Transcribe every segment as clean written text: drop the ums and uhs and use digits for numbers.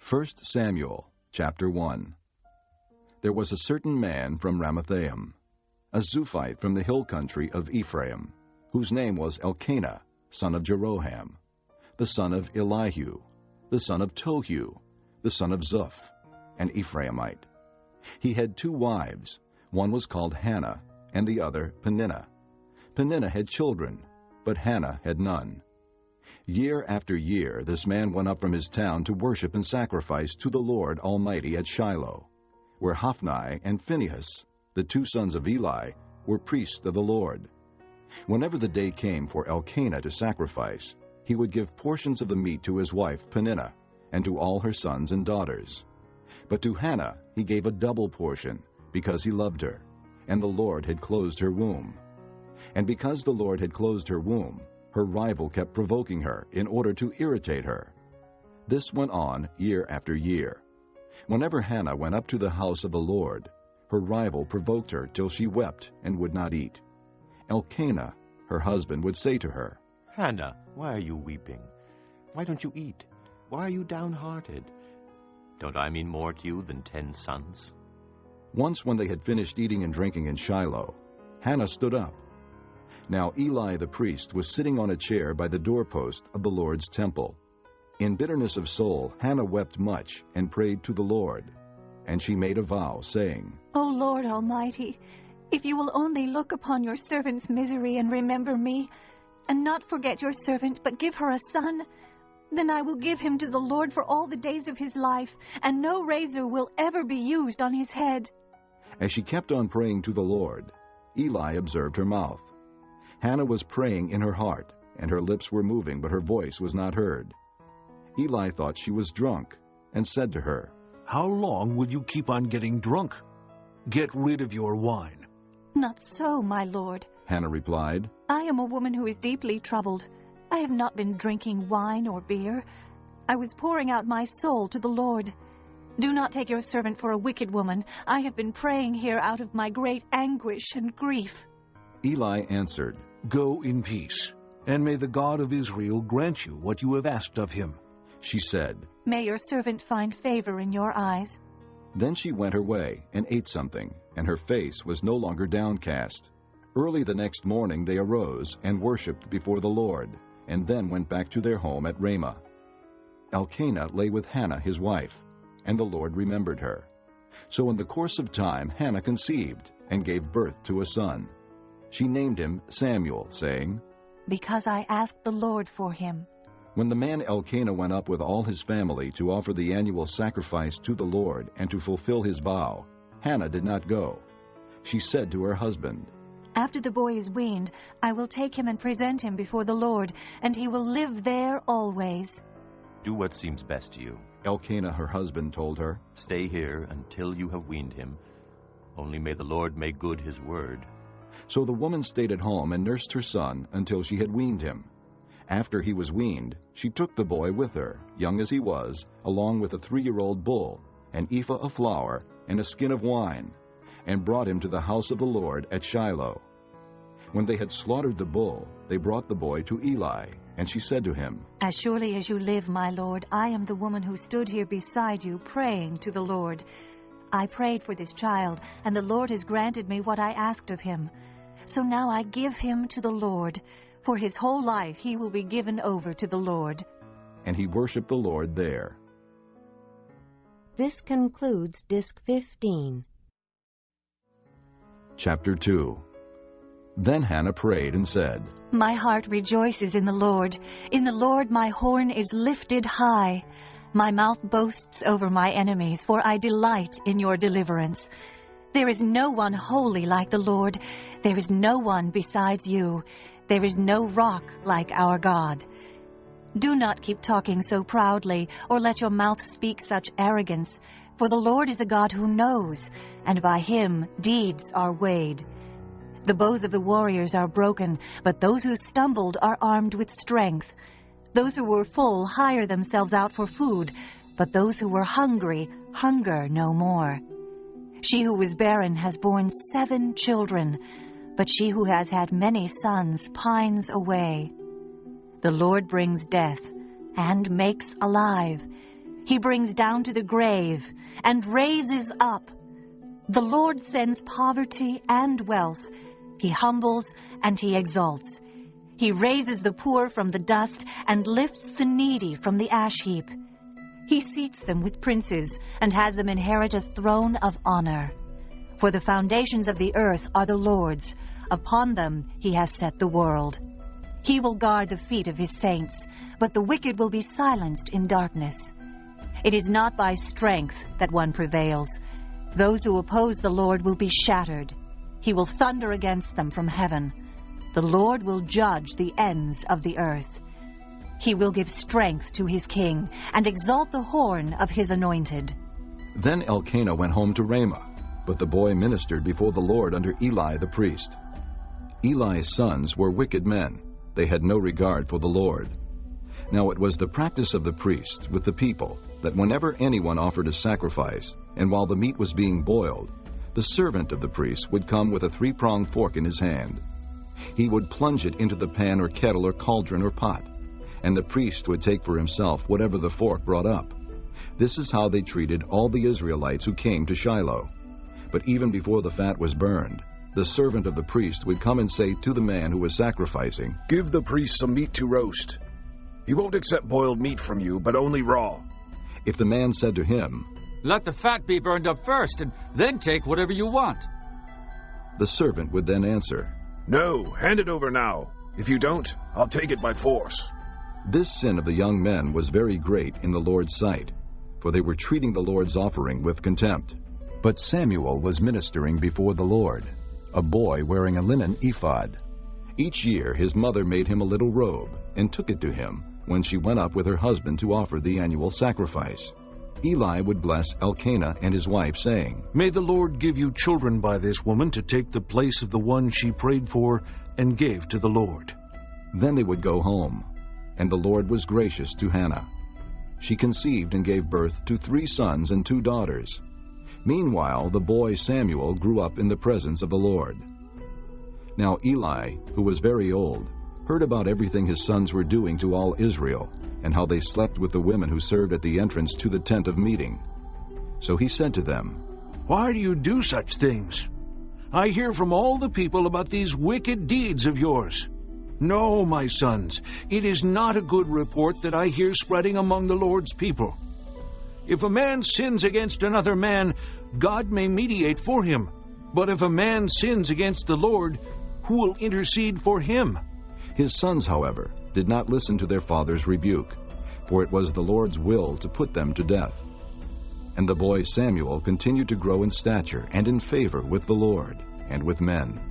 1 Samuel, chapter 1. There was a certain man from Ramathaim, a Zuphite from the hill country of Ephraim, whose name was Elkanah, son of Jeroham, the son of Elihu, the son of Tohu, the son of Zuph, an Ephraimite. He had 2 wives. One was called Hannah, and the other Peninnah. Peninnah had children, but Hannah had none. Year after year this man went up from his town to worship and sacrifice to the Lord Almighty at Shiloh, where Hophni and Phinehas, the 2 sons of Eli, were priests of the Lord. Whenever the day came for Elkanah to sacrifice, he would give portions of the meat to his wife Peninnah, and to all her sons and daughters. But to Hannah he gave a double portion, because he loved her, and the Lord had closed her womb. And because the Lord had closed her womb, her rival kept provoking her in order to irritate her. This went on year after year. Whenever Hannah went up to the house of the Lord, her rival provoked her till she wept and would not eat. Elkanah, her husband, would say to her, "Hannah, why are you weeping? Why don't you eat? Why are you downhearted? Don't I mean more to you than 10 sons?" Once when they had finished eating and drinking in Shiloh, Hannah stood up. Now Eli the priest was sitting on a chair by the doorpost of the Lord's temple. In bitterness of soul Hannah wept much and prayed to the Lord. And she made a vow, saying, O Lord Almighty, if you will only look upon your servant's misery and remember me, and not forget your servant, but give her a son, then I will give him to the Lord for all the days of his life, and no razor will ever be used on his head. As she kept on praying to the Lord, Eli observed her mouth. Hannah was praying in her heart, and her lips were moving, but her voice was not heard. Eli thought she was drunk, and said to her, "How long will you keep on getting drunk? Get rid of your wine." Not so, my lord, Hannah replied. I am a woman who is deeply troubled. I have not been drinking wine or beer. I was pouring out my soul to the Lord. Do not take your servant for a wicked woman. I have been praying here out of my great anguish and grief. Eli answered, "Go in peace, and may the God of Israel grant you what you have asked of him." She said, May your servant find favor in your eyes. Then she went her way and ate something, and her face was no longer downcast. Early the next morning they arose and worshipped before the Lord, and then went back to their home at Ramah. Elkanah lay with Hannah his wife, and the Lord remembered her. So in the course of time Hannah conceived, and gave birth to a son. She named him Samuel, saying, Because I asked the Lord for him. When the man Elkanah went up with all his family to offer the annual sacrifice to the Lord and to fulfill his vow, Hannah did not go. She said to her husband, After the boy is weaned, I will take him and present him before the Lord, and he will live there always. "Do what seems best to you. Elkanah her husband told her. Stay here until you have weaned him. Only may the Lord make good his word." So the woman stayed at home and nursed her son until she had weaned him. After he was weaned, she took the boy with her, young as he was, along with a 3-year-old bull, an ephah of flour, and a skin of wine, and brought him to the house of the Lord at Shiloh. When they had slaughtered the bull, they brought the boy to Eli, and she said to him, As surely as you live, my Lord, I am the woman who stood here beside you praying to the Lord. I prayed for this child, and the Lord has granted me what I asked of him. So now I give him to the Lord. For his whole life he will be given over to the Lord. And he worshipped the Lord there. This concludes Disc 15. Chapter 2. Then Hannah prayed and said, My heart rejoices in the Lord. In the Lord my horn is lifted high. My mouth boasts over my enemies, for I delight in your deliverance. There is no one holy like the Lord. There is no one besides you. There is no rock like our God. Do not keep talking so proudly, or let your mouth speak such arrogance. For the Lord is a God who knows, and by him deeds are weighed. The bows of the warriors are broken, but those who stumbled are armed with strength. Those who were full hire themselves out for food, but those who were hungry hunger no more. She who was barren has borne 7 children, but she who has had many sons pines away. The Lord brings death and makes alive. He brings down to the grave and raises up. The Lord sends poverty and wealth. He humbles and he exalts. He raises the poor from the dust and lifts the needy from the ash heap. He seats them with princes and has them inherit a throne of honor. For the foundations of the earth are the Lord's. Upon them he has set the world. He will guard the feet of his saints, but the wicked will be silenced in darkness. It is not by strength that one prevails. Those who oppose the Lord will be shattered. He will thunder against them from heaven. The Lord will judge the ends of the earth. He will give strength to his king and exalt the horn of his anointed. Then Elkanah went home to Ramah, but the boy ministered before the Lord under Eli the priest. Eli's sons were wicked men. They had no regard for the Lord. Now it was the practice of the priests with the people that whenever anyone offered a sacrifice, and while the meat was being boiled, the servant of the priest would come with a 3-pronged fork in his hand. He would plunge it into the pan or kettle or cauldron or pot, and the priest would take for himself whatever the fork brought up. This is how they treated all the Israelites who came to Shiloh. But even before the fat was burned, the servant of the priest would come and say to the man who was sacrificing, "Give the priest some meat to roast. He won't accept boiled meat from you, but only raw." If the man said to him, "Let the fat be burned up first, and then take whatever you want," the servant would then answer, "No, hand it over now. If you don't, I'll take it by force." This sin of the young men was very great in the Lord's sight, for they were treating the Lord's offering with contempt. But Samuel was ministering before the Lord, a boy wearing a linen ephod. Each year his mother made him a little robe and took it to him when she went up with her husband to offer the annual sacrifice. Eli would bless Elkanah and his wife, saying, May the Lord give you children by this woman to take the place of the one she prayed for and gave to the Lord. Then they would go home, and the Lord was gracious to Hannah. She conceived and gave birth to 3 sons and 2 daughters. Meanwhile, the boy Samuel grew up in the presence of the Lord. Now Eli, who was very old, heard about everything his sons were doing to all Israel, and how they slept with the women who served at the entrance to the tent of meeting. So he said to them, Why do you do such things? I hear from all the people about these wicked deeds of yours. No, my sons, it is not a good report that I hear spreading among the Lord's people. If a man sins against another man, God may mediate for him. But if a man sins against the Lord, who will intercede for him? His sons, however, did not listen to their father's rebuke, for it was the Lord's will to put them to death. And the boy Samuel continued to grow in stature and in favor with the Lord and with men.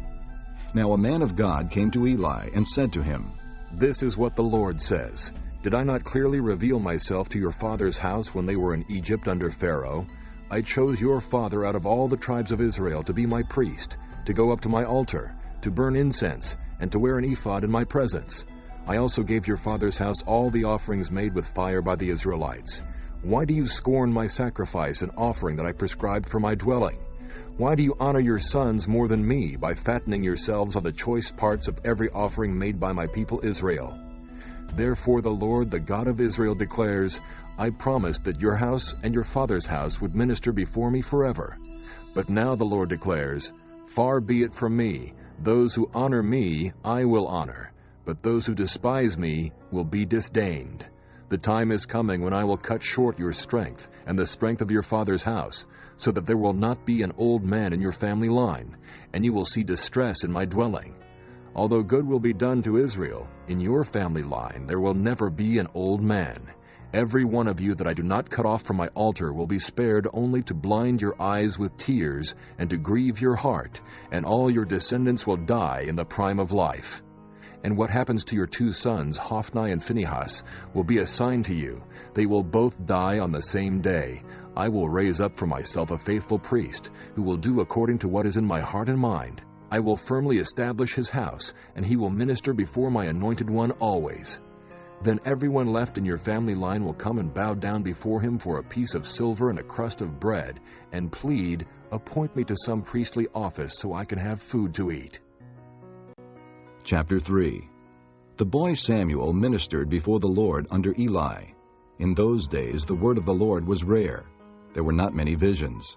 Now a man of God came to Eli and said to him, This is what the Lord says. Did I not clearly reveal myself to your father's house when they were in Egypt under Pharaoh? I chose your father out of all the tribes of Israel to be my priest, to go up to my altar, to burn incense, and to wear an ephod in my presence. I also gave your father's house all the offerings made with fire by the Israelites. Why do you scorn my sacrifice and offering that I prescribed for my dwelling? Why do you honor your sons more than me by fattening yourselves on the choice parts of every offering made by my people Israel? Therefore the Lord, the God of Israel, declares, I promised that your house and your father's house would minister before me forever. But now the Lord declares, Far be it from me. Those who honor me I will honor, but those who despise me will be disdained. The time is coming when I will cut short your strength and the strength of your father's house, so that there will not be an old man in your family line, and you will see distress in my dwelling. Although good will be done to Israel, in your family line there will never be an old man. Every one of you that I do not cut off from my altar will be spared only to blind your eyes with tears and to grieve your heart, and all your descendants will die in the prime of life. And what happens to your 2 sons, Hophni and Phinehas, will be a sign to you. They will both die on the same day. I will raise up for myself a faithful priest, who will do according to what is in my heart and mind. I will firmly establish his house, and he will minister before my anointed one always. Then everyone left in your family line will come and bow down before him for a piece of silver and a crust of bread, and plead, Appoint me to some priestly office so I can have food to eat. Chapter 3. The boy Samuel ministered before the Lord under Eli. In those days the word of the Lord was rare. There were not many visions.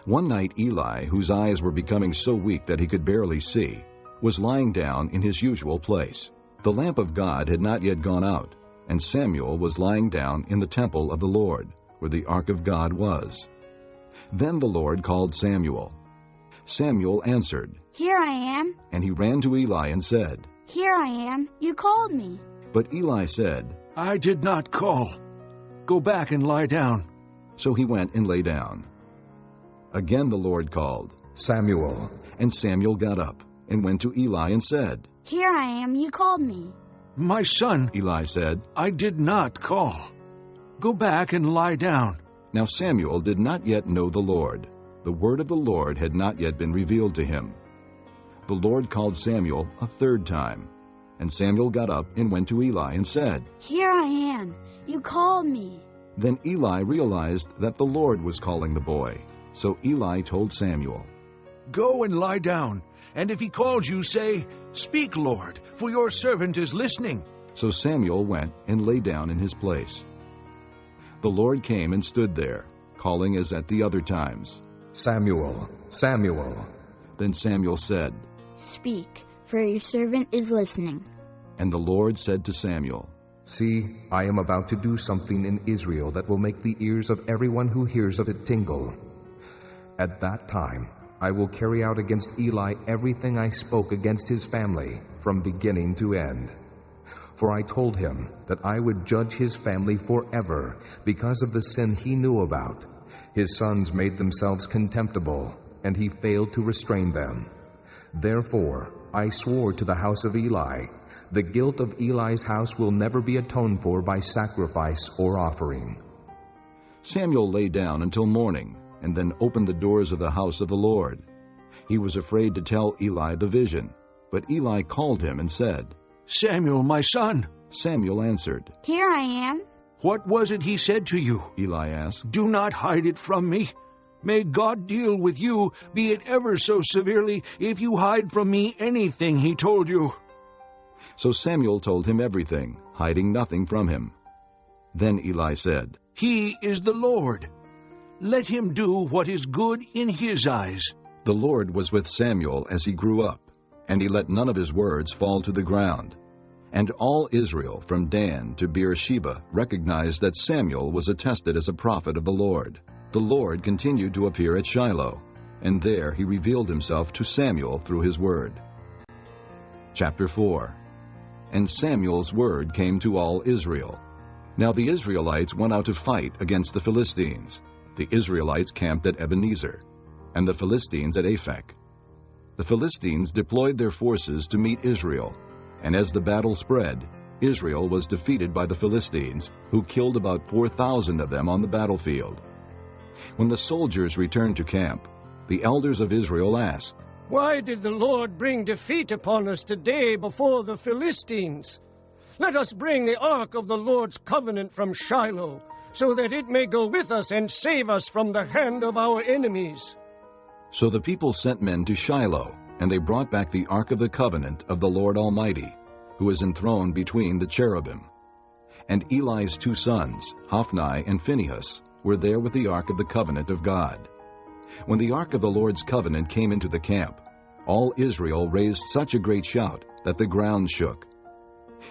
One night Eli, whose eyes were becoming so weak that he could barely see, was lying down in his usual place. The lamp of God had not yet gone out, and Samuel was lying down in the temple of the Lord, where the ark of God was. Then the Lord called Samuel. Samuel answered, "Here I am." And he ran to Eli and said, "Here I am. You called me." But Eli said, I did not call. Go back and lie down. So he went and lay down. Again the Lord called, Samuel. And Samuel got up and went to Eli and said, "Here I am. You called me." My son, Eli said, I did not call. Go back and lie down. Now Samuel did not yet know the Lord. The word of the Lord had not yet been revealed to him. The Lord called Samuel a third time. And Samuel got up and went to Eli and said, "Here I am. You called me." Then Eli realized that the Lord was calling the boy. So Eli told Samuel, Go and lie down, and if he calls you, say, Speak, Lord, for your servant is listening. So Samuel went and lay down in his place. The Lord came and stood there, calling as at the other times, Samuel, Samuel. Then Samuel said, "Speak, for your servant is listening." And the Lord said to Samuel, See, I am about to do something in Israel that will make the ears of everyone who hears of it tingle. At that time, I will carry out against Eli everything I spoke against his family, from beginning to end. For I told him that I would judge his family forever because of the sin he knew about. His sons made themselves contemptible, and he failed to restrain them. Therefore, I swore to the house of Eli, the guilt of Eli's house will never be atoned for by sacrifice or offering. Samuel lay down until morning, and then opened the doors of the house of the Lord. He was afraid to tell Eli the vision, but Eli called him and said, Samuel, my son. Samuel answered, "Here I am." What was it he said to you? Eli asked. Do not hide it from me. May God deal with you, be it ever so severely, if you hide from me anything he told you. So Samuel told him everything, hiding nothing from him. Then Eli said, He is the Lord. Let him do what is good in his eyes. The Lord was with Samuel as he grew up, and he let none of his words fall to the ground. And all Israel, from Dan to Beersheba, recognized that Samuel was attested as a prophet of the Lord. The Lord continued to appear at Shiloh, and there he revealed himself to Samuel through his word. Chapter 4. And Samuel's word came to all Israel. Now the Israelites went out to fight against the Philistines. The Israelites camped at Ebenezer, and the Philistines at Aphek. The Philistines deployed their forces to meet Israel, and as the battle spread, Israel was defeated by the Philistines, who killed about 4,000 of them on the battlefield. When the soldiers returned to camp, the elders of Israel asked, Why did the Lord bring defeat upon us today before the Philistines? Let us bring the ark of the Lord's covenant from Shiloh, so that it may go with us and save us from the hand of our enemies. So the people sent men to Shiloh, and they brought back the ark of the covenant of the Lord Almighty, who is enthroned between the cherubim. And Eli's 2 sons, Hophni and Phinehas, were there with the ark of the covenant of God. When the ark of the Lord's covenant came into the camp, all Israel raised such a great shout that the ground shook.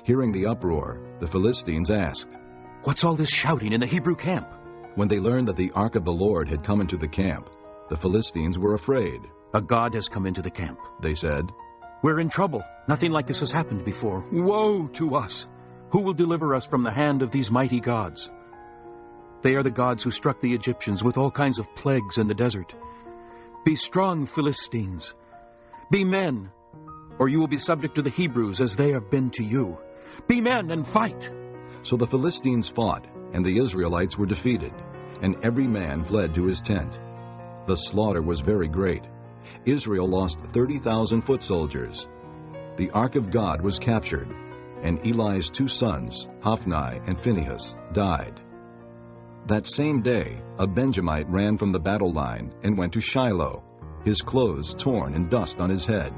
Hearing the uproar, the Philistines asked, What's all this shouting in the Hebrew camp? When they learned that the ark of the Lord had come into the camp, the Philistines were afraid. A god has come into the camp, they said. We're in trouble. Nothing like this has happened before. Woe to us! Who will deliver us from the hand of these mighty gods? They are the gods who struck the Egyptians with all kinds of plagues in the desert. Be strong, Philistines. Be men, or you will be subject to the Hebrews as they have been to you. Be men and fight. So the Philistines fought, and the Israelites were defeated, and every man fled to his tent. The slaughter was very great. Israel lost 30,000 foot soldiers. The ark of God was captured, and Eli's 2 sons, Hophni and Phinehas, died. That same day, a Benjamite ran from the battle line and went to Shiloh, his clothes torn and dust on his head.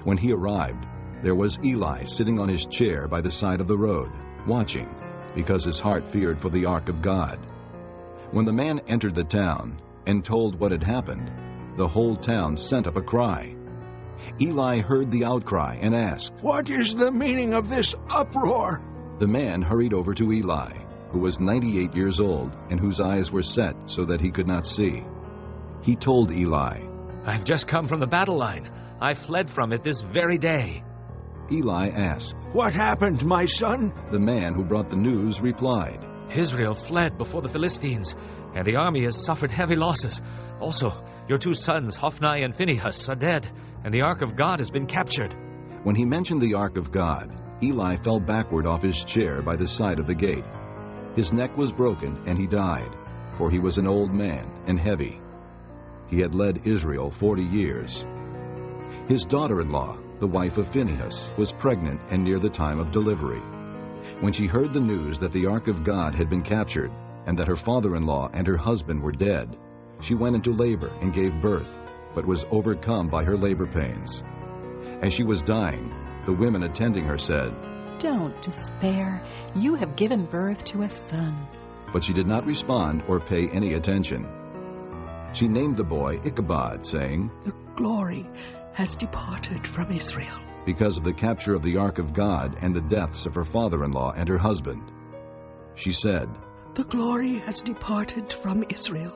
When he arrived, there was Eli sitting on his chair by the side of the road, watching, because his heart feared for the ark of God. When the man entered the town and told what had happened, the whole town sent up a cry. Eli heard the outcry and asked, "What is the meaning of this uproar?" The man hurried over to Eli, who was 98 years old and whose eyes were set so that he could not see. He told Eli, "I've just come from the battle line. I fled from it this very day." Eli asked, "What happened, my son?" The man who brought the news replied, "Israel fled before the Philistines, and the army has suffered heavy losses. Also, your 2 sons, Hophni and Phinehas, are dead, and the ark of God has been captured." When he mentioned the ark of God, Eli fell backward off his chair by the side of the gate. His neck was broken, and he died, for he was an old man and heavy. He had led Israel 40 years. His daughter-in-law, the wife of Phinehas, was pregnant and near the time of delivery. When she heard the news that the ark of God had been captured, and that her father-in-law and her husband were dead, she went into labor and gave birth, but was overcome by her labor pains. As she was dying, the women attending her said, "Don't despair. You have given birth to a son." But she did not respond or pay any attention. She named the boy Ichabod, saying, "The glory has departed from Israel," because of the capture of the ark of God and the deaths of her father-in-law and her husband. She said, "The glory has departed from Israel,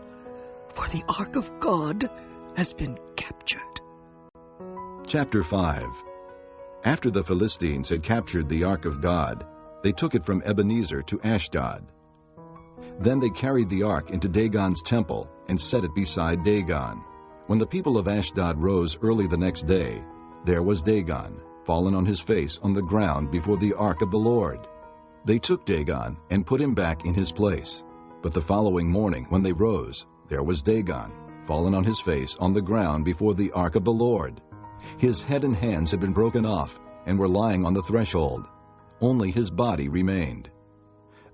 for the ark of God has been captured." Chapter 5. After the Philistines had captured the ark of God, they took it from Ebenezer to Ashdod. Then they carried the ark into Dagon's temple and set it beside Dagon. When the people of Ashdod rose early the next day, there was Dagon, fallen on his face on the ground before the ark of the Lord. They took Dagon and put him back in his place. But the following morning, when they rose, there was Dagon, fallen on his face on the ground before the ark of the Lord. His head and hands had been broken off and were lying on the threshold. Only his body remained.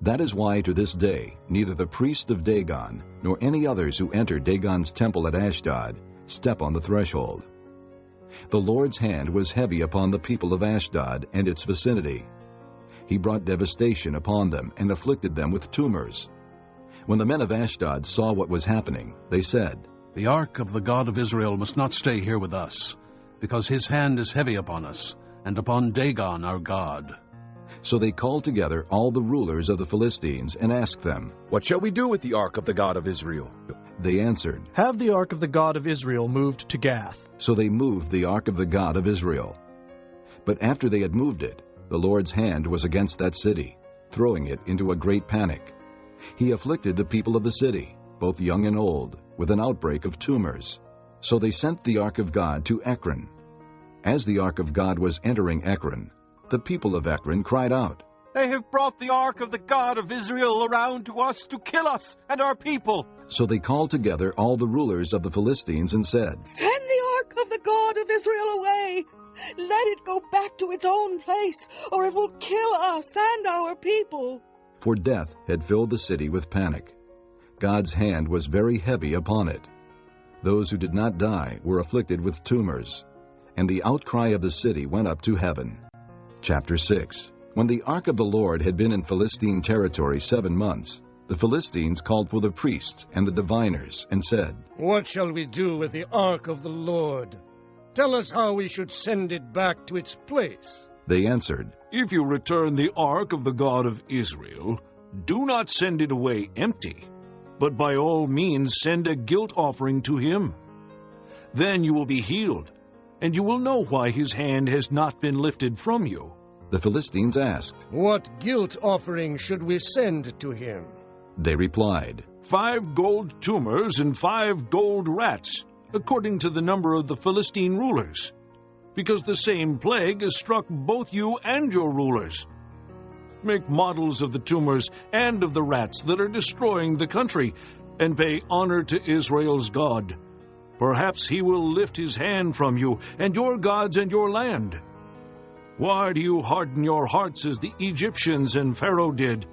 That is why to this day neither the priest of Dagon nor any others who enter Dagon's temple at Ashdod step on the threshold. The Lord's hand was heavy upon the people of Ashdod and its vicinity. He brought devastation upon them and afflicted them with tumors. When the men of Ashdod saw what was happening, they said, "The ark of the God of Israel must not stay here with us, because his hand is heavy upon us, and upon Dagon our God." So they called together all the rulers of the Philistines and asked them, "What shall we do with the ark of the God of Israel?" They answered, "Have the ark of the God of Israel moved to Gath." So they moved the ark of the God of Israel. But after they had moved it, the Lord's hand was against that city, throwing it into a great panic. He afflicted the people of the city, both young and old, with an outbreak of tumors. So they sent the ark of God to Ekron. As the ark of God was entering Ekron, the people of Ekron cried out, "They have brought the ark of the God of Israel around to us to kill us and our people." So they called together all the rulers of the Philistines and said, "Send the ark of the God of Israel away. Let it go back to its own place, or it will kill us and our people." For death had filled the city with panic. God's hand was very heavy upon it. Those who did not die were afflicted with tumors, and the outcry of the city went up to heaven. Chapter 6. When the ark of the Lord had been in Philistine territory 7 months, the Philistines called for the priests and the diviners and said, "What shall we do with the ark of the Lord? Tell us how we should send it back to its place." They answered, "If you return the ark of the God of Israel, do not send it away empty, but by all means send a guilt offering to him. Then you will be healed, and you will know why his hand has not been lifted from you." The Philistines asked, "What guilt offering should we send to him?" They replied, 5 gold tumors and 5 gold rats, according to the number of the Philistine rulers, because the same plague has struck both you and your rulers. Make models of the tumors and of the rats that are destroying the country, and pay honor to Israel's God. Perhaps he will lift his hand from you and your gods and your land. Why do you harden your hearts as the Egyptians and Pharaoh did?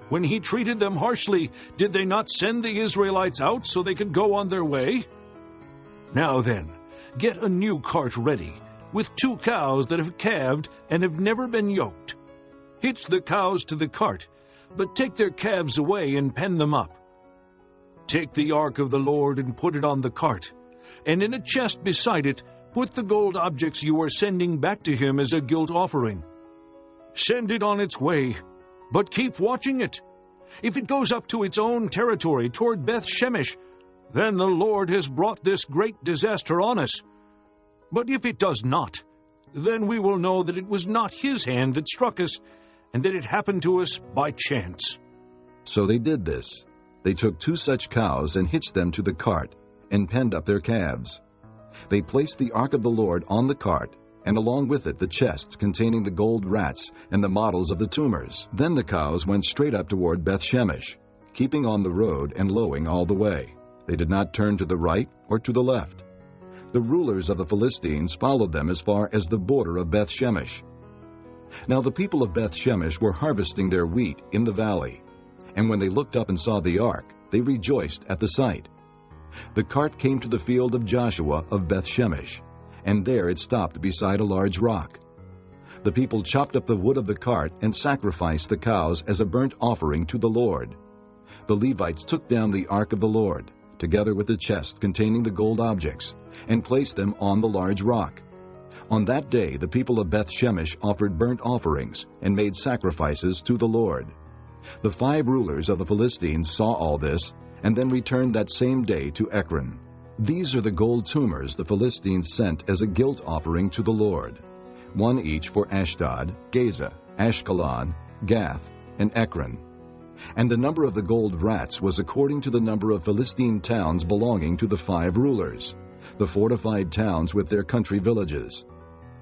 When he treated them harshly, did they not send the Israelites out so they could go on their way? Now then, get a new cart ready, with 2 cows that have calved and have never been yoked. Hitch the cows to the cart, but take their calves away and pen them up. Take the ark of the Lord and put it on the cart, and in a chest beside it put the gold objects you are sending back to him as a guilt offering. Send it on its way, but keep watching it. If it goes up to its own territory toward Beth-Shemesh, then the Lord has brought this great disaster on us. But if it does not, then we will know that it was not his hand that struck us, and that it happened to us by chance." So they did this. They took 2 such cows and hitched them to the cart, and penned up their calves. They placed the ark of the Lord on the cart, and along with it the chests containing the gold rats and the models of the tumors. Then the cows went straight up toward Beth-Shemesh, keeping on the road and lowing all the way. They did not turn to the right or to the left. The rulers of the Philistines followed them as far as the border of Beth-Shemesh. Now the people of Beth-Shemesh were harvesting their wheat in the valley, and when they looked up and saw the ark, they rejoiced at the sight. The cart came to the field of Joshua of Beth-Shemesh, and there it stopped beside a large rock. The people chopped up the wood of the cart and sacrificed the cows as a burnt offering to the Lord. The Levites took down the ark of the Lord, together with the chest containing the gold objects, and placed them on the large rock. On that day the people of Beth-Shemesh offered burnt offerings and made sacrifices to the Lord. The 5 rulers of the Philistines saw all this, and then returned that same day to Ekron. These are the gold tumors the Philistines sent as a guilt offering to the Lord, 1 each for Ashdod, Gaza, Ashkelon, Gath, and Ekron. And the number of the gold rats was according to the number of Philistine towns belonging to the 5 rulers, the fortified towns with their country villages.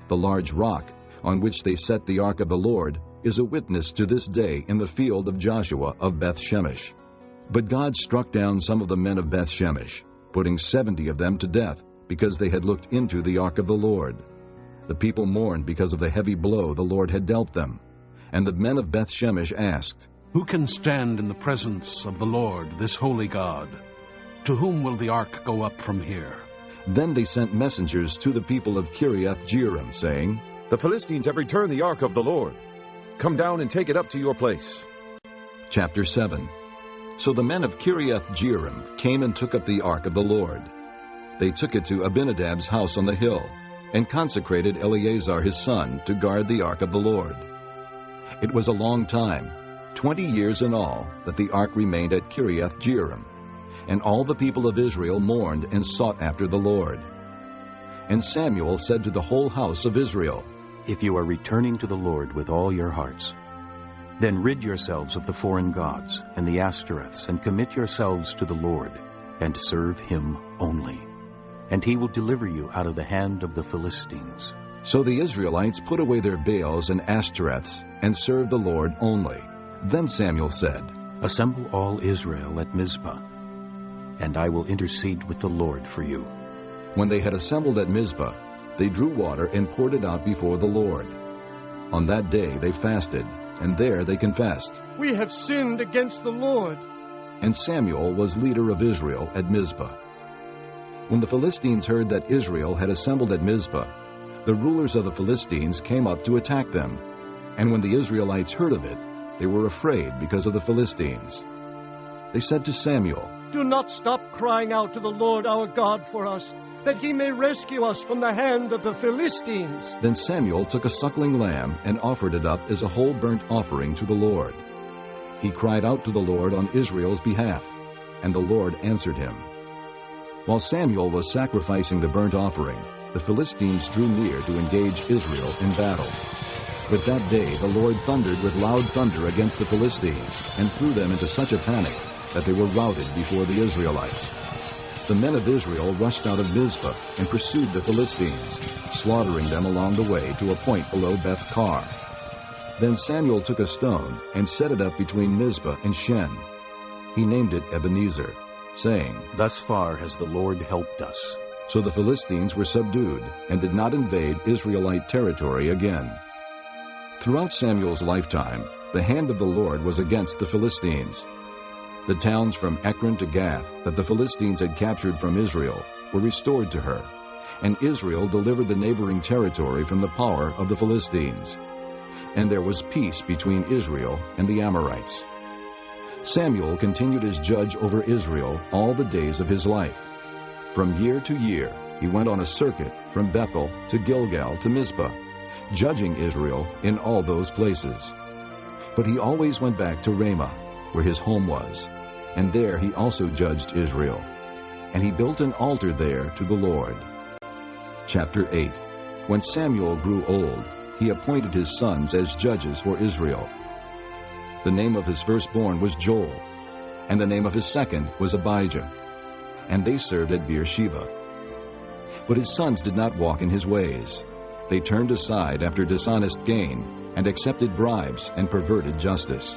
The large rock on which they set the ark of the Lord is a witness to this day in the field of Joshua of Beth-Shemesh. But God struck down some of the men of Beth-Shemesh, putting 70 of them to death, because they had looked into the ark of the Lord. The people mourned because of the heavy blow the Lord had dealt them. And the men of Beth-Shemesh asked, "Who can stand in the presence of the Lord, this holy God? To whom will the ark go up from here?" Then they sent messengers to the people of Kiriath-Jearim, saying, "The Philistines have returned the ark of the Lord. Come down and take it up to your place." Chapter 7. So the men of Kiriath-Jearim came and took up the ark of the Lord. They took it to Abinadab's house on the hill, and consecrated Eleazar his son to guard the ark of the Lord. It was a long time, 20 years in all, that the ark remained at Kiriath-Jearim, and all the people of Israel mourned and sought after the Lord. And Samuel said to the whole house of Israel, "If you are returning to the Lord with all your hearts, then rid yourselves of the foreign gods and the Ashtoreths, and commit yourselves to the Lord, and serve him only. And he will deliver you out of the hand of the Philistines." So the Israelites put away their Baals and Ashtoreths, and served the Lord only. Then Samuel said, "Assemble all Israel at Mizpah, and I will intercede with the Lord for you." When they had assembled at Mizpah, they drew water and poured it out before the Lord. On that day they fasted, and there they confessed, "We have sinned against the Lord." And Samuel was leader of Israel at Mizpah. When the Philistines heard that Israel had assembled at Mizpah, the rulers of the Philistines came up to attack them. And when the Israelites heard of it, they were afraid because of the Philistines. They said to Samuel, "Do not stop crying out to the Lord our God for us, that he may rescue us from the hand of the Philistines." Then Samuel took a suckling lamb and offered it up as a whole burnt offering to the Lord. He cried out to the Lord on Israel's behalf, and the Lord answered him. While Samuel was sacrificing the burnt offering, the Philistines drew near to engage Israel in battle. But that day the Lord thundered with loud thunder against the Philistines, and threw them into such a panic that they were routed before the Israelites. The men of Israel rushed out of Mizpah and pursued the Philistines, slaughtering them along the way to a point below Beth-Kar. Then Samuel took a stone and set it up between Mizpah and Shen. He named it Ebenezer, saying, "Thus far has the Lord helped us." So the Philistines were subdued and did not invade Israelite territory again. Throughout Samuel's lifetime, the hand of the Lord was against the Philistines. The towns from Ekron to Gath that the Philistines had captured from Israel were restored to her, and Israel delivered the neighboring territory from the power of the Philistines. And there was peace between Israel and the Amorites. Samuel continued as judge over Israel all the days of his life. From year to year, he went on a circuit from Bethel to Gilgal to Mizpah, judging Israel in all those places. But he always went back to Ramah, where his home was, and there he also judged Israel. And he built an altar there to the Lord. Chapter 8. When Samuel grew old, he appointed his sons as judges for Israel. The name of his firstborn was Joel, and the name of his second was Abijah, and they served at Beersheba. But his sons did not walk in his ways. They turned aside after dishonest gain, and accepted bribes and perverted justice.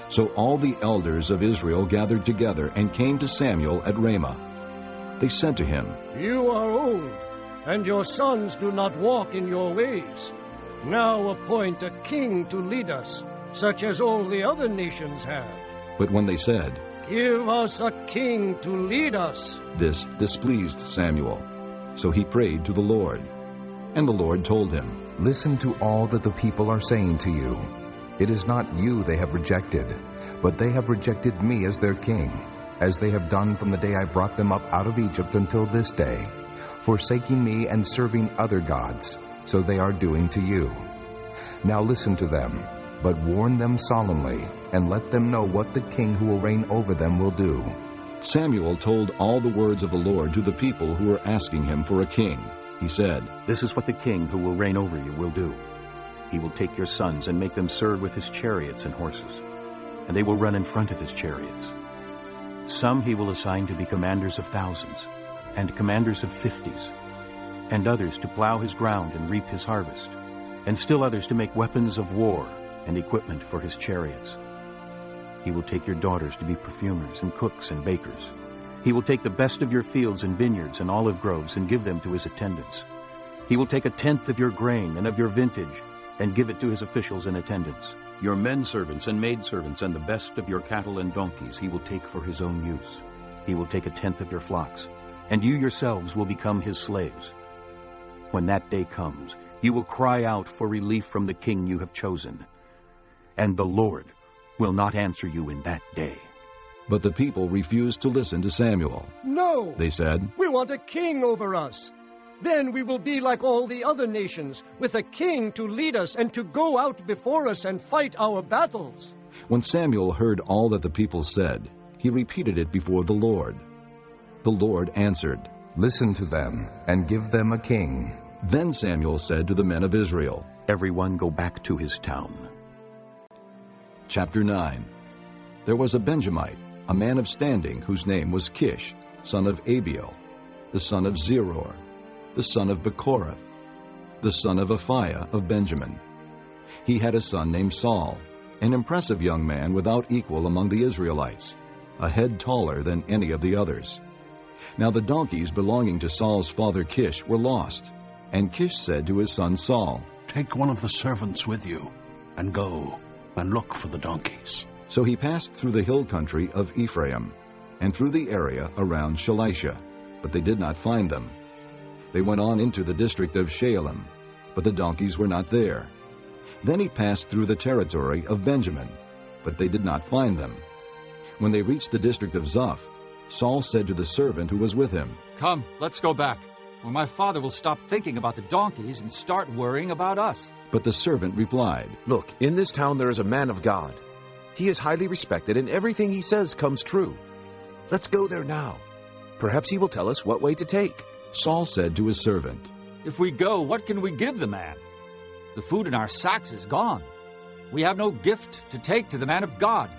So all the elders of Israel gathered together and came to Samuel at Ramah. They said to him, "You are old, and your sons do not walk in your ways. Now appoint a king to lead us, such as all the other nations have." But when they said, "Give us a king to lead us," this displeased Samuel. So he prayed to the Lord. And the Lord told him, "Listen to all that the people are saying to you. It is not you they have rejected, but they have rejected me as their king, as they have done from the day I brought them up out of Egypt until this day, forsaking me and serving other gods, so they are doing to you. Now listen to them, but warn them solemnly, and let them know what the king who will reign over them will do." Samuel told all the words of the Lord to the people who were asking him for a king. He said, "This is what the king who will reign over you will do. He will take your sons and make them serve with his chariots and horses, and they will run in front of his chariots. Some he will assign to be commanders of thousands, and commanders of 50s, and others to plow his ground and reap his harvest, and still others to make weapons of war and equipment for his chariots. He will take your daughters to be perfumers and cooks and bakers. He will take the best of your fields and vineyards and olive groves and give them to his attendants. He will take 1/10 of your grain and of your vintage and give it to his officials and attendants. Your men servants and maidservants and the best of your cattle and donkeys he will take for his own use. He will take 1/10 of your flocks, and you yourselves will become his slaves. When that day comes, you will cry out for relief from the king you have chosen, and the Lord will not answer you in that day." But the people refused to listen to Samuel. "No," they said, "we want a king over us. Then we will be like all the other nations, with a king to lead us and to go out before us and fight our battles." When Samuel heard all that the people said, he repeated it before the Lord. The Lord answered, "Listen to them, and give them a king." Then Samuel said to the men of Israel, "Everyone go back to his town." Chapter 9. There was a Benjamite, a man of standing, whose name was Kish, son of Abiel, the son of Zeror, the son of Bechorath, the son of Aphiah of Benjamin. He had a son named Saul, an impressive young man without equal among the Israelites, a head taller than any of the others. Now the donkeys belonging to Saul's father Kish were lost, and Kish said to his son Saul, "Take one of the servants with you, and go and look for the donkeys." So he passed through the hill country of Ephraim, and through the area around Shalisha, but they did not find them. They went on into the district of Shalem, but the donkeys were not there. Then he passed through the territory of Benjamin, but they did not find them. When they reached the district of Zuph, Saul said to the servant who was with him, "Come, let's go back, or my father will stop thinking about the donkeys and start worrying about us." But the servant replied, "Look, in this town there is a man of God. He is highly respected, and everything he says comes true. Let's go there now. Perhaps he will tell us what way to take." Saul said to his servant, "If we go, what can we give the man? The food in our sacks is gone. We have no gift to take to the man of God.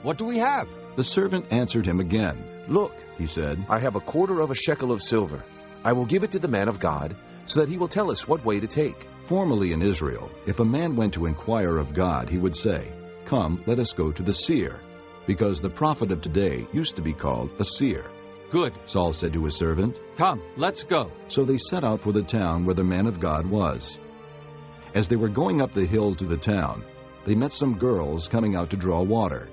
What do we have?" The servant answered him again. "Look," he said, "I have 1/4 of a shekel of silver. I will give it to the man of God, so that he will tell us what way to take." Formerly in Israel, if a man went to inquire of God, he would say, "Come, let us go to the seer," because the prophet of today used to be called a seer. "Good," Saul said to his servant. "Come, let's go." So they set out for the town where the man of God was. As they were going up the hill to the town, they met some girls coming out to draw water.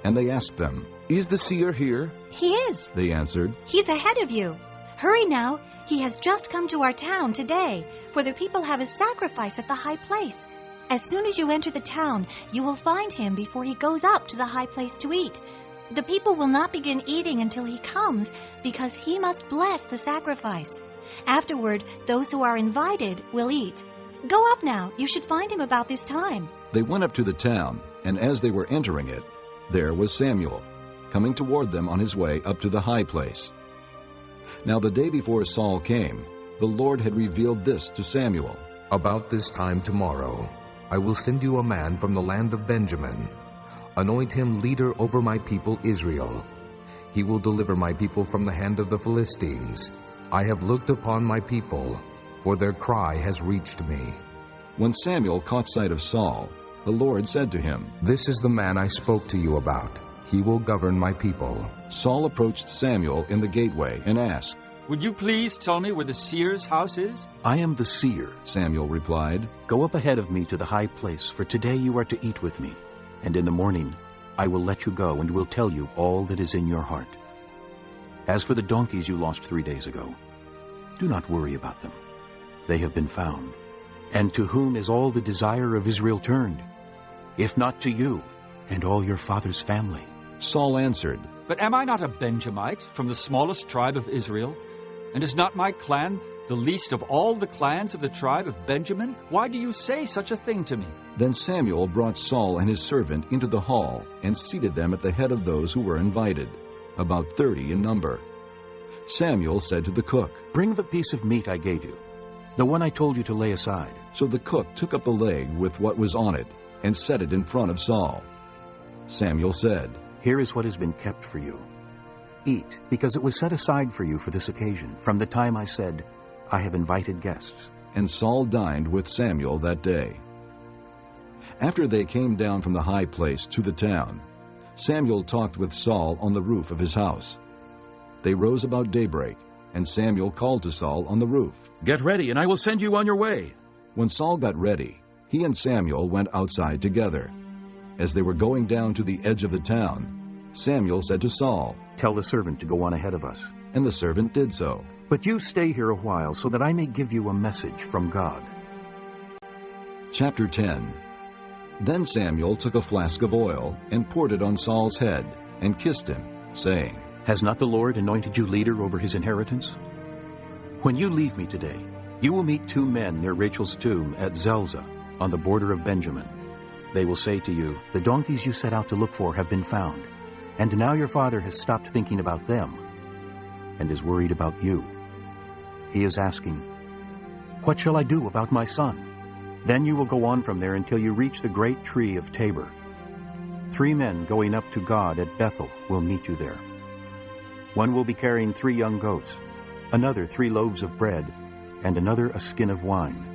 And they asked them, "Is the seer here?" "He is," they answered. "He's ahead of you. Hurry now. He has just come to our town today, for the people have a sacrifice at the high place. As soon as you enter the town, you will find him before he goes up to the high place to eat. The people will not begin eating until he comes, because he must bless the sacrifice. Afterward, those who are invited will eat. Go up now. You should find him about this time." They went up to the town, and as they were entering it, there was Samuel, coming toward them on his way up to the high place. Now the day before Saul came, the Lord had revealed this to Samuel. "About this time tomorrow, I will send you a man from the land of Benjamin. Anoint him leader over my people Israel. He will deliver my people from the hand of the Philistines. I have looked upon my people, for their cry has reached me." When Samuel caught sight of Saul, the Lord said to him, "This is the man I spoke to you about. He will govern my people." Saul approached Samuel in the gateway and asked, "Would you please tell me where the seer's house is?" "I am the seer," Samuel replied. "Go up ahead of me to the high place, for today you are to eat with me. And in the morning I will let you go and will tell you all that is in your heart. As for the donkeys you lost 3 days ago, do not worry about them. They have been found. And to whom is all the desire of Israel turned? If not to you and all your father's family?" Saul answered, "But am I not a Benjamite from the smallest tribe of Israel? And is not my clan the least of all the clans of the tribe of Benjamin? Why do you say such a thing to me?" Then Samuel brought Saul and his servant into the hall and seated them at the head of those who were invited, about 30 in number. Samuel said to the cook, "Bring the piece of meat I gave you, the one I told you to lay aside." So the cook took up the leg with what was on it and set it in front of Saul. Samuel said, "Here is what has been kept for you. Eat, because it was set aside for you for this occasion, from the time I said, 'I have invited guests.'" And Saul dined with Samuel that day. After they came down from the high place to the town, Samuel talked with Saul on the roof of his house. They rose about daybreak, and Samuel called to Saul on the roof, "Get ready, and I will send you on your way." When Saul got ready, he and Samuel went outside together. As they were going down to the edge of the town, Samuel said to Saul, "Tell the servant to go on ahead of us." And the servant did so. "But you stay here a while, so that I may give you a message from God." Chapter 10. Then Samuel took a flask of oil and poured it on Saul's head and kissed him, saying, "Has not the Lord anointed you leader over his inheritance? When you leave me today, you will meet 2 men near Rachel's tomb at Zelzah, on the border of Benjamin. They will say to you, 'The donkeys you set out to look for have been found, and now your father has stopped thinking about them and is worried about you. He is asking, "What shall I do about my son?" Then you will go on from there until you reach the great tree of Tabor. 3 men going up to God at Bethel will meet you there. One will be carrying 3 young goats, another 3 loaves of bread, and another a skin of wine.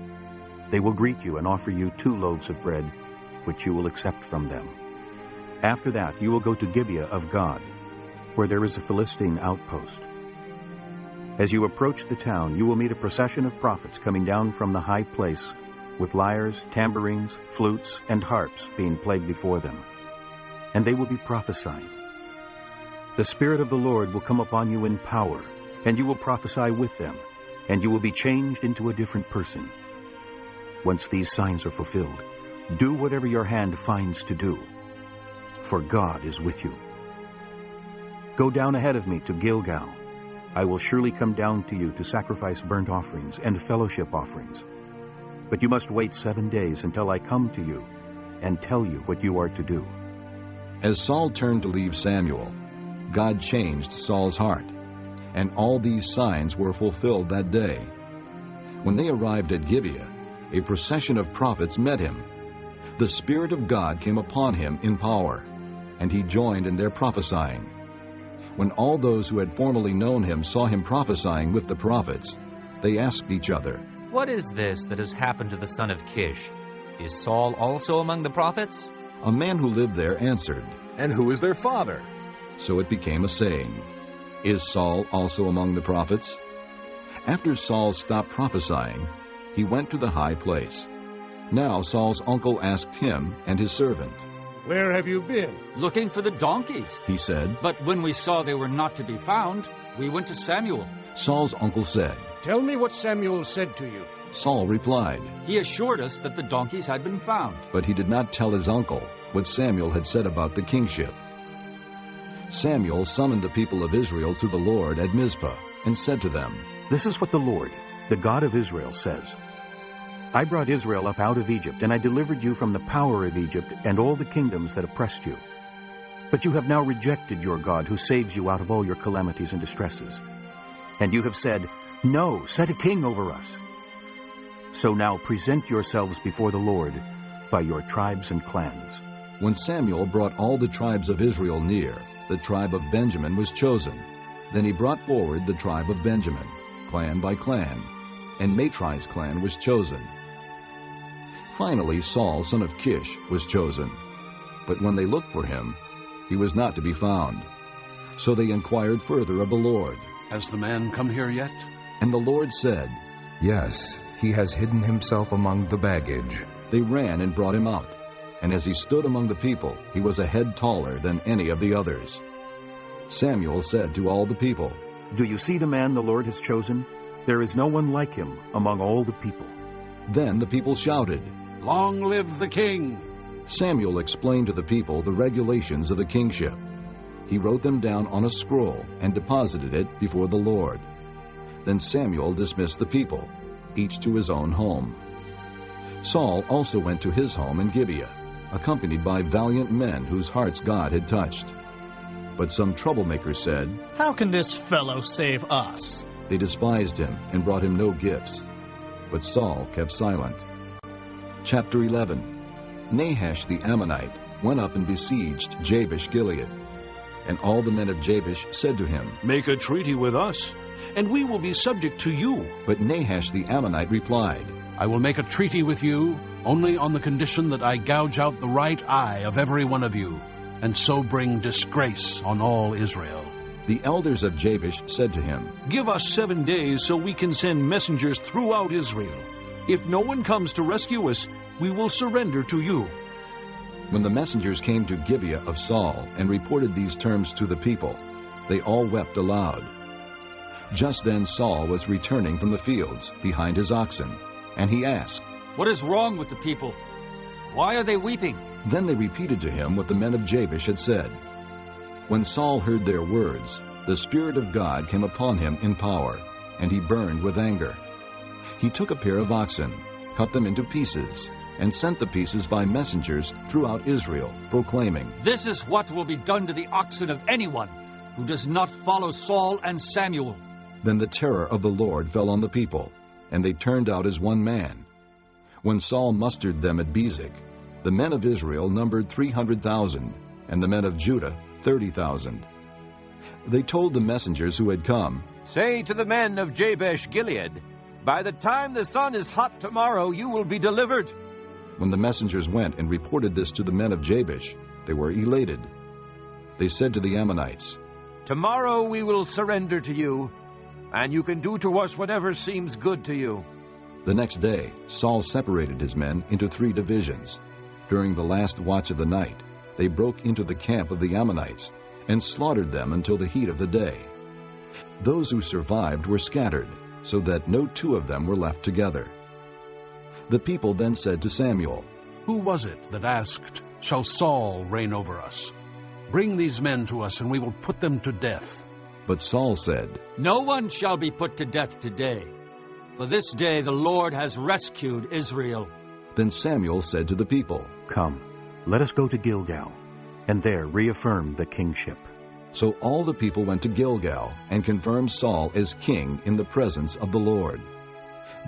They will greet you and offer you 2 loaves of bread, which you will accept from them. After that you will go to Gibeah of God, where there is a Philistine outpost. As you approach the town, you will meet a procession of prophets coming down from the high place, with lyres, tambourines, flutes, and harps being played before them. And they will be prophesying. The Spirit of the Lord will come upon you in power, and you will prophesy with them, and you will be changed into a different person. Once these signs are fulfilled, do whatever your hand finds to do, for God is with you. Go down ahead of me to Gilgal. I will surely come down to you to sacrifice burnt offerings and fellowship offerings. But you must wait 7 days until I come to you and tell you what you are to do." As Saul turned to leave Samuel, God changed Saul's heart, and all these signs were fulfilled that day. When they arrived at Gibeah, a procession of prophets met him. The Spirit of God came upon him in power, and he joined in their prophesying. When all those who had formerly known him saw him prophesying with the prophets, they asked each other, "What is this that has happened to the son of Kish? Is Saul also among the prophets?" A man who lived there answered, "And who is their father?" So it became a saying, "Is Saul also among the prophets?" After Saul stopped prophesying, he went to the high place. Now Saul's uncle asked him and his servant, "Where have you been?" "Looking for the donkeys," he said. "But when we saw they were not to be found, we went to Samuel." Saul's uncle said, "Tell me what Samuel said to you." Saul replied, He assured us that the donkeys had been found. But he did not tell his uncle what Samuel had said about the kingship. Samuel summoned the people of Israel to the Lord at Mizpah and said to them, This is what the Lord, the God of Israel, says. I brought Israel up out of Egypt, and I delivered you from the power of Egypt and all the kingdoms that oppressed you. But you have now rejected your God, who saves you out of all your calamities and distresses. And you have said, No, set a king over us. So now present yourselves before the Lord by your tribes and clans. When Samuel brought all the tribes of Israel near, the tribe of Benjamin was chosen. Then he brought forward the tribe of Benjamin, clan by clan, and Matri's clan was chosen. Finally Saul, son of Kish, was chosen. But when they looked for him, he was not to be found. So they inquired further of the Lord. Has the man come here yet? And the Lord said, Yes, he has hidden himself among the baggage. They ran and brought him out. And as he stood among the people, he was a head taller than any of the others. Samuel said to all the people, Do you see the man the Lord has chosen? There is no one like him among all the people. Then the people shouted, Long live the king! Samuel explained to the people the regulations of the kingship. He wrote them down on a scroll and deposited it before the Lord. Then Samuel dismissed the people, each to his own home. Saul also went to his home in Gibeah, accompanied by valiant men whose hearts God had touched. But some troublemakers said, How can this fellow save us? They despised him and brought him no gifts. But Saul kept silent. Chapter 11. Nahash the Ammonite went up and besieged Jabesh-Gilead. And all the men of Jabesh said to him, Make a treaty with us, and we will be subject to you. But Nahash the Ammonite replied, I will make a treaty with you only on the condition that I gouge out the right eye of every one of you, and so bring disgrace on all Israel. The elders of Jabesh said to him, Give us 7 days so we can send messengers throughout Israel. If no one comes to rescue us, we will surrender to you. When the messengers came to Gibeah of Saul and reported these terms to the people, they all wept aloud. Just then Saul was returning from the fields behind his oxen, and he asked, What is wrong with the people? Why are they weeping? Then they repeated to him what the men of Jabesh had said. When Saul heard their words, the Spirit of God came upon him in power, and he burned with anger. He took a pair of oxen, cut them into pieces, and sent the pieces by messengers throughout Israel, proclaiming, This is what will be done to the oxen of anyone who does not follow Saul and Samuel. Then the terror of the Lord fell on the people, and they turned out as one man. When Saul mustered them at Bezek, the men of Israel numbered 300,000, and the men of Judah 30,000. They told the messengers who had come, Say to the men of Jabesh-Gilead, By the time the sun is hot tomorrow, you will be delivered. When the messengers went and reported this to the men of Jabesh, they were elated. They said to the Ammonites, Tomorrow we will surrender to you, and you can do to us whatever seems good to you. The next day, Saul separated his men into 3 divisions. During the last watch of the night, they broke into the camp of the Ammonites and slaughtered them until the heat of the day. Those who survived were scattered, so that no 2 of them were left together. The people then said to Samuel, Who was it that asked, Shall Saul reign over us? Bring these men to us, and we will put them to death. But Saul said, No one shall be put to death today, for this day the Lord has rescued Israel. Then Samuel said to the people, Come, let us go to Gilgal, and there reaffirm the kingship. So all the people went to Gilgal and confirmed Saul as king in the presence of the Lord.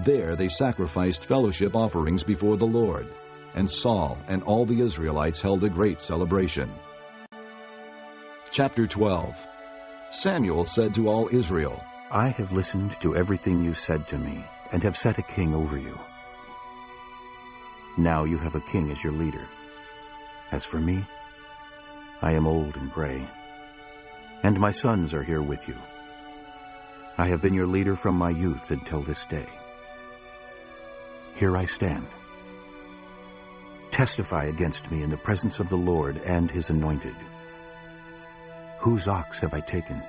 There they sacrificed fellowship offerings before the Lord, and Saul and all the Israelites held a great celebration. Chapter 12. Samuel said to all Israel, I have listened to everything you said to me, and have set a king over you. Now you have a king as your leader. As for me, I am old and gray, and my sons are here with you. I have been your leader from my youth until this day. Here I stand. Testify against me in the presence of the Lord and his anointed. Whose ox have I taken?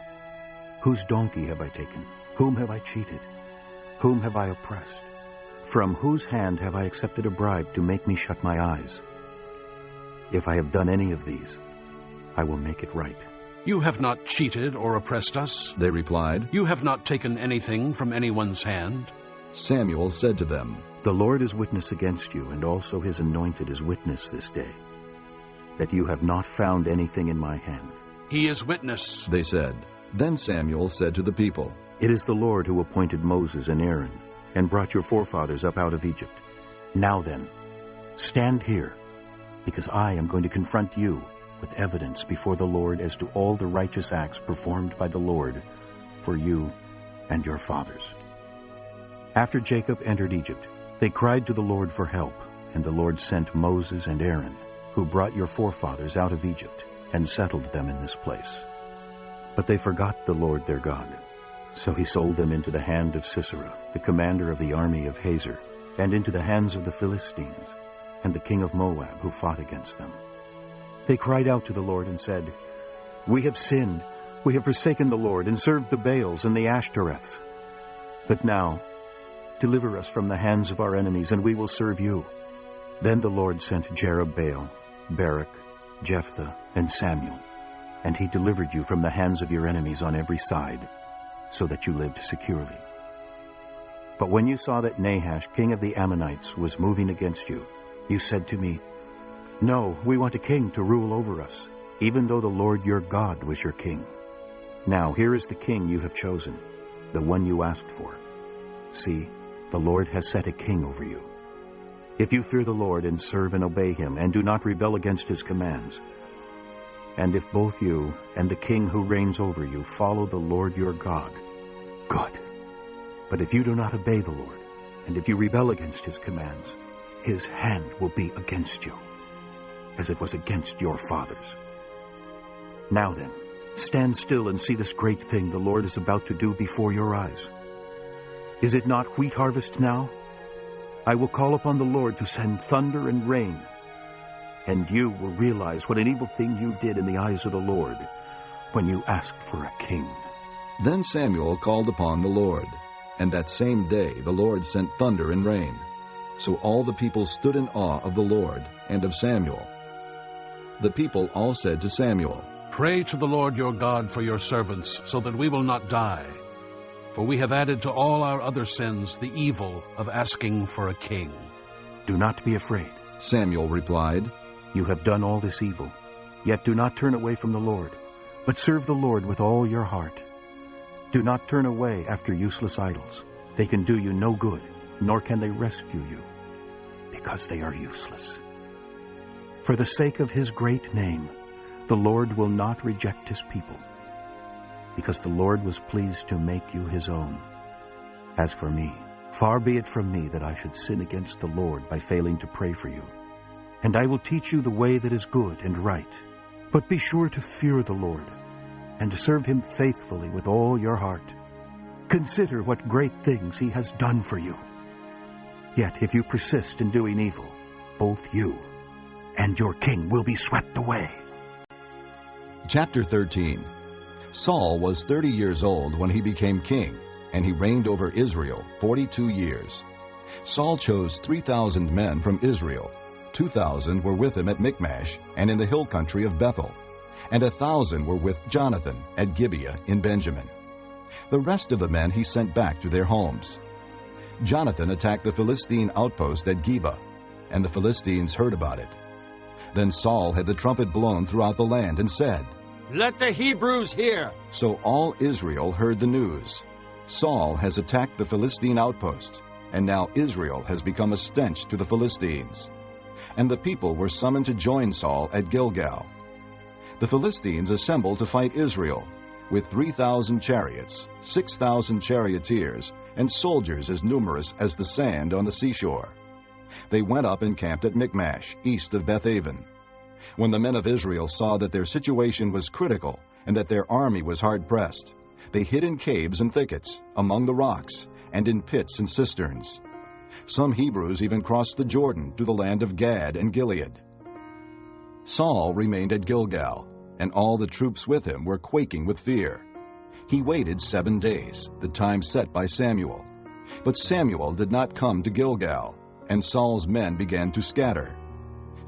Whose donkey have I taken? Whom have I cheated? Whom have I oppressed? From whose hand have I accepted a bribe to make me shut my eyes? If I have done any of these, I will make it right." "You have not cheated or oppressed us," they replied. "You have not taken anything from anyone's hand." Samuel said to them, "The Lord is witness against you, and also his anointed is witness this day, that you have not found anything in my hand." "He is witness," they said. Then Samuel said to the people, "It is the Lord who appointed Moses and Aaron, and brought your forefathers up out of Egypt. Now then, stand here, because I am going to confront you with evidence before the Lord as to all the righteous acts performed by the Lord for you and your fathers." After Jacob entered Egypt, they cried to the Lord for help, and the Lord sent Moses and Aaron, who brought your forefathers out of Egypt, and settled them in this place. But they forgot the Lord their God. So he sold them into the hand of Sisera, the commander of the army of Hazor, and into the hands of the Philistines, and the king of Moab, who fought against them. They cried out to the Lord and said, "We have sinned. We have forsaken the Lord, and served the Baals and the Ashtoreths. But now, deliver us from the hands of our enemies, and we will serve you." Then the Lord sent Jerubbaal, Barak, Jephthah, and Samuel, and he delivered you from the hands of your enemies on every side, so that you lived securely. But when you saw that Nahash, king of the Ammonites, was moving against you, you said to me, "No, we want a king to rule over us, even though the Lord your God was your king. Now here is the king you have chosen, the one you asked for. See, the Lord has set a king over you. If you fear the Lord and serve and obey him, and do not rebel against his commands, and if both you and the king who reigns over you follow the Lord your God, good. But if you do not obey the Lord, and if you rebel against his commands, his hand will be against you, as it was against your fathers. Now then, stand still and see this great thing the Lord is about to do before your eyes. Is it not wheat harvest now? I will call upon the Lord to send thunder and rain, and you will realize what an evil thing you did in the eyes of the Lord when you asked for a king." Then Samuel called upon the Lord, and that same day the Lord sent thunder and rain. So all the people stood in awe of the Lord and of Samuel. The people all said to Samuel, "Pray to the Lord your God for your servants, so that we will not die. For we have added to all our other sins the evil of asking for a king." "Do not be afraid," Samuel replied. "You have done all this evil. Yet do not turn away from the Lord, but serve the Lord with all your heart. Do not turn away after useless idols. They can do you no good, nor can they rescue you, because they are useless. For the sake of his great name, the Lord will not reject his people, because the Lord was pleased to make you his own. As for me, far be it from me that I should sin against the Lord by failing to pray for you. And I will teach you the way that is good and right. But be sure to fear the Lord, and to serve him faithfully with all your heart. Consider what great things he has done for you. Yet if you persist in doing evil, both you and your king will be swept away." Chapter 13. Saul was 30 years old when he became king, and he reigned over Israel 42 years. Saul chose 3,000 men from Israel. 2,000 were with him at Michmash and in the hill country of Bethel, and 1,000 were with Jonathan at Gibeah in Benjamin. The rest of the men he sent back to their homes. Jonathan attacked the Philistine outpost at Geba, and the Philistines heard about it. Then Saul had the trumpet blown throughout the land and said, "Let the Hebrews hear." So all Israel heard the news. Saul has attacked the Philistine outpost, and now Israel has become a stench to the Philistines. And the people were summoned to join Saul at Gilgal. The Philistines assembled to fight Israel, with 3,000 chariots, 6,000 charioteers, and soldiers as numerous as the sand on the seashore. They went up and camped at Michmash, east of Bethaven. When the men of Israel saw that their situation was critical and that their army was hard-pressed, they hid in caves and thickets, among the rocks, and in pits and cisterns. Some Hebrews even crossed the Jordan to the land of Gad and Gilead. Saul remained at Gilgal, and all the troops with him were quaking with fear. He waited 7 days, the time set by Samuel. But Samuel did not come to Gilgal, and Saul's men began to scatter.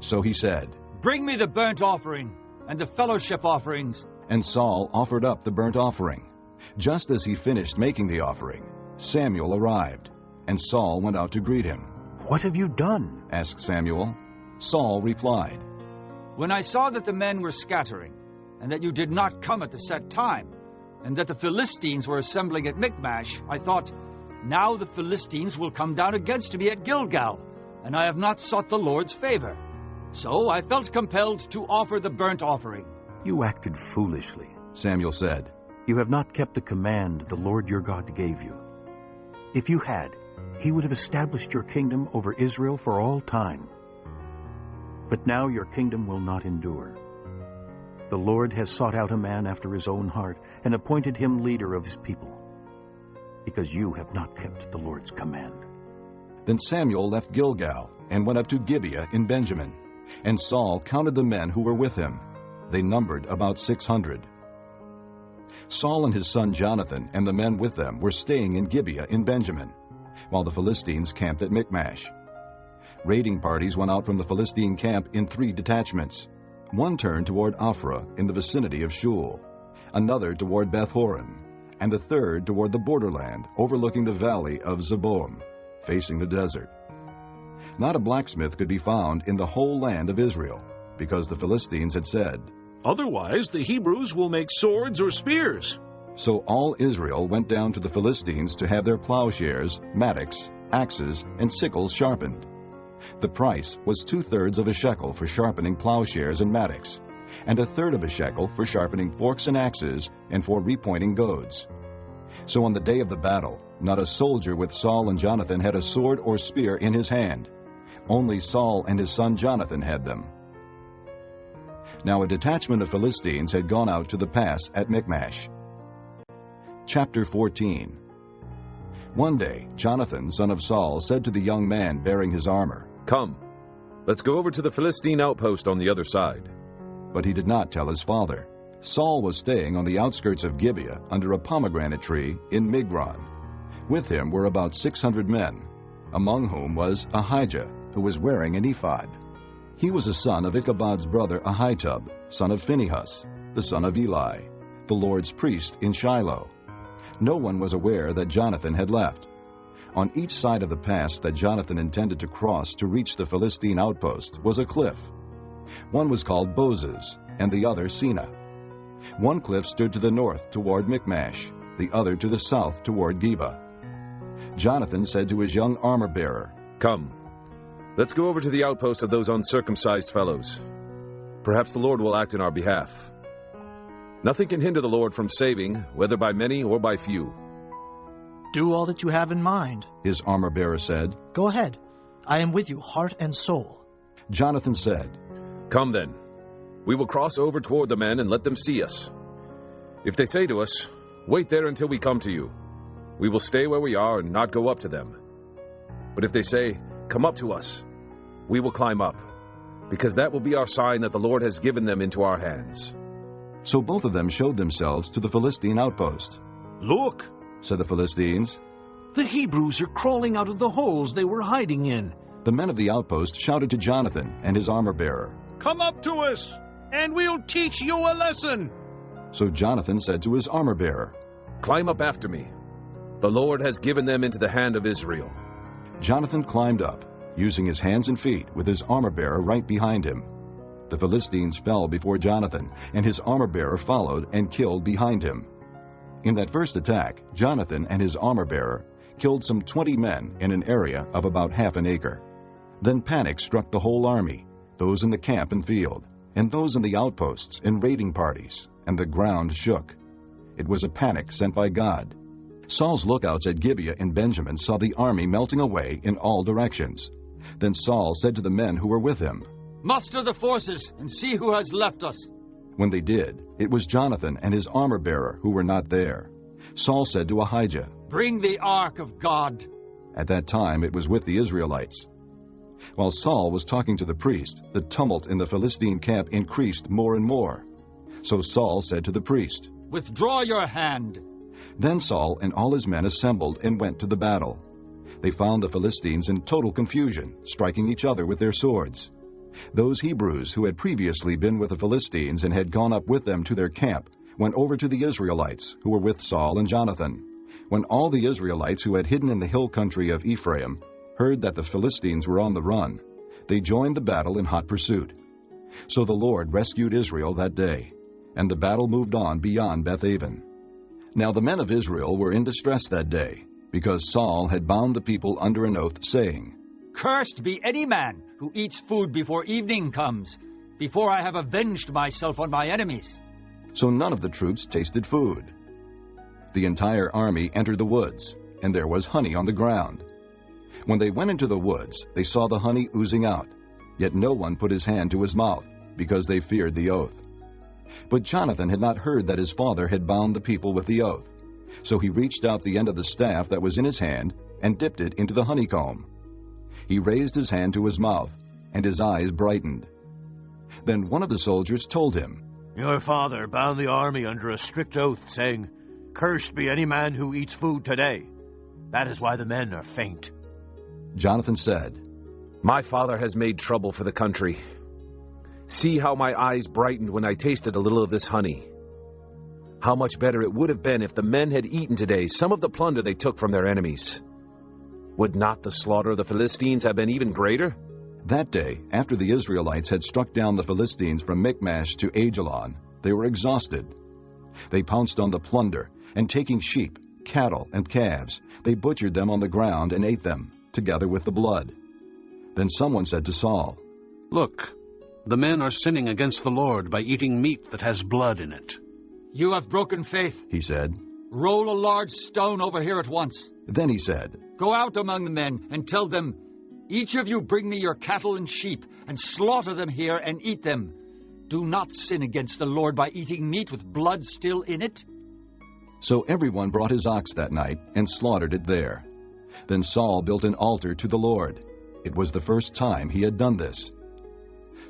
So he said, "Bring me the burnt offering and the fellowship offerings." And Saul offered up the burnt offering. Just as he finished making the offering, Samuel arrived, and Saul went out to greet him. "What have you done?" asked Samuel. Saul replied, "When I saw that the men were scattering, and that you did not come at the set time, and that the Philistines were assembling at Michmash, I thought, now the Philistines will come down against me at Gilgal, and I have not sought the Lord's favor. So I felt compelled to offer the burnt offering." "You acted foolishly," Samuel said. "You have not kept the command the Lord your God gave you. If you had, he would have established your kingdom over Israel for all time. But now your kingdom will not endure. The Lord has sought out a man after his own heart and appointed him leader of his people, because you have not kept the Lord's command." Then Samuel left Gilgal and went up to Gibeah in Benjamin, and Saul counted the men who were with him. They numbered about 600. Saul and his son Jonathan and the men with them were staying in Gibeah in Benjamin, while the Philistines camped at Michmash. Raiding parties went out from the Philistine camp in 3 detachments. One turned toward Ophrah in the vicinity of Shul, another toward Beth-horon, and the third toward the borderland overlooking the valley of Zeboim, facing the desert. Not a blacksmith could be found in the whole land of Israel, because the Philistines had said, "Otherwise the Hebrews will make swords or spears." So all Israel went down to the Philistines to have their plowshares, mattocks, axes, and sickles sharpened. The price was 2/3 of a shekel for sharpening plowshares and mattocks, and 1/3 of a shekel for sharpening forks and axes and for repointing goads. So on the day of the battle, not a soldier with Saul and Jonathan had a sword or spear in his hand. Only Saul and his son Jonathan had them. Now a detachment of Philistines had gone out to the pass at Michmash. Chapter 14. One day Jonathan, son of Saul, said to the young man bearing his armor, "Come, let's go over to the Philistine outpost on the other side." But he did not tell his father. Saul was staying on the outskirts of Gibeah under a pomegranate tree in Migron. With him were about 600 men, among whom was Ahijah, who was wearing an ephod. He was a son of Ichabod's brother Ahitub, son of Phinehas, the son of Eli, the Lord's priest in Shiloh. No one was aware that Jonathan had left. On each side of the pass that Jonathan intended to cross to reach the Philistine outpost was a cliff. One was called Bozez, and the other Sina. One cliff stood to the north toward Michmash, the other to the south toward Geba. Jonathan said to his young armor-bearer, "Come, let's go over to the outpost of those uncircumcised fellows. Perhaps the Lord will act in our behalf. Nothing can hinder the Lord from saving, whether by many or by few." "Do all that you have in mind," his armor-bearer said. "Go ahead. I am with you, heart and soul." Jonathan said, "Come then. We will cross over toward the men and let them see us. If they say to us, 'Wait there until we come to you,' we will stay where we are and not go up to them. But if they say, 'Come up to us,' we will climb up, because that will be our sign that the Lord has given them into our hands." So both of them showed themselves to the Philistine outpost. "Look," said the Philistines, "the Hebrews are crawling out of the holes they were hiding in." The men of the outpost shouted to Jonathan and his armor-bearer, "Come up to us, and we'll teach you a lesson." So Jonathan said to his armor-bearer, "Climb up after me. The Lord has given them into the hand of Israel." Jonathan climbed up, using his hands and feet, with his armor-bearer right behind him. The Philistines fell before Jonathan, and his armor-bearer followed and killed behind him. In that first attack, Jonathan and his armor-bearer killed some 20 men in an area of about half an acre. Then panic struck the whole army, those in the camp and field, and those in the outposts and raiding parties, and the ground shook. It was a panic sent by God. Saul's lookouts at Gibeah in Benjamin saw the army melting away in all directions. Then Saul said to the men who were with him, "Muster the forces and see who has left us." When they did, it was Jonathan and his armor-bearer who were not there. Saul said to Ahijah, "Bring the ark of God." At that time it was with the Israelites. While Saul was talking to the priest, the tumult in the Philistine camp increased more and more. So Saul said to the priest, "Withdraw your hand." Then Saul and all his men assembled and went to the battle. They found the Philistines in total confusion, striking each other with their swords. Those Hebrews who had previously been with the Philistines and had gone up with them to their camp went over to the Israelites who were with Saul and Jonathan. When all the Israelites who had hidden in the hill country of Ephraim heard that the Philistines were on the run, they joined the battle in hot pursuit. So the Lord rescued Israel that day, and the battle moved on beyond Beth-aven. Now the men of Israel were in distress that day, because Saul had bound the people under an oath, saying, Cursed be any man who eats food before evening comes, before I have avenged myself on my enemies. So none of the troops tasted food. The entire army entered the woods, and there was honey on the ground. When they went into the woods, they saw the honey oozing out, yet no one put his hand to his mouth, because they feared the oath. But Jonathan had not heard that his father had bound the people with the oath. So he reached out the end of the staff that was in his hand and dipped it into the honeycomb. He raised his hand to his mouth, and his eyes brightened. Then one of the soldiers told him, Your father bound the army under a strict oath, saying, Cursed be any man who eats food today. That is why the men are faint. Jonathan said, My father has made trouble for the country. See how my eyes brightened when I tasted a little of this honey. How much better it would have been if the men had eaten today some of the plunder they took from their enemies. Would not the slaughter of the Philistines have been even greater? That day, after the Israelites had struck down the Philistines from Michmash to Aijalon, they were exhausted. They pounced on the plunder, and taking sheep, cattle, and calves, they butchered them on the ground and ate them, together with the blood. Then someone said to Saul, Look, the men are sinning against the Lord by eating meat that has blood in it. You have broken faith, he said. Roll a large stone over here at once. Then he said, Go out among the men and tell them, Each of you bring me your cattle and sheep, and slaughter them here and eat them. Do not sin against the Lord by eating meat with blood still in it. So everyone brought his ox that night and slaughtered it there. Then Saul built an altar to the Lord. It was the first time he had done this.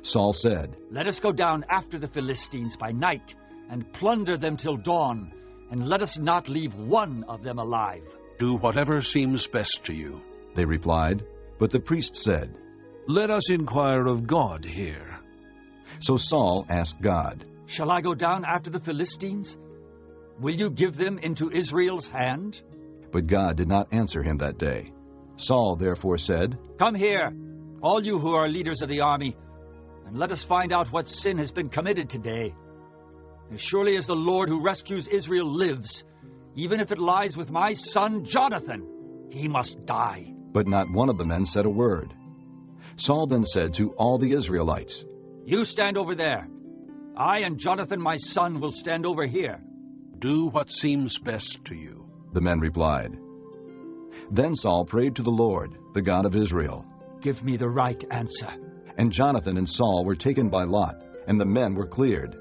Saul said, Let us go down after the Philistines by night, and plunder them till dawn, and let us not leave one of them alive. Do whatever seems best to you, they replied. But the priest said, Let us inquire of God here. So Saul asked God, Shall I go down after the Philistines? Will you give them into Israel's hand? But God did not answer him that day. Saul therefore said, Come here, all you who are leaders of the army, and let us find out what sin has been committed today. As surely as the Lord who rescues Israel lives, even if it lies with my son Jonathan, he must die. But not one of the men said a word. Saul then said to all the Israelites, You stand over there. I and Jonathan my son will stand over here. Do what seems best to you, the men replied. Then Saul prayed to the Lord, the God of Israel, Give me the right answer. And Jonathan and Saul were taken by lot, and the men were cleared.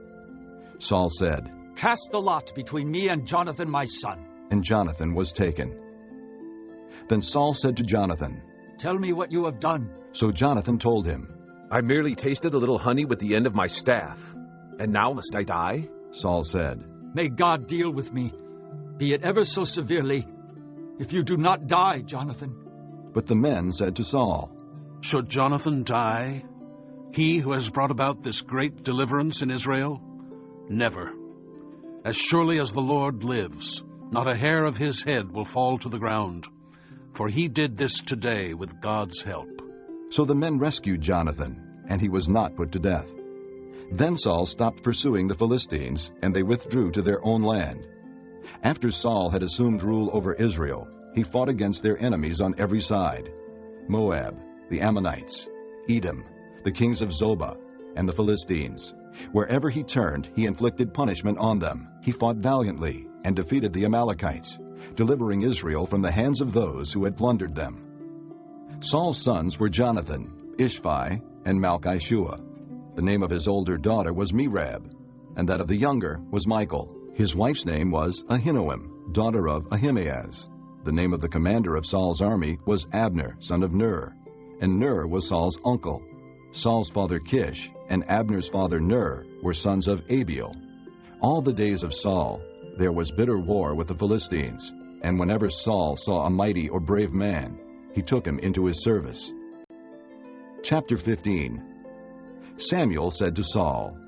Saul said, Cast the lot between me and Jonathan my son. And Jonathan was taken. Then Saul said to Jonathan, Tell me what you have done. So Jonathan told him, I merely tasted a little honey with the end of my staff, and now must I die? Saul said, May God deal with me, be it ever so severely, if you do not die, Jonathan. But the men said to Saul, Should Jonathan die, he who has brought about this great deliverance in Israel? Never. As surely as the Lord lives, not a hair of his head will fall to the ground, for he did this today with God's help. So the men rescued Jonathan, and he was not put to death. Then Saul stopped pursuing the Philistines, and they withdrew to their own land. After Saul had assumed rule over Israel, he fought against their enemies on every side: Moab, the Ammonites, Edom, the kings of Zobah, and the Philistines. Wherever he turned, he inflicted punishment on them. He fought valiantly and defeated the Amalekites, delivering Israel from the hands of those who had plundered them. Saul's sons were Jonathan, Ishvi, and Malchishua. The name of his older daughter was Merab, and that of the younger was Michal. His wife's name was Ahinoam, daughter of Ahimaaz. The name of the commander of Saul's army was Abner, son of Ner, and Ner was Saul's uncle. Saul's father Kish and Abner's father Ner were sons of Abiel. All the days of Saul there was bitter war with the Philistines, and whenever Saul saw a mighty or brave man, he took him into his service. Chapter 15. Samuel said to Saul,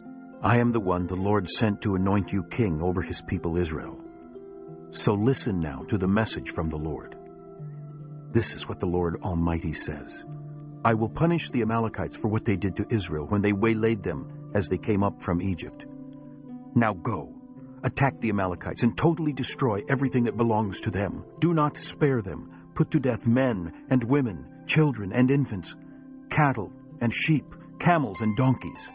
I am the one the Lord sent to anoint you king over his people Israel. So listen now to the message from the Lord. This is what the Lord Almighty says. I will punish the Amalekites for what they did to Israel when they waylaid them as they came up from Egypt. Now go, attack the Amalekites and totally destroy everything that belongs to them. Do not spare them. Put to death men and women, children and infants, cattle and sheep, camels and donkeys.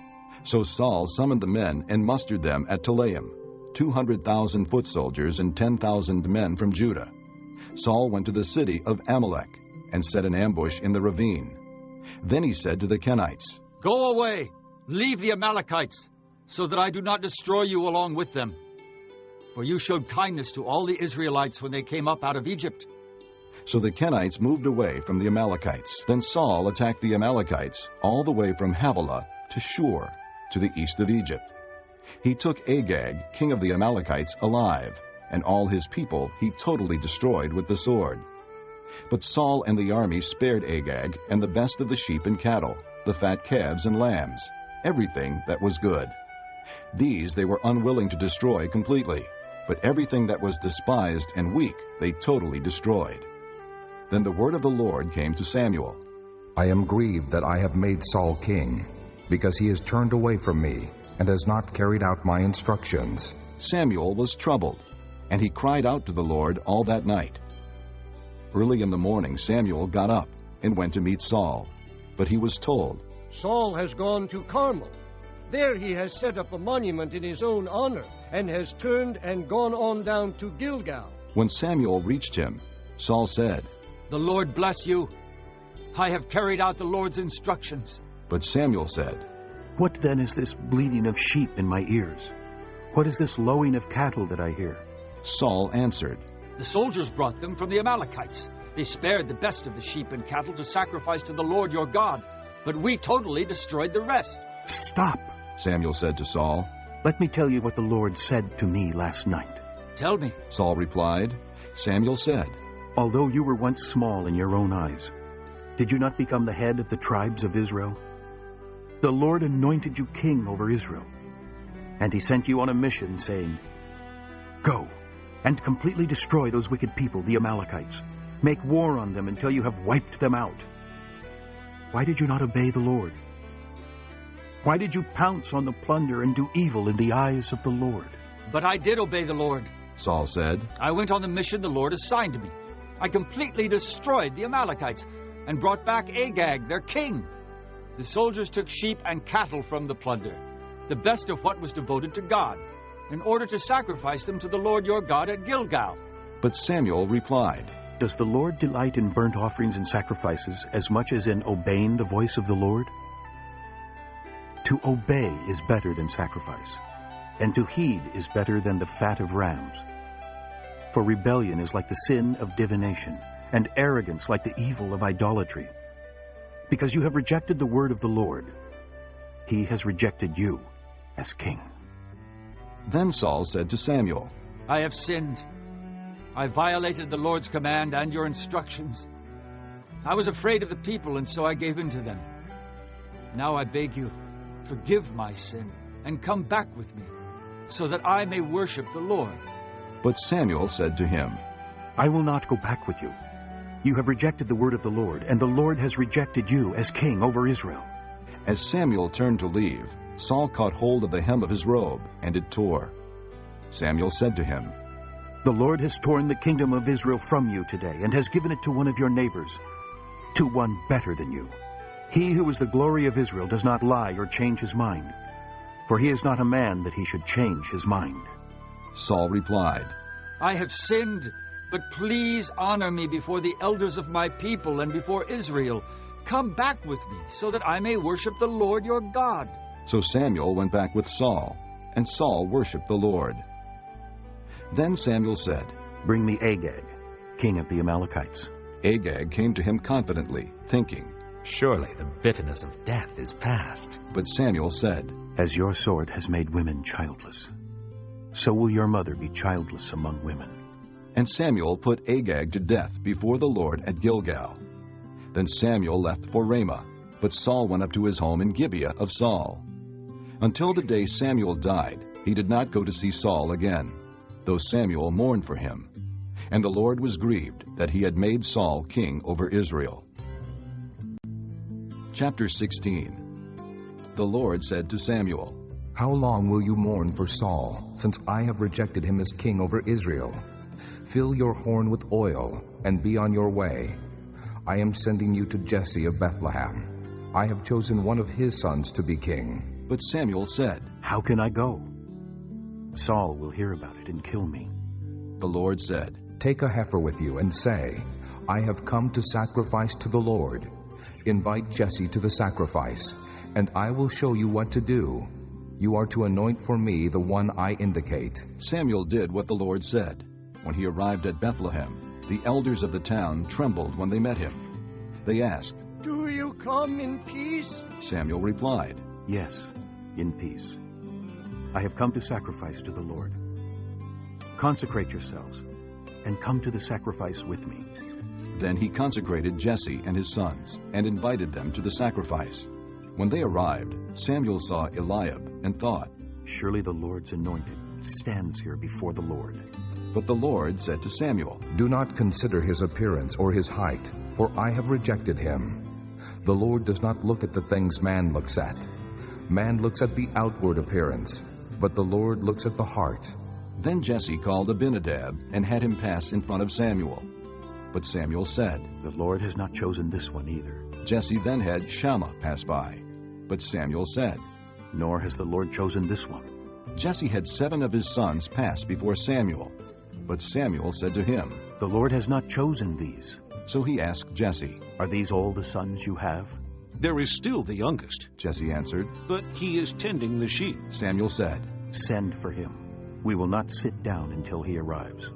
So Saul summoned the men and mustered them at Telaim, 200,000 foot soldiers and 10,000 men from Judah. Saul went to the city of Amalek and set an ambush in the ravine. Then he said to the Kenites, Go away, leave the Amalekites, so that I do not destroy you along with them. For you showed kindness to all the Israelites when they came up out of Egypt. So the Kenites moved away from the Amalekites. Then Saul attacked the Amalekites all the way from Havilah to Shur, to the east of Egypt. He took Agag, king of the Amalekites, alive, and all his people he totally destroyed with the sword. But Saul and the army spared Agag and the best of the sheep and cattle, the fat calves and lambs, everything that was good. These they were unwilling to destroy completely, but everything that was despised and weak they totally destroyed. Then the word of the Lord came to Samuel. I am grieved that I have made Saul king, because he has turned away from me and has not carried out my instructions. Samuel was troubled, and he cried out to the Lord all that night. Early in the morning Samuel got up and went to meet Saul, but he was told, Saul has gone to Carmel. There he has set up a monument in his own honor, and has turned and gone on down to Gilgal. When Samuel reached him, Saul said, The Lord bless you. I have carried out the Lord's instructions. But Samuel said, What then is this bleating of sheep in my ears? What is this lowing of cattle that I hear? Saul answered, The soldiers brought them from the Amalekites. They spared the best of the sheep and cattle to sacrifice to the Lord your God, but we totally destroyed the rest. Stop, Samuel said to Saul. Let me tell you what the Lord said to me last night. Tell me, Saul replied. Samuel said, Although you were once small in your own eyes, did you not become the head of the tribes of Israel? The Lord anointed you king over Israel, and he sent you on a mission, saying, Go and completely destroy those wicked people, the Amalekites. Make war on them until you have wiped them out. Why did you not obey the Lord? Why did you pounce on the plunder and do evil in the eyes of the Lord? But I did obey the Lord, Saul said. I went on the mission the Lord assigned me. I completely destroyed the Amalekites and brought back Agag, their king. The soldiers took sheep and cattle from the plunder, the best of what was devoted to God, in order to sacrifice them to the Lord your God at Gilgal. But Samuel replied, Does the Lord delight in burnt offerings and sacrifices as much as in obeying the voice of the Lord? To obey is better than sacrifice, and to heed is better than the fat of rams. For rebellion is like the sin of divination, and arrogance like the evil of idolatry. Because you have rejected the word of the Lord, he has rejected you as king. Then Saul said to Samuel, I have sinned. I violated the Lord's command and your instructions. I was afraid of the people, and so I gave in to them. Now I beg you, forgive my sin, and come back with me, so that I may worship the Lord. But Samuel said to him, I will not go back with you. You have rejected the word of the Lord, and the Lord has rejected you as king over Israel. As Samuel turned to leave, Saul caught hold of the hem of his robe, and it tore. Samuel said to him, The Lord has torn the kingdom of Israel from you today, and has given it to one of your neighbors, to one better than you. He who is the glory of Israel does not lie or change his mind, for he is not a man that he should change his mind. Saul replied, I have sinned, but please honor me before the elders of my people and before Israel. Come back with me, so that I may worship the Lord your God. So Samuel went back with Saul, and Saul worshipped the Lord. Then Samuel said, Bring me Agag, king of the Amalekites. Agag came to him confidently, thinking, Surely the bitterness of death is past. But Samuel said, As your sword has made women childless, so will your mother be childless among women. And Samuel put Agag to death before the Lord at Gilgal. Then Samuel left for Ramah, but Saul went up to his home in Gibeah of Saul. Until the day Samuel died, he did not go to see Saul again, though Samuel mourned for him. And the Lord was grieved that he had made Saul king over Israel. Chapter 16. The Lord said to Samuel, How long will you mourn for Saul, since I have rejected him as king over Israel? Fill your horn with oil, and be on your way. I am sending you to Jesse of Bethlehem. I have chosen one of his sons to be king. But Samuel said, How can I go? Saul will hear about it and kill me. The Lord said, Take a heifer with you and say, I have come to sacrifice to the Lord. Invite Jesse to the sacrifice, and I will show you what to do. You are to anoint for me the one I indicate. Samuel did what the Lord said. When he arrived at Bethlehem, the elders of the town trembled when they met him. They asked, Do you come in peace? Samuel replied, Yes, in peace. I have come to sacrifice to the Lord. Consecrate yourselves, and come to the sacrifice with me. Then he consecrated Jesse and his sons, and invited them to the sacrifice. When they arrived, Samuel saw Eliab, and thought, Surely the Lord's anointed stands here before the Lord. But the Lord said to Samuel, Do not consider his appearance or his height, for I have rejected him. The Lord does not look at the things man looks at. Man looks at the outward appearance, but the Lord looks at the heart. Then Jesse called Abinadab and had him pass in front of Samuel. But Samuel said, The Lord has not chosen this one either. Jesse then had Shammah pass by. But Samuel said, Nor has the Lord chosen this one. Jesse had 7 of his sons pass before Samuel. But Samuel said to him, The Lord has not chosen these. So he asked Jesse, Are these all the sons you have? There is still the youngest, Jesse answered, but he is tending the sheep. Samuel said, Send for him. We will not sit down until he arrives.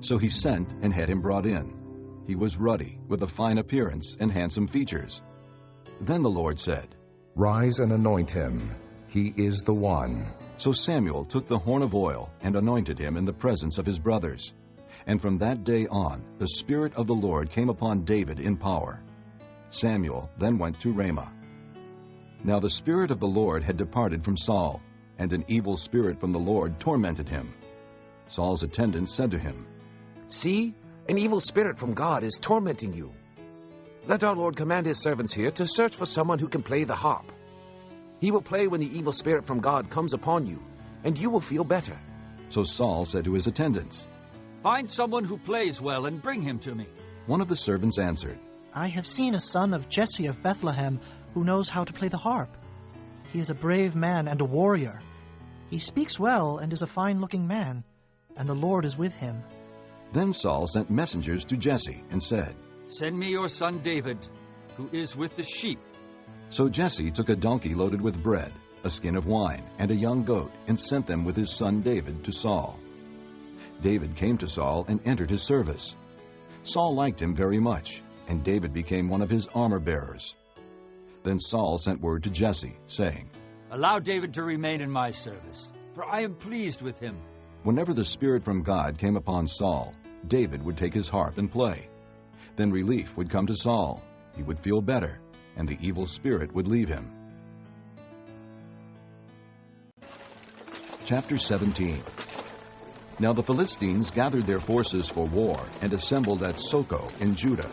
So he sent and had him brought in. He was ruddy, with a fine appearance and handsome features. Then the Lord said, Rise and anoint him. He is the one. So Samuel took the horn of oil and anointed him in the presence of his brothers. And from that day on, the Spirit of the Lord came upon David in power. Samuel then went to Ramah. Now the Spirit of the Lord had departed from Saul, and an evil spirit from the Lord tormented him. Saul's attendants said to him, See, an evil spirit from God is tormenting you. Let our Lord command his servants here to search for someone who can play the harp. He will play when the evil spirit from God comes upon you, and you will feel better. So Saul said to his attendants, Find someone who plays well and bring him to me. One of the servants answered, I have seen a son of Jesse of Bethlehem who knows how to play the harp. He is a brave man and a warrior. He speaks well and is a fine-looking man, and the Lord is with him. Then Saul sent messengers to Jesse and said, Send me your son David, who is with the sheep. So Jesse took a donkey loaded with bread, a skin of wine, and a young goat, and sent them with his son David to Saul. David came to Saul and entered his service. Saul liked him very much, and David became one of his armor-bearers. Then Saul sent word to Jesse, saying, Allow David to remain in my service, for I am pleased with him. Whenever the Spirit from God came upon Saul, David would take his harp and play. Then relief would come to Saul. He would feel better, and the evil spirit would leave him. Chapter 17. Now the Philistines gathered their forces for war and assembled at Soko in Judah.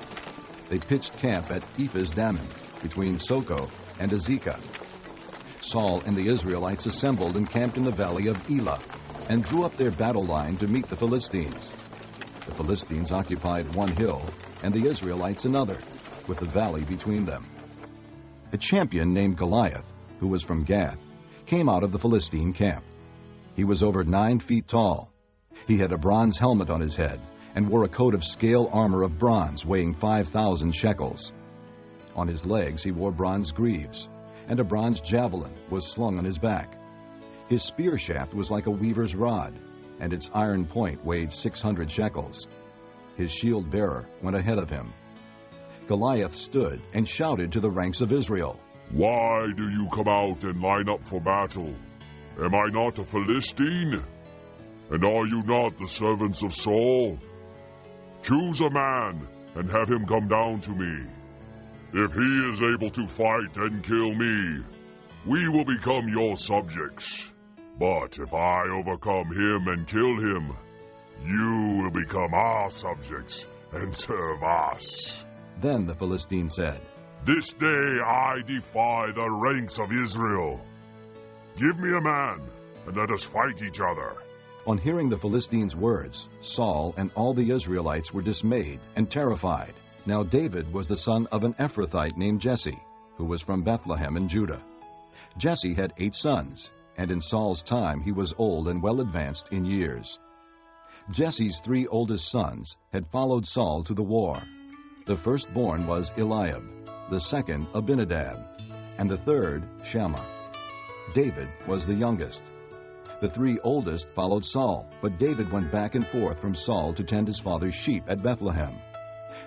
They pitched camp at Ephes-dammim, between Soko and Azekah. Saul and the Israelites assembled and camped in the valley of Elah, and drew up their battle line to meet the Philistines. The Philistines occupied one hill, and the Israelites another, with the valley between them. A champion named Goliath, who was from Gath, came out of the Philistine camp. He was over 9 feet tall. He had a bronze helmet on his head, and wore a coat of scale armor of bronze weighing 5,000 shekels. On his legs he wore bronze greaves, and a bronze javelin was slung on his back. His spear shaft was like a weaver's rod, and its iron point weighed 600 shekels. His shield-bearer went ahead of him. Goliath stood and shouted to the ranks of Israel, Why do you come out and line up for battle? Am I not a Philistine? And are you not the servants of Saul? Choose a man and have him come down to me. If he is able to fight and kill me, we will become your subjects. But if I overcome him and kill him, you will become our subjects and serve us." Then the Philistine said, "This day I defy the ranks of Israel. Give me a man, and let us fight each other." On hearing the Philistines' words, Saul and all the Israelites were dismayed and terrified. Now David was the son of an Ephrathite named Jesse, who was from Bethlehem in Judah. Jesse had 8 sons, and in Saul's time he was old and well advanced in years. Jesse's 3 oldest sons had followed Saul to the war. The firstborn was Eliab, the second Abinadab, and the third Shammah. David was the youngest. The 3 oldest followed Saul, but David went back and forth from Saul to tend his father's sheep at Bethlehem.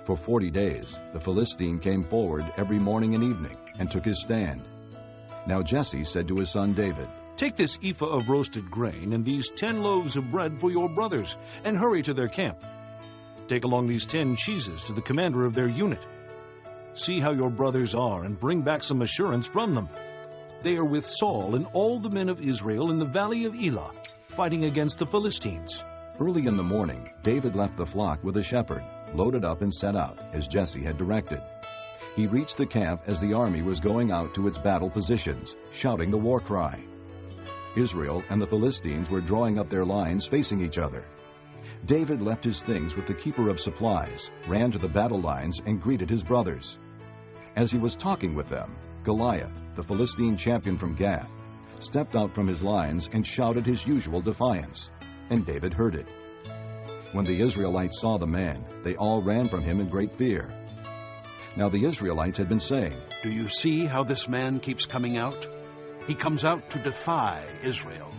For 40 days the Philistine came forward every morning and evening and took his stand. Now Jesse said to his son David, "Take this ephah of roasted grain and these 10 loaves of bread for your brothers, and hurry to their camp. Take along these 10 cheeses to the commander of their unit. See how your brothers are, and bring back some assurance from them. They are with Saul and all the men of Israel in the valley of Elah, fighting against the Philistines." Early in the morning, David left the flock with a shepherd, loaded up and set out, as Jesse had directed. He reached the camp as the army was going out to its battle positions, shouting the war cry. Israel and the Philistines were drawing up their lines facing each other. David left his things with the keeper of supplies, ran to the battle lines, and greeted his brothers. As he was talking with them, Goliath, the Philistine champion from Gath, stepped out from his lines and shouted his usual defiance, and David heard it. When the Israelites saw the man, they all ran from him in great fear. Now the Israelites had been saying, "Do you see how this man keeps coming out? He comes out to defy Israel.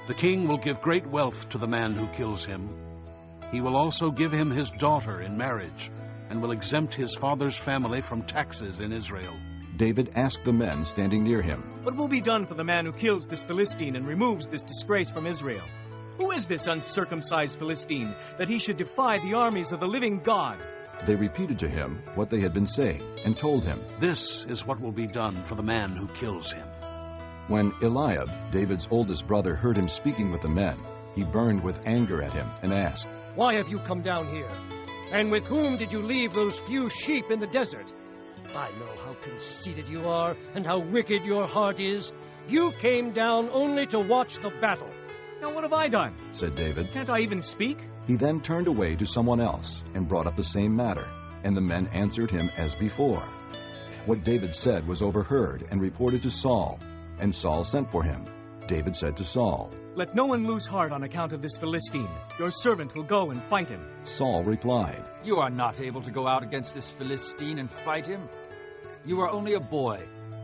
The king will give great wealth to the man who kills him. He will also give him his daughter in marriage, and will exempt his father's family from taxes in Israel." David asked the men standing near him, "What will be done for the man who kills this Philistine and removes this disgrace from Israel? Who is this uncircumcised Philistine, that he should defy the armies of the living God?" They repeated to him what they had been saying, and told him, "This is what will be done for the man who kills him." When Eliab, David's oldest brother, heard him speaking with the men, he burned with anger at him and asked, "Why have you come down here? And with whom did you leave those few sheep in the desert? I know how conceited you are, and how wicked your heart is. You came down only to watch the battle." "Now what have I done?" said David. "Can't I even speak?" He then turned away to someone else and brought up the same matter, and the men answered him as before. What David said was overheard and reported to Saul, and Saul sent for him. David said to Saul, "Let no one lose heart on account of this Philistine. Your servant will go and fight him." Saul replied, "You are not able to go out against this Philistine and fight him. You are only a boy,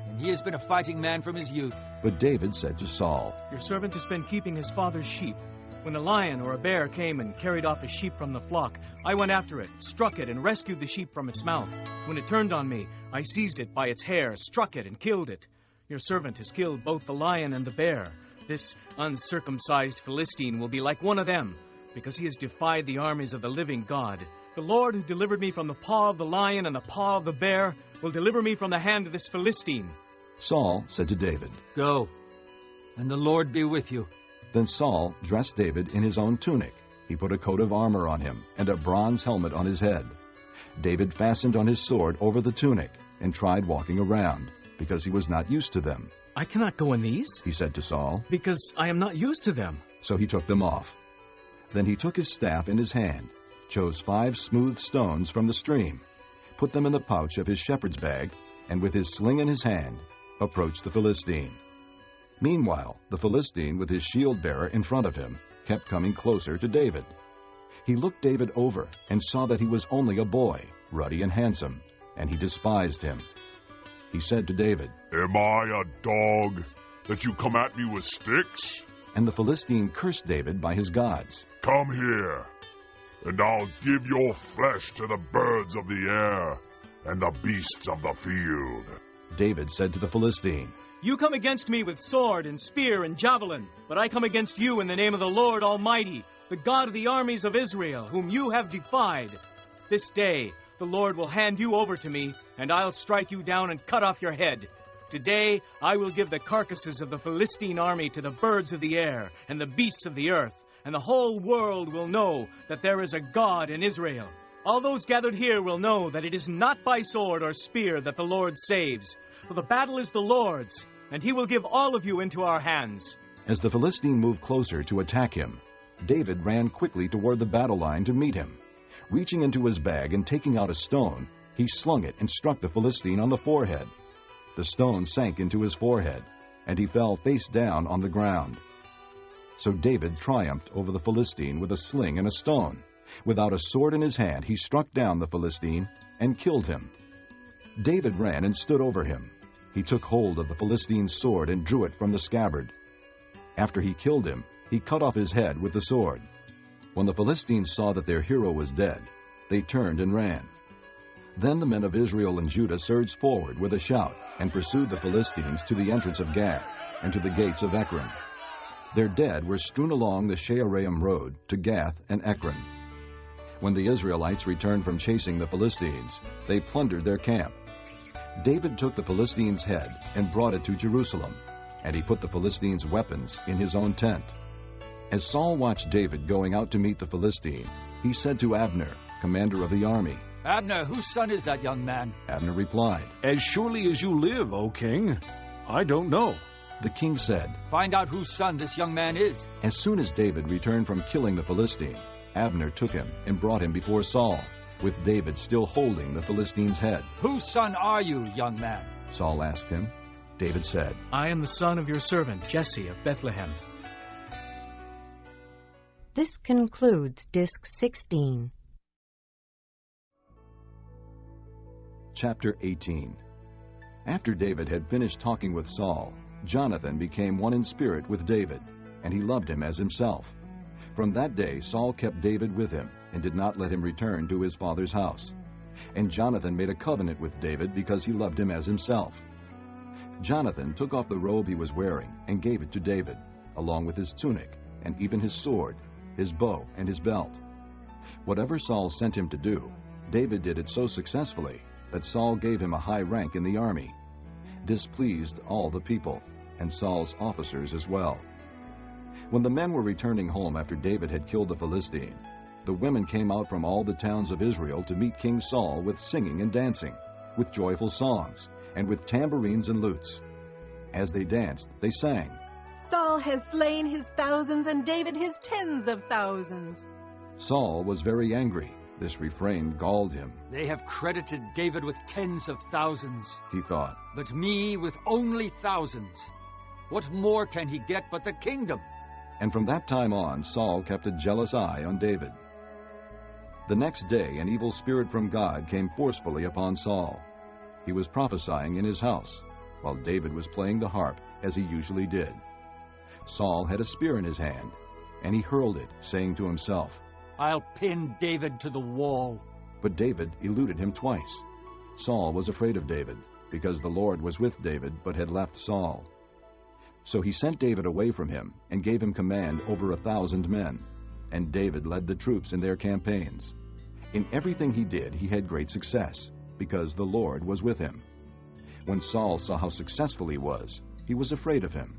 and he has been a fighting man from his youth." But David said to Saul, "Your servant has been keeping his father's sheep. When a lion or a bear came and carried off a sheep from the flock, I went after it, struck it, and rescued the sheep from its mouth. When it turned on me, I seized it by its hair, struck it, and killed it. Your servant has killed both the lion and the bear. This uncircumcised Philistine will be like one of them, because he has defied the armies of the living God. The Lord who delivered me from the paw of the lion and the paw of the bear will deliver me from the hand of this Philistine." Saul said to David, "Go, and the Lord be with you." Then Saul dressed David in his own tunic. He put a coat of armor on him and a bronze helmet on his head. David fastened on his sword over the tunic and tried walking around, because he was not used to them. "I cannot go in these," he said to Saul, "because I am not used to them." So he took them off. Then he took his staff in his hand, chose 5 smooth stones from the stream, put them in the pouch of his shepherd's bag, and with his sling in his hand, approached the Philistine. Meanwhile, the Philistine, with his shield-bearer in front of him, kept coming closer to David. He looked David over and saw that he was only a boy, ruddy and handsome, and he despised him. He said to David, "Am I a dog, that you come at me with sticks?" And the Philistine cursed David by his gods. "Come here, and I'll give your flesh to the birds of the air and the beasts of the field." David said to the Philistine, "You come against me with sword and spear and javelin, but I come against you in the name of the Lord Almighty, the God of the armies of Israel, whom you have defied. This day the Lord will hand you over to me, and I'll strike you down and cut off your head. Today I will give the carcasses of the Philistine army to the birds of the air and the beasts of the earth, and the whole world will know that there is a God in Israel. All those gathered here will know that it is not by sword or spear that the Lord saves, for the battle is the Lord's, and he will give all of you into our hands." As the Philistine moved closer to attack him, David ran quickly toward the battle line to meet him. Reaching into his bag and taking out a stone, he slung it and struck the Philistine on the forehead. The stone sank into his forehead, and he fell face down on the ground. So David triumphed over the Philistine with a sling and a stone. Without a sword in his hand, he struck down the Philistine and killed him. David ran and stood over him. He took hold of the Philistine's sword and drew it from the scabbard. After he killed him, he cut off his head with the sword. When the Philistines saw that their hero was dead, they turned and ran. Then the men of Israel and Judah surged forward with a shout and pursued the Philistines to the entrance of Gath and to the gates of Ekron. Their dead were strewn along the Shearaim road to Gath and Ekron. When the Israelites returned from chasing the Philistines, they plundered their camp. David took the Philistines' head and brought it to Jerusalem, and he put the Philistines' weapons in his own tent. As Saul watched David going out to meet the Philistine, he said to Abner, commander of the army, "Abner, whose son is that young man?" Abner replied, "As surely as you live, O king, I don't know." The king said, "Find out whose son this young man is." As soon as David returned from killing the Philistine, Abner took him and brought him before Saul, with David still holding the Philistine's head. "Whose son are you, young man?" Saul asked him. David said, "I am the son of your servant Jesse of Bethlehem." This concludes Disc 16. Chapter 18. After David had finished talking with Saul, Jonathan became one in spirit with David, and he loved him as himself. From that day Saul kept David with him, and did not let him return to his father's house. And Jonathan made a covenant with David because he loved him as himself. Jonathan took off the robe he was wearing and gave it to David, along with his tunic, and even his sword, his bow, and his belt. Whatever Saul sent him to do, David did it so successfully that Saul gave him a high rank in the army. This pleased all the people, and Saul's officers as well. When the men were returning home after David had killed the Philistine, the women came out from all the towns of Israel to meet King Saul with singing and dancing, with joyful songs, and with tambourines and lutes. As they danced, they sang, "Saul has slain his thousands and David his tens of thousands." Saul was very angry. This refrain galled him. "They have credited David with tens of thousands," he thought, "but me with only thousands. What more can he get but the kingdom?" And from that time on, Saul kept a jealous eye on David. The next day, an evil spirit from God came forcefully upon Saul. He was prophesying in his house, while David was playing the harp, as he usually did. Saul had a spear in his hand, and he hurled it, saying to himself, "I'll pin David to the wall." But David eluded him twice. Saul was afraid of David, because the Lord was with David, but had left Saul. So he sent David away from him, and gave him command over 1,000 men, and David led the troops in their campaigns. In everything he did, he had great success, because the Lord was with him. When Saul saw how successful he was afraid of him.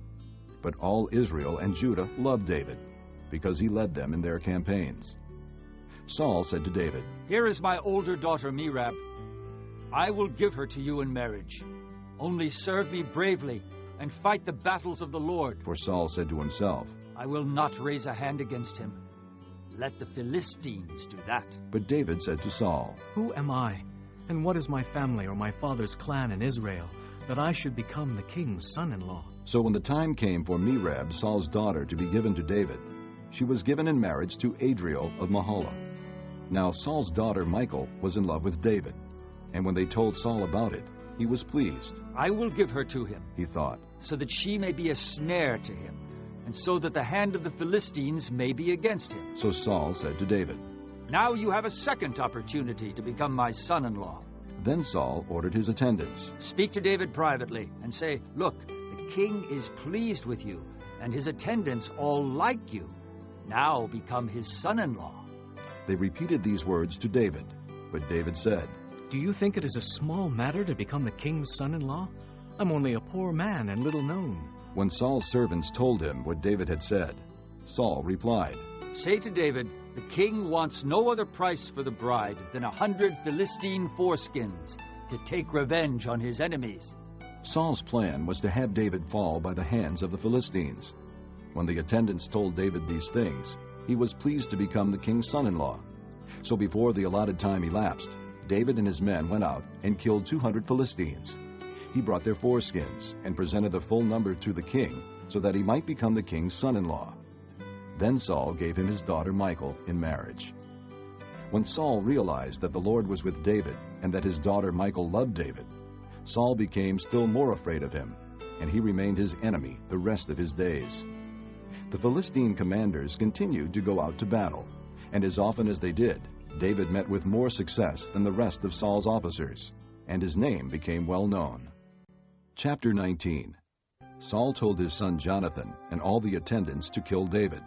But all Israel and Judah loved David, because he led them in their campaigns. Saul said to David, "Here is my older daughter Merab. I will give her to you in marriage. Only serve me bravely and fight the battles of the Lord." For Saul said to himself, "I will not raise a hand against him. Let the Philistines do that." But David said to Saul, "Who am I, and what is my family or my father's clan in Israel, that I should become the king's son-in-law?" So when the time came for Merab, Saul's daughter, to be given to David, she was given in marriage to Adriel of Mahalath. Now Saul's daughter Michal was in love with David, and when they told Saul about it, he was pleased. "I will give her to him," he thought, "so that she may be a snare to him, and so that the hand of the Philistines may be against him." So Saul said to David, "Now you have a second opportunity to become my son-in-law." Then Saul ordered his attendants, "Speak to David privately and say, 'Look, the king is pleased with you, and his attendants all like you. Now become his son-in-law.'" They repeated these words to David, But David said, "Do you think it is a small matter to become the king's son-in-law? I'm only a poor man and little known." When Saul's servants told him what David had said, Saul replied, "Say to David, the king wants no other price for the bride than 100 Philistine foreskins to take revenge on his enemies." Saul's plan was to have David fall by the hands of the Philistines. When the attendants told David these things, he was pleased to become the king's son-in-law. So before the allotted time elapsed, David and his men went out and killed 200 Philistines. He brought their foreskins and presented the full number to the king so that he might become the king's son-in-law. Then Saul gave him his daughter Michal in marriage. When Saul realized that the Lord was with David and that his daughter Michal loved David, Saul became still more afraid of him, and he remained his enemy the rest of his days. The Philistine commanders continued to go out to battle, and as often as they did, David met with more success than the rest of Saul's officers, and his name became well known. Chapter 19. Saul told his son Jonathan and all the attendants to kill David.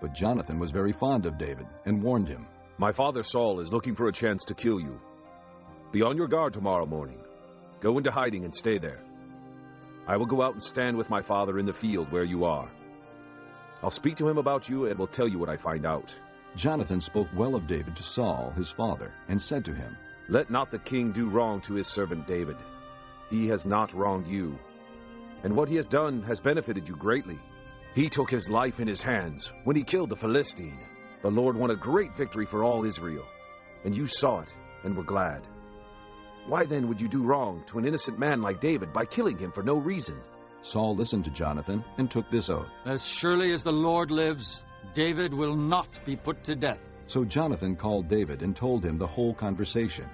But Jonathan was very fond of David and warned him, "My father Saul is looking for a chance to kill you. Be on your guard tomorrow morning. Go into hiding and stay there. I will go out and stand with my father in the field where you are. I'll speak to him about you and will tell you what I find out." Jonathan spoke well of David to Saul, his father, and said to him, "Let not the king do wrong to his servant David. He has not wronged you, and what he has done has benefited you greatly. He took his life in his hands when he killed the Philistine. The Lord won a great victory for all Israel, and you saw it and were glad. Why then would you do wrong to an innocent man like David by killing him for no reason?" Saul listened to Jonathan and took this oath, "As surely as the Lord lives, David will not be put to death." So Jonathan called David and told him the whole conversation.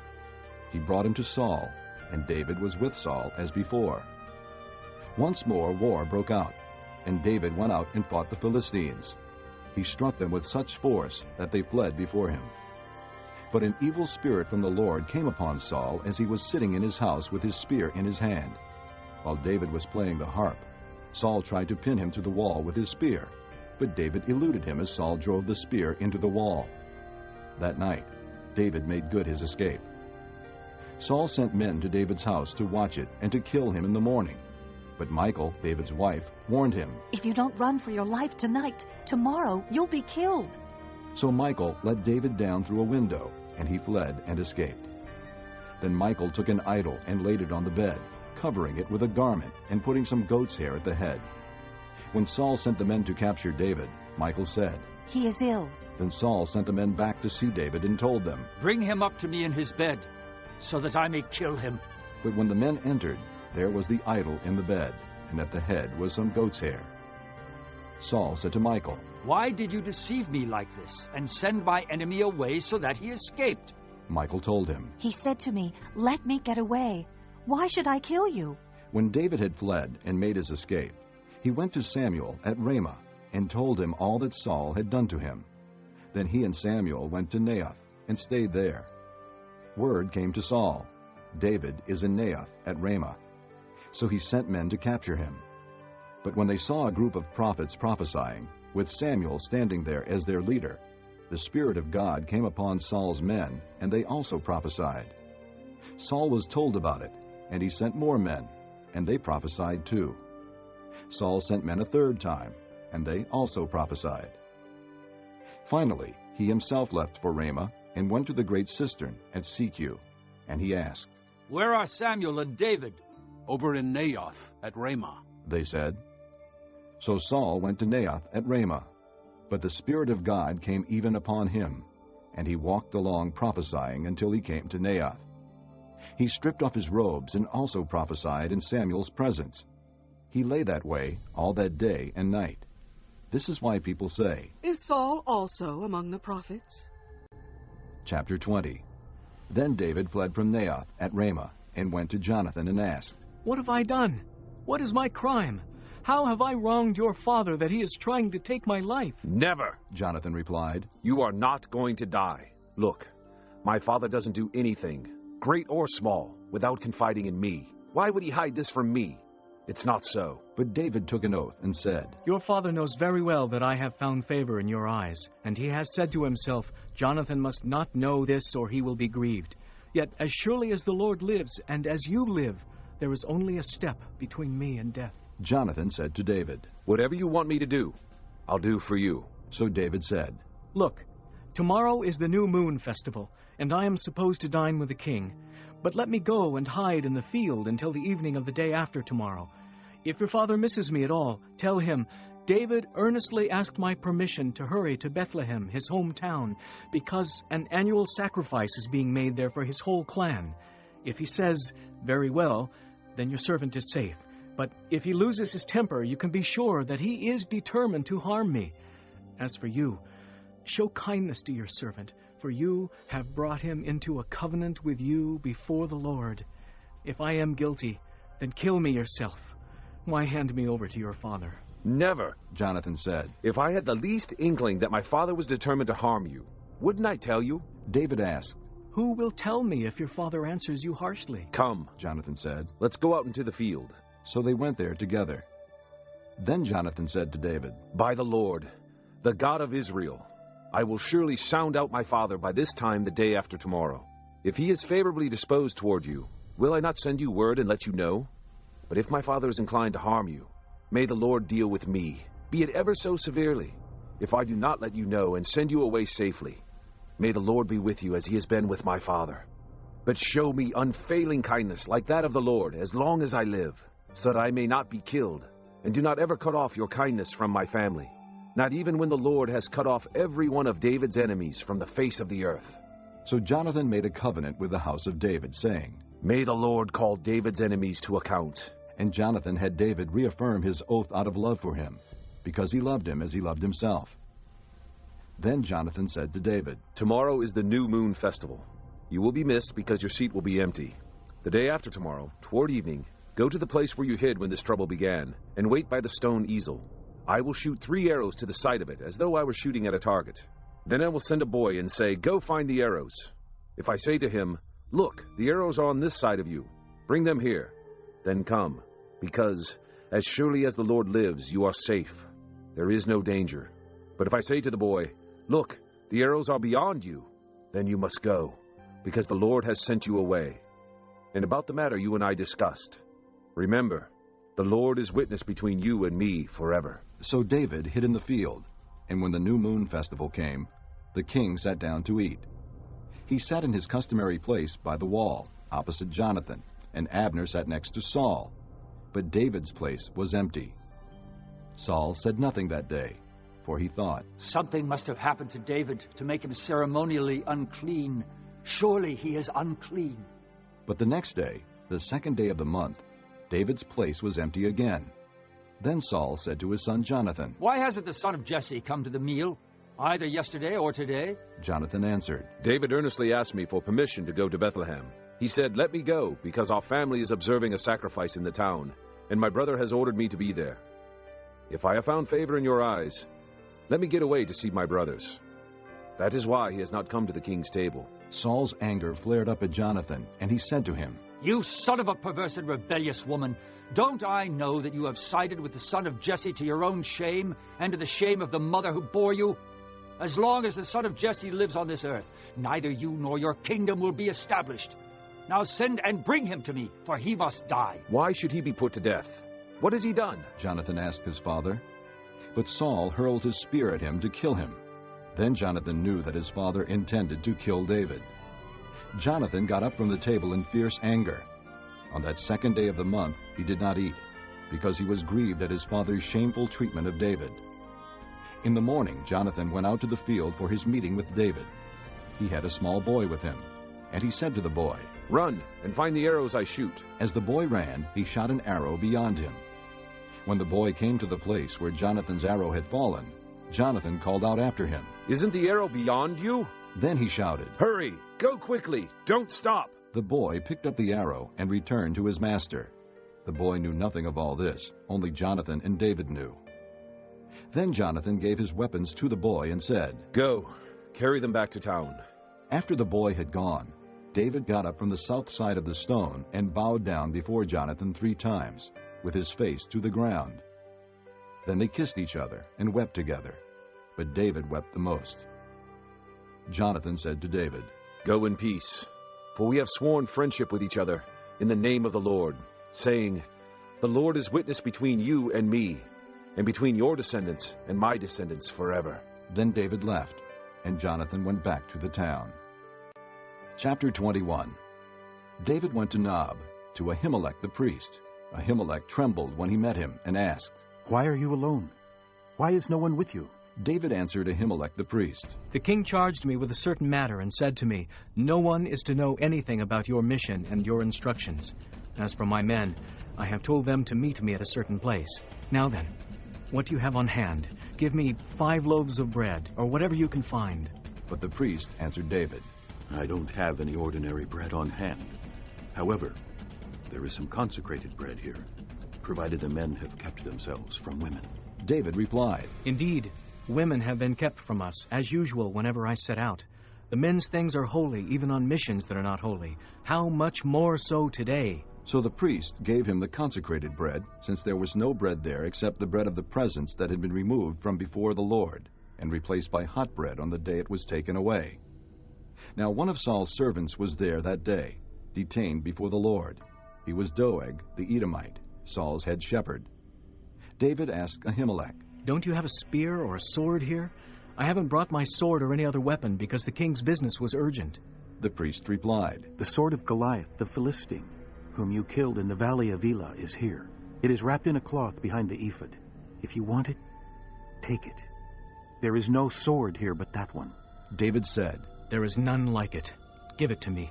He brought him to Saul, and David was with Saul as before. Once more war broke out, and David went out and fought the Philistines. He struck them with such force that they fled before him. But an evil spirit from the Lord came upon Saul as he was sitting in his house with his spear in his hand. While David was playing the harp, Saul tried to pin him to the wall with his spear, but David eluded him as Saul drove the spear into the wall. That night, David made good his escape. Saul sent men to David's house to watch it and to kill him in the morning. But Michal, David's wife, warned him, "If you don't run for your life tonight, tomorrow you'll be killed." So Michal let David down through a window, and he fled and escaped. Then Michal took an idol and laid it on the bed, covering it with a garment and putting some goat's hair at the head. When Saul sent the men to capture David, Michal said, "He is ill." Then Saul sent the men back to see David and told them, "Bring him up to me in his bed, so that I may kill him." But when the men entered, there was the idol in the bed, and at the head was some goat's hair. Saul said to Michal, "Why did you deceive me like this, and send my enemy away so that he escaped?" Michal told him, "He said to me, 'Let me get away. Why should I kill you?'" When David had fled and made his escape, he went to Samuel at Ramah and told him all that Saul had done to him. Then he and Samuel went to Naioth and stayed there. Word came to Saul, "David is in Naioth at Ramah." So he sent men to capture him. But when they saw a group of prophets prophesying, with Samuel standing there as their leader, the Spirit of God came upon Saul's men, and they also prophesied. Saul was told about it, and he sent more men, and they prophesied too. Saul sent men a third time, and they also prophesied. Finally, he himself left for Ramah and went to the great cistern at Seku, and he asked, "Where are Samuel and David?" "Over in Naioth at Ramah," they said. So Saul went to Naioth at Ramah, but the Spirit of God came even upon him, and he walked along prophesying until he came to Naioth. He stripped off his robes and also prophesied in Samuel's presence. He lay that way all that day and night. This is why people say, "Is Saul also among the prophets?" Chapter 20. Then David fled from Naioth at Ramah and went to Jonathan and asked, "What have I done? What is my crime? How have I wronged your father that he is trying to take my life?" "Never," Jonathan replied. "You are not going to die. Look, my father doesn't do anything, great or small, without confiding in me. Why would he hide this from me? It's not so. But David took an oath and said, Your father knows very well that I have found favor in your eyes, and he has said to himself, Jonathan must not know this, or he will be grieved. Yet as surely as the Lord lives, and as you live, there is only a step between me and death. Jonathan said to David, Whatever you want me to do, I'll do for you. So David said, Look, tomorrow is the new moon festival, and I am supposed to dine with the king. But let me go and hide in the field until the evening of the day after tomorrow. If your father misses me at all, tell him, David earnestly asked my permission to hurry to Bethlehem, his hometown, because an annual sacrifice is being made there for his whole clan. If he says, very well, then your servant is safe. But if he loses his temper, you can be sure that he is determined to harm me. As for you, show kindness to your servant, for you have brought him into a covenant with you before the Lord. If I am guilty, then kill me yourself. Why hand me over to your father? Never, Jonathan said. If I had the least inkling that my father was determined to harm you, wouldn't I tell you? David asked, Who will tell me if your father answers you harshly? Come, Jonathan said. Let's go out into the field. So they went there together. Then Jonathan said to David, By the Lord, the God of Israel, I will surely sound out my father by this time the day after tomorrow. If he is favorably disposed toward you, will I not send you word and let you know? But if my father is inclined to harm you, may the Lord deal with me, be it ever so severely, if I do not let you know and send you away safely. May the Lord be with you as he has been with my father. But show me unfailing kindness like that of the Lord as long as I live, so that I may not be killed, and do not ever cut off your kindness from my family, not even when the Lord has cut off every one of David's enemies from the face of the earth. So Jonathan made a covenant with the house of David, saying, May the Lord call David's enemies to account. And Jonathan had David reaffirm his oath out of love for him, because he loved him as he loved himself. Then Jonathan said to David, Tomorrow is the new moon festival. You will be missed because your seat will be empty. The day after tomorrow, toward evening, go to the place where you hid when this trouble began, and wait by the stone easel. I will shoot 3 arrows to the side of it, as though I were shooting at a target. Then I will send a boy and say, Go find the arrows. If I say to him, Look, the arrows are on this side of you. Bring them here. Then come, because, as surely as the Lord lives, you are safe. There is no danger. But if I say to the boy, Look, the arrows are beyond you, then you must go, because the Lord has sent you away. And about the matter you and I discussed, remember, the Lord is witness between you and me forever. So David hid in the field, and when the new moon festival came, the king sat down to eat. He sat in his customary place by the wall, opposite Jonathan, and Abner sat next to Saul. But David's place was empty. Saul said nothing that day, for he thought, Something must have happened to David to make him ceremonially unclean. Surely he is unclean. But the next day, the second day of the month, David's place was empty again. Then Saul said to his son Jonathan, Why hasn't the son of Jesse come to the meal, either yesterday or today? Jonathan answered, David earnestly asked me for permission to go to Bethlehem. He said, Let me go, because our family is observing a sacrifice in the town, and my brother has ordered me to be there. If I have found favor in your eyes, let me get away to see my brothers. That is why he has not come to the king's table. Saul's anger flared up at Jonathan, and he said to him, You son of a perverse and rebellious woman, don't I know that you have sided with the son of Jesse to your own shame, and to the shame of the mother who bore you? As long as the son of Jesse lives on this earth, neither you nor your kingdom will be established. Now send and bring him to me, for he must die. Why should he be put to death? What has he done? Jonathan asked his father. But Saul hurled his spear at him to kill him. Then Jonathan knew that his father intended to kill David. Jonathan got up from the table in fierce anger. On that second day of the month he did not eat, because he was grieved at his father's shameful treatment of David. In the morning Jonathan went out to the field for his meeting with David. He had a small boy with him, and he said to the boy, Run and find the arrows I shoot. As the boy ran, he shot an arrow beyond him. When the boy came to the place where Jonathan's arrow had fallen, Jonathan called out after him, Isn't the arrow beyond you? Then he shouted, Hurry! Go quickly! Don't stop! The boy picked up the arrow and returned to his master. The boy knew nothing of all this, only Jonathan and David knew. Then Jonathan gave his weapons to the boy and said, Go, carry them back to town. After the boy had gone, David got up from the south side of the stone and bowed down before Jonathan 3 times, with his face to the ground. Then they kissed each other and wept together, but David wept the most. Jonathan said to David, "Go in peace, for we have sworn friendship with each other in the name of the Lord, saying, 'The Lord is witness between you and me, and between your descendants and my descendants forever.'" Then David left, and Jonathan went back to the town. Chapter 21. David went to Nob, to Ahimelech the priest. Ahimelech trembled when he met him and asked, "Why are you alone? Why is no one with you?" David answered Ahimelech the priest, "The king charged me with a certain matter and said to me, 'No one is to know anything about your mission and your instructions. As for my men, I have told them to meet me at a certain place. Now then, what do you have on hand? Give me 5 loaves of bread, or whatever you can find.' But the priest answered David, "I don't have any ordinary bread on hand. However, there is some consecrated bread here, provided the men have kept themselves from women." David replied, "Indeed, women have been kept from us, as usual whenever I set out. The men's things are holy, even on missions that are not holy. How much more so today?" So the priest gave him the consecrated bread, since there was no bread there except the bread of the presence that had been removed from before the Lord, and replaced by hot bread on the day it was taken away. Now one of Saul's servants was there that day, detained before the Lord. He was Doeg the Edomite, Saul's head shepherd. David asked Ahimelech, "Don't you have a spear or a sword here? I haven't brought my sword or any other weapon because the king's business was urgent." The priest replied, "The sword of Goliath the Philistine, whom you killed in the valley of Elah, is here. It is wrapped in a cloth behind the ephod. If you want it, take it. There is no sword here but that one." David said, "There is none like it. Give it to me."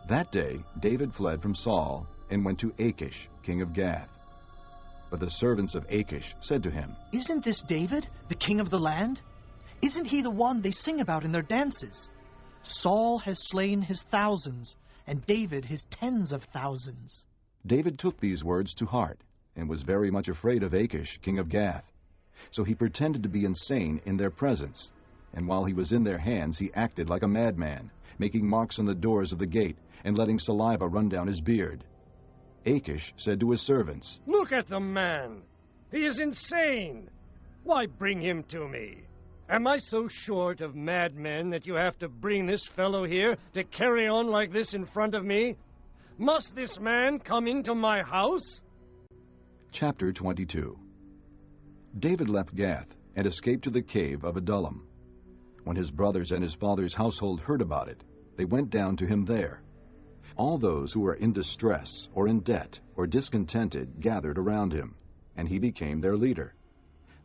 That day David fled from Saul and went to Achish, king of Gath. But the servants of Achish said to him, "Isn't this David, the king of the land? Isn't he the one they sing about in their dances? Saul has slain his thousands, and David his tens of thousands." David took these words to heart, and was very much afraid of Achish, king of Gath. So he pretended to be insane in their presence, and while he was in their hands he acted like a madman, making marks on the doors of the gate, and letting saliva run down his beard. Achish said to his servants, "Look at the man! He is insane! Why bring him to me? Am I so short of madmen that you have to bring this fellow here to carry on like this in front of me? Must this man come into my house?" Chapter 22. David left Gath and escaped to the cave of Adullam. When his brothers and his father's household heard about it, they went down to him there. All those who were in distress or in debt or discontented gathered around him, and he became their leader.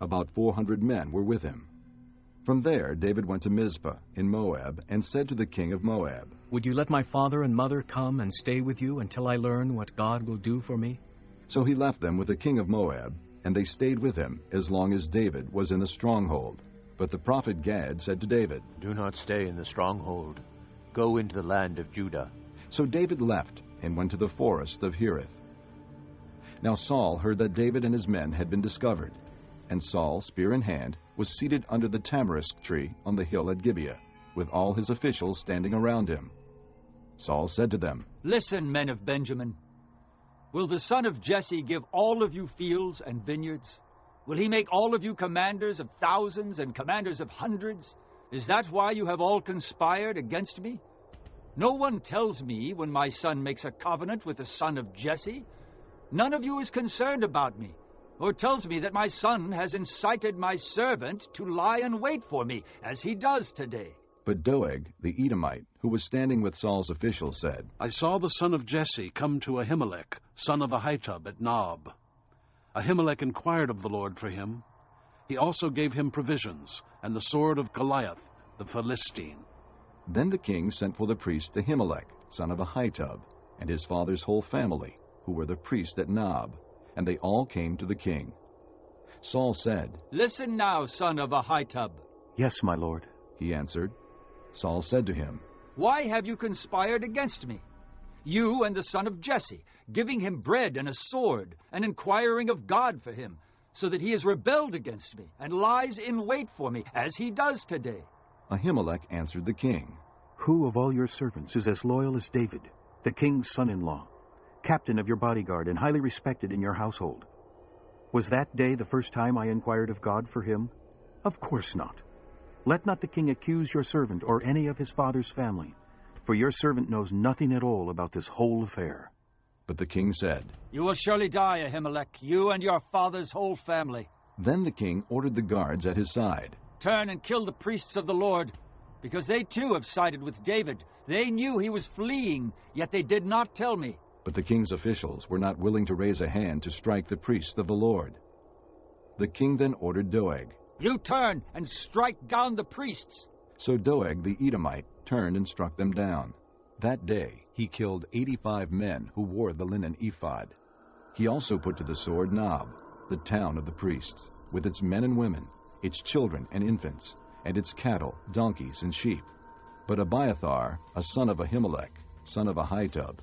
About 400 men were with him. From there David went to Mizpah in Moab and said to the king of Moab, "Would you let my father and mother come and stay with you until I learn what God will do for me?" So he left them with the king of Moab, and they stayed with him as long as David was in the stronghold. But the prophet Gad said to David, "Do not stay in the stronghold. Go into the land of Judah." So David left and went to the forest of Hereth. Now Saul heard that David and his men had been discovered, and Saul, spear in hand, was seated under the tamarisk tree on the hill at Gibeah, with all his officials standing around him. Saul said to them, "Listen, men of Benjamin. Will the son of Jesse give all of you fields and vineyards? Will he make all of you commanders of thousands and commanders of hundreds? Is that why you have all conspired against me? No one tells me when my son makes a covenant with the son of Jesse. None of you is concerned about me, or tells me that my son has incited my servant to lie in wait for me, as he does today." But Doeg, the Edomite, who was standing with Saul's officials, said, "I saw the son of Jesse come to Ahimelech, son of Ahitub, at Nob. Ahimelech inquired of the Lord for him. He also gave him provisions, and the sword of Goliath, the Philistine." Then the king sent for the priest Ahimelech, son of Ahitub, and his father's whole family, who were the priests at Nob, and they all came to the king. Saul said, "Listen now, son of Ahitub." "Yes, my lord," he answered. Saul said to him, "Why have you conspired against me? You and the son of Jesse, giving him bread and a sword, and inquiring of God for him, so that he has rebelled against me, and lies in wait for me, as he does today." Ahimelech answered the king, "Who of all your servants is as loyal as David, the king's son-in-law? captain of your bodyguard and highly respected in your household. Was that day the first time I inquired of God for him? Of course not. Let not the king accuse your servant or any of his father's family, for your servant knows nothing at all about this whole affair." But the king said, "You will surely die, Ahimelech, you and your father's whole family." Then the king ordered the guards at his side. "Turn and kill the priests of the Lord, because they too have sided with David. They knew he was fleeing, yet they did not tell me." But the king's officials were not willing to raise a hand to strike the priests of the Lord. The king then ordered Doeg. "You turn and strike down the priests." So Doeg the Edomite turned and struck them down. That day he killed 85 men who wore the linen ephod. He also put to the sword Nob, the town of the priests, with its men and women, its children and infants, and its cattle, donkeys, and sheep. But Abiathar, a son of Ahimelech, son of Ahitub,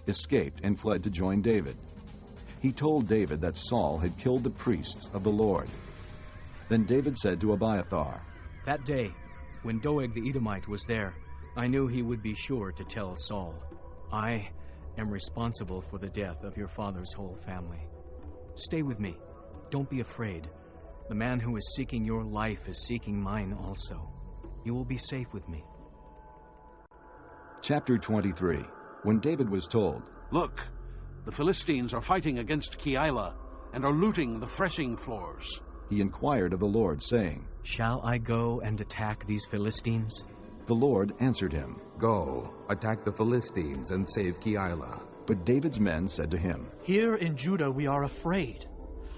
escaped and fled to join David. He told David that Saul had killed the priests of the Lord. Then David said to Abiathar, "That day, when Doeg the Edomite was there, I knew he would be sure to tell Saul, 'I am responsible for the death of your father's whole family. Stay with me. Don't be afraid. The man who is seeking your life is seeking mine also. You will be safe with me.'" Chapter 23. When David was told, "Look, the Philistines are fighting against Keilah and are looting the threshing floors," he inquired of the Lord, saying, "Shall I go and attack these Philistines?" The Lord answered him, "Go, attack the Philistines and save Keilah." But David's men said to him, "Here in Judah we are afraid.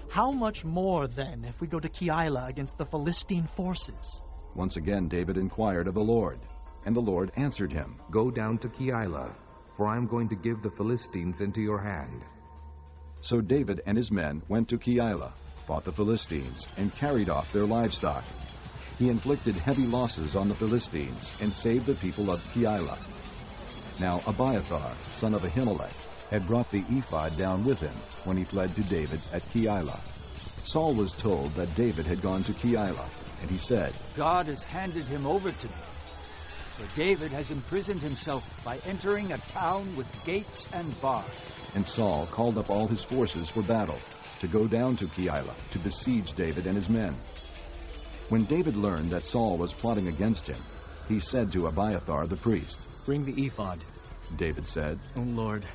How much more, then, if we go to Keilah against the Philistine forces?" Once again David inquired of the Lord, and the Lord answered him, "Go down to Keilah, for I am going to give the Philistines into your hand." So David and his men went to Keilah, fought the Philistines, and carried off their livestock. He inflicted heavy losses on the Philistines and saved the people of Keilah. Now Abiathar, son of Ahimelech, had brought the ephod down with him when he fled to David at Keilah. Saul was told that David had gone to Keilah, and he said, "God has handed him over to me. For David has imprisoned himself by entering a town with gates and bars." And Saul called up all his forces for battle, to go down to Keilah to besiege David and his men. When David learned that Saul was plotting against him, he said to Abiathar the priest, "Bring the ephod." David said, "O Lord,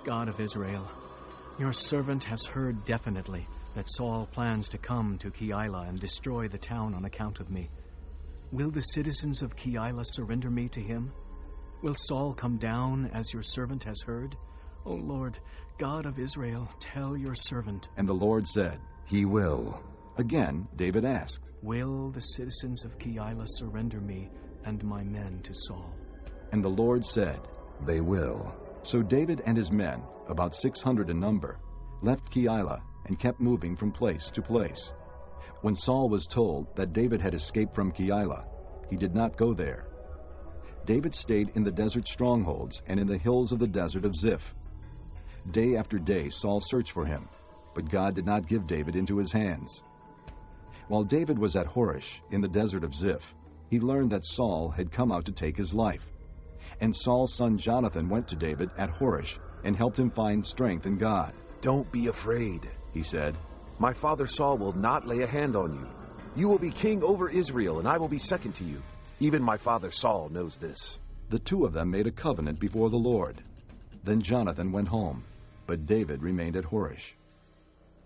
God of Israel, your servant has heard definitely that Saul plans to come to Keilah and destroy the town on account of me. Will the citizens of Keilah surrender me to him? Will Saul come down as your servant has heard? O Lord, God of Israel, tell your servant." And the Lord said, "He will." Again David asked, "Will the citizens of Keilah surrender me and my men to Saul?" And the Lord said, "They will." So David and his men, about 600 in number, left Keilah and kept moving from place to place. When Saul was told that David had escaped from Keilah, he did not go there. David stayed in the desert strongholds and in the hills of the desert of Ziph. Day after day Saul searched for him, but God did not give David into his hands. While David was at Horish in the desert of Ziph, he learned that Saul had come out to take his life. And Saul's son Jonathan went to David at Horish and helped him find strength in God. "Don't be afraid," he said. "My father Saul will not lay a hand on you. You will be king over Israel, and I will be second to you. Even my father Saul knows this." The two of them made a covenant before the Lord. Then Jonathan went home, but David remained at Horish.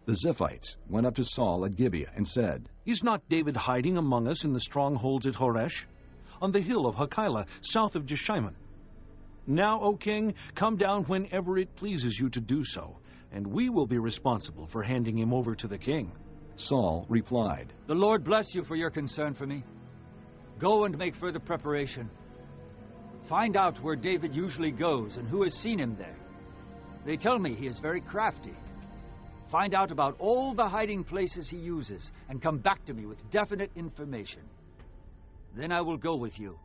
The Ziphites went up to Saul at Gibeah and said, "Is not David hiding among us in the strongholds at Horesh, on the hill of Hakilah, south of Jeshimon? Now, O king, come down whenever it pleases you to do so, and we will be responsible for handing him over to the king." Saul replied, "The Lord bless you for your concern for me. Go and make further preparation. Find out where David usually goes and who has seen him there. They tell me he is very crafty. Find out about all the hiding places he uses and come back to me with definite information. Then I will go with you.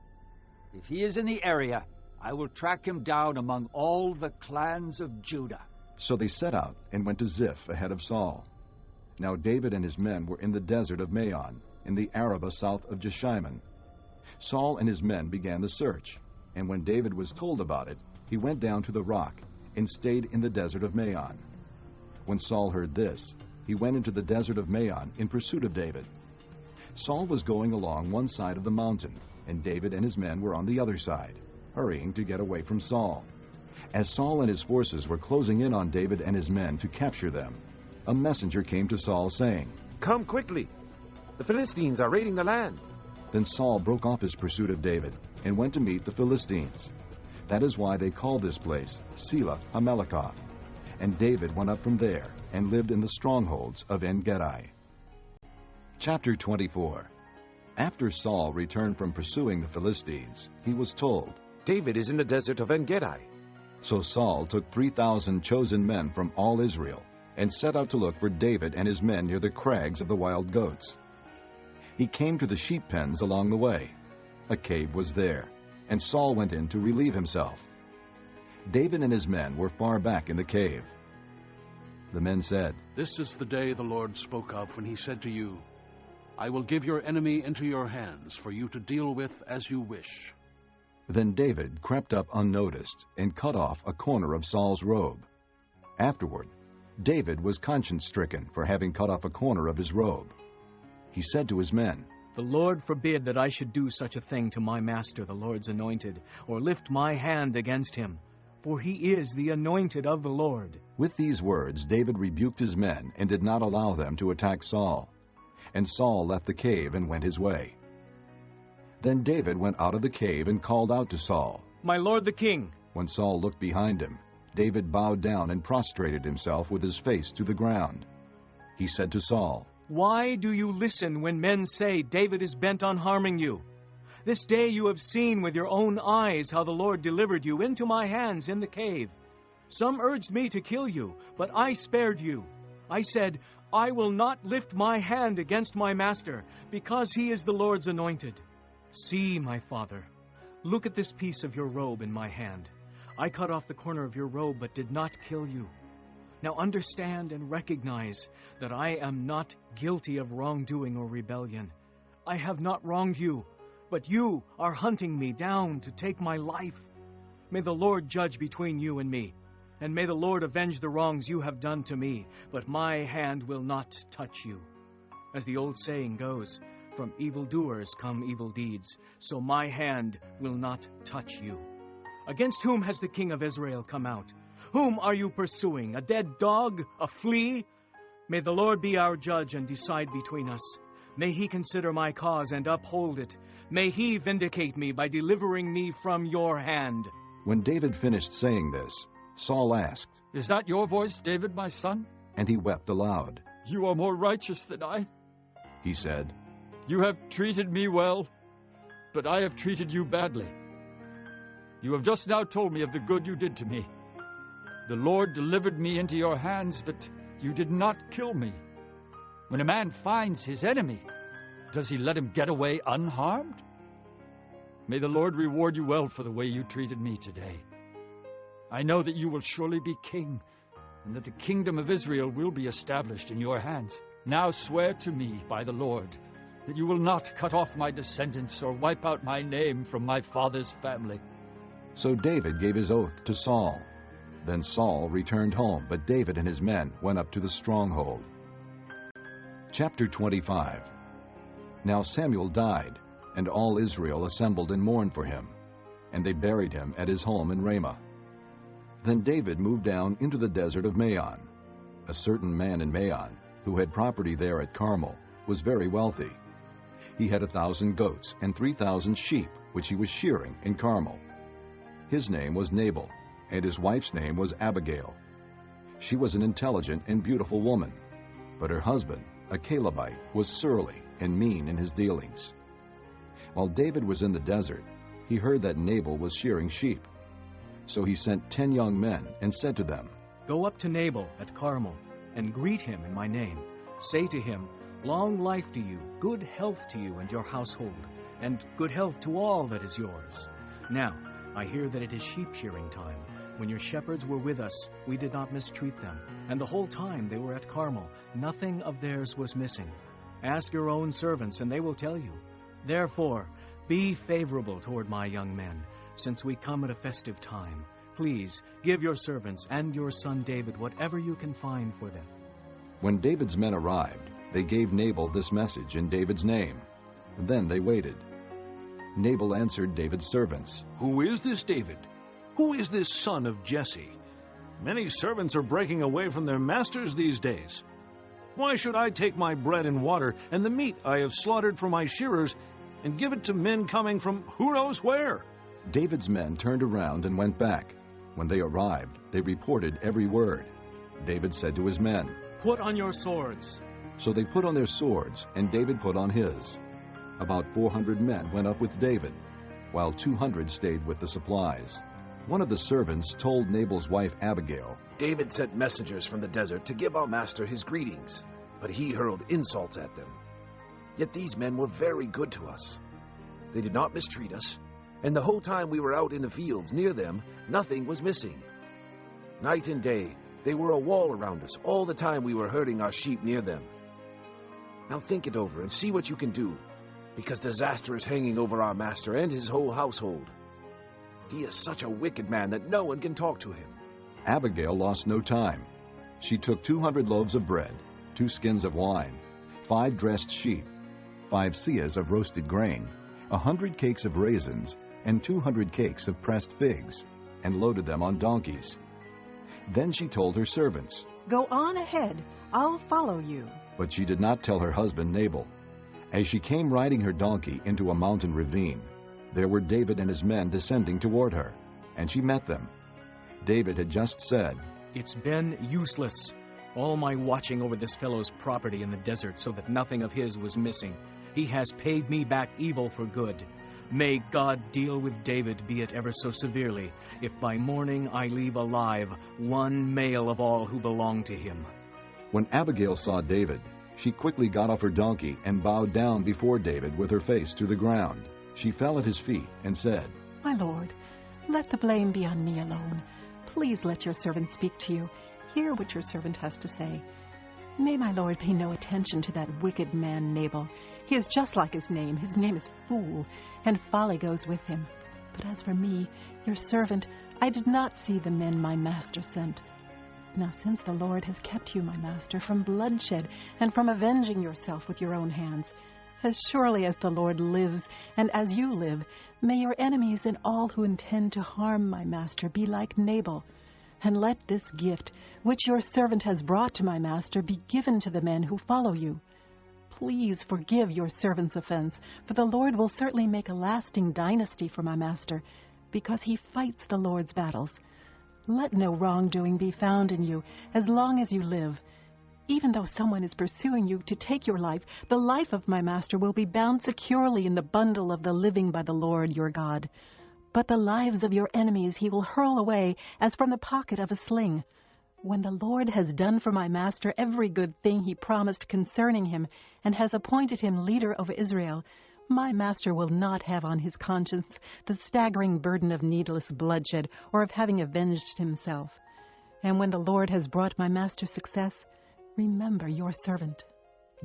If he is in the area, I will track him down among all the clans of Judah." So they set out and went to Ziph ahead of Saul. Now David and his men were in the desert of Maon, in the Arabah south of Jeshimon. Saul and his men began the search, and when David was told about it, he went down to the rock and stayed in the desert of Maon. When Saul heard this, he went into the desert of Maon in pursuit of David. Saul was going along one side of the mountain, and David and his men were on the other side, hurrying to get away from Saul. As Saul and his forces were closing in on David and his men to capture them, a messenger came to Saul saying, "Come quickly! The Philistines are raiding the land." Then Saul broke off his pursuit of David and went to meet the Philistines. That is why they call this place Selah Hamelekah. And David went up from there and lived in the strongholds of En-Gedi. Chapter 24. After Saul returned from pursuing the Philistines, he was told, "David is in the desert of En-Gedi." So Saul took 3,000 chosen men from all Israel and set out to look for David and his men near the crags of the wild goats. He came to the sheep pens along the way. A cave was there, and Saul went in to relieve himself. David and his men were far back in the cave. The men said, "This is the day the Lord spoke of when he said to you, 'I will give your enemy into your hands for you to deal with as you wish.'" Then David crept up unnoticed and cut off a corner of Saul's robe. Afterward, David was conscience-stricken for having cut off a corner of his robe. He said to his men, "The Lord forbid that I should do such a thing to my master, the Lord's anointed, or lift my hand against him, for he is the anointed of the Lord." With these words, David rebuked his men and did not allow them to attack Saul. And Saul left the cave and went his way. Then David went out of the cave and called out to Saul, "My lord the king." When Saul looked behind him, David bowed down and prostrated himself with his face to the ground. He said to Saul, "Why do you listen when men say David is bent on harming you? This day you have seen with your own eyes how the Lord delivered you into my hands in the cave. Some urged me to kill you, but I spared you. I said, I will not lift my hand against my master, because he is the Lord's anointed. See, my father, look at this piece of your robe in my hand. I cut off the corner of your robe, but did not kill you. Now understand and recognize that I am not guilty of wrongdoing or rebellion. I have not wronged you, but you are hunting me down to take my life. May the Lord judge between you and me, and may the Lord avenge the wrongs you have done to me, but my hand will not touch you. As the old saying goes, from evildoers come evil deeds, so my hand will not touch you. Against whom has the king of Israel come out? Whom are you pursuing? A dead dog? A flea? May the Lord be our judge and decide between us. May he consider my cause and uphold it. May he vindicate me by delivering me from your hand." When David finished saying this, Saul asked, "Is that your voice, David, my son?" And he wept aloud. "You are more righteous than I," he said. "You have treated me well, but I have treated you badly. You have just now told me of the good you did to me. The Lord delivered me into your hands, but you did not kill me. When a man finds his enemy, does he let him get away unharmed? May the Lord reward you well for the way you treated me today. I know that you will surely be king, and that the kingdom of Israel will be established in your hands. Now swear to me by the Lord that you will not cut off my descendants or wipe out my name from my father's family." So David gave his oath to Saul. Then Saul returned home, but David and his men went up to the stronghold. Chapter 25. Now Samuel died, and all Israel assembled and mourned for him, and they buried him at his home in Ramah. Then David moved down into the desert of Maon. A certain man in Maon, who had property there at Carmel, was very wealthy. He had 1,000 goats and 3,000 sheep, which he was shearing in Carmel. His name was Nabal, and his wife's name was Abigail. She was an intelligent and beautiful woman, but her husband, a Calebite, was surly and mean in his dealings. While David was in the desert, he heard that Nabal was shearing sheep. So he sent 10 young men and said to them, "Go up to Nabal at Carmel, and greet him in my name. Say to him, 'Long life to you, good health to you and your household, and good health to all that is yours.' Now, I hear that it is sheep shearing time. When your shepherds were with us, we did not mistreat them, and the whole time they were at Carmel, nothing of theirs was missing. Ask your own servants, and they will tell you. Therefore, be favorable toward my young men, since we come at a festive time. please, give your servants and your son David whatever you can find for them." When David's men arrived, they gave Nabal this message in David's name. Then they waited. Nabal answered David's servants, "Who is this David? Who is this son of Jesse? Many servants are breaking away from their masters these days. Why should I take my bread and water and the meat I have slaughtered for my shearers and give it to men coming from who knows where?" David's men turned around and went back. When they arrived, they reported every word. David said to his men, "Put on your swords." So they put on their swords, and David put on his. About 400 men went up with David, while 200 stayed with the supplies. One of the servants told Nabal's wife Abigail, "David sent messengers from the desert to give our master his greetings, but he hurled insults at them. Yet these men were very good to us. They did not mistreat us, and the whole time we were out in the fields near them, nothing was missing. Night and day, they were a wall around us all the time we were herding our sheep near them. Now think it over and see what you can do, because disaster is hanging over our master and his whole household. He is such a wicked man that no one can talk to him." Abigail lost no time. She took 200 loaves of bread, 2 skins of wine, 5 dressed sheep, 5 seahs of roasted grain, 100 cakes of raisins, and 200 cakes of pressed figs, and loaded them on donkeys. Then she told her servants, "Go on ahead. I'll follow you." But she did not tell her husband Nabal. As she came riding her donkey into a mountain ravine, there were David and his men descending toward her, and she met them. David had just said, "It's been useless, all my watching over this fellow's property in the desert so that nothing of his was missing. He has paid me back evil for good. May God deal with David, be it ever so severely, if by morning I leave alive one male of all who belong to him." When Abigail saw David, she quickly got off her donkey and bowed down before David with her face to the ground. She fell at his feet and said, "My lord, let the blame be on me alone. Please let your servant speak to you. Hear what your servant has to say. May my lord pay no attention to that wicked man Nabal. He is just like his name. His name is Fool, and folly goes with him. But as for me, your servant, I did not see the men my master sent. Now since the Lord has kept you, my master, from bloodshed and from avenging yourself with your own hands, as surely as the Lord lives and as you live, may your enemies and all who intend to harm my master be like Nabal. And let this gift, which your servant has brought to my master, be given to the men who follow you. Please forgive your servant's offense, for the Lord will certainly make a lasting dynasty for my master, because he fights the Lord's battles. Let no wrongdoing be found in you as long as you live. Even though someone is pursuing you to take your life, the life of my master will be bound securely in the bundle of the living by the Lord your God. But the lives of your enemies he will hurl away as from the pocket of a sling. When the Lord has done for my master every good thing he promised concerning him, and has appointed him leader over Israel, my master will not have on his conscience the staggering burden of needless bloodshed or of having avenged himself. And when the Lord has brought my master success, remember your servant."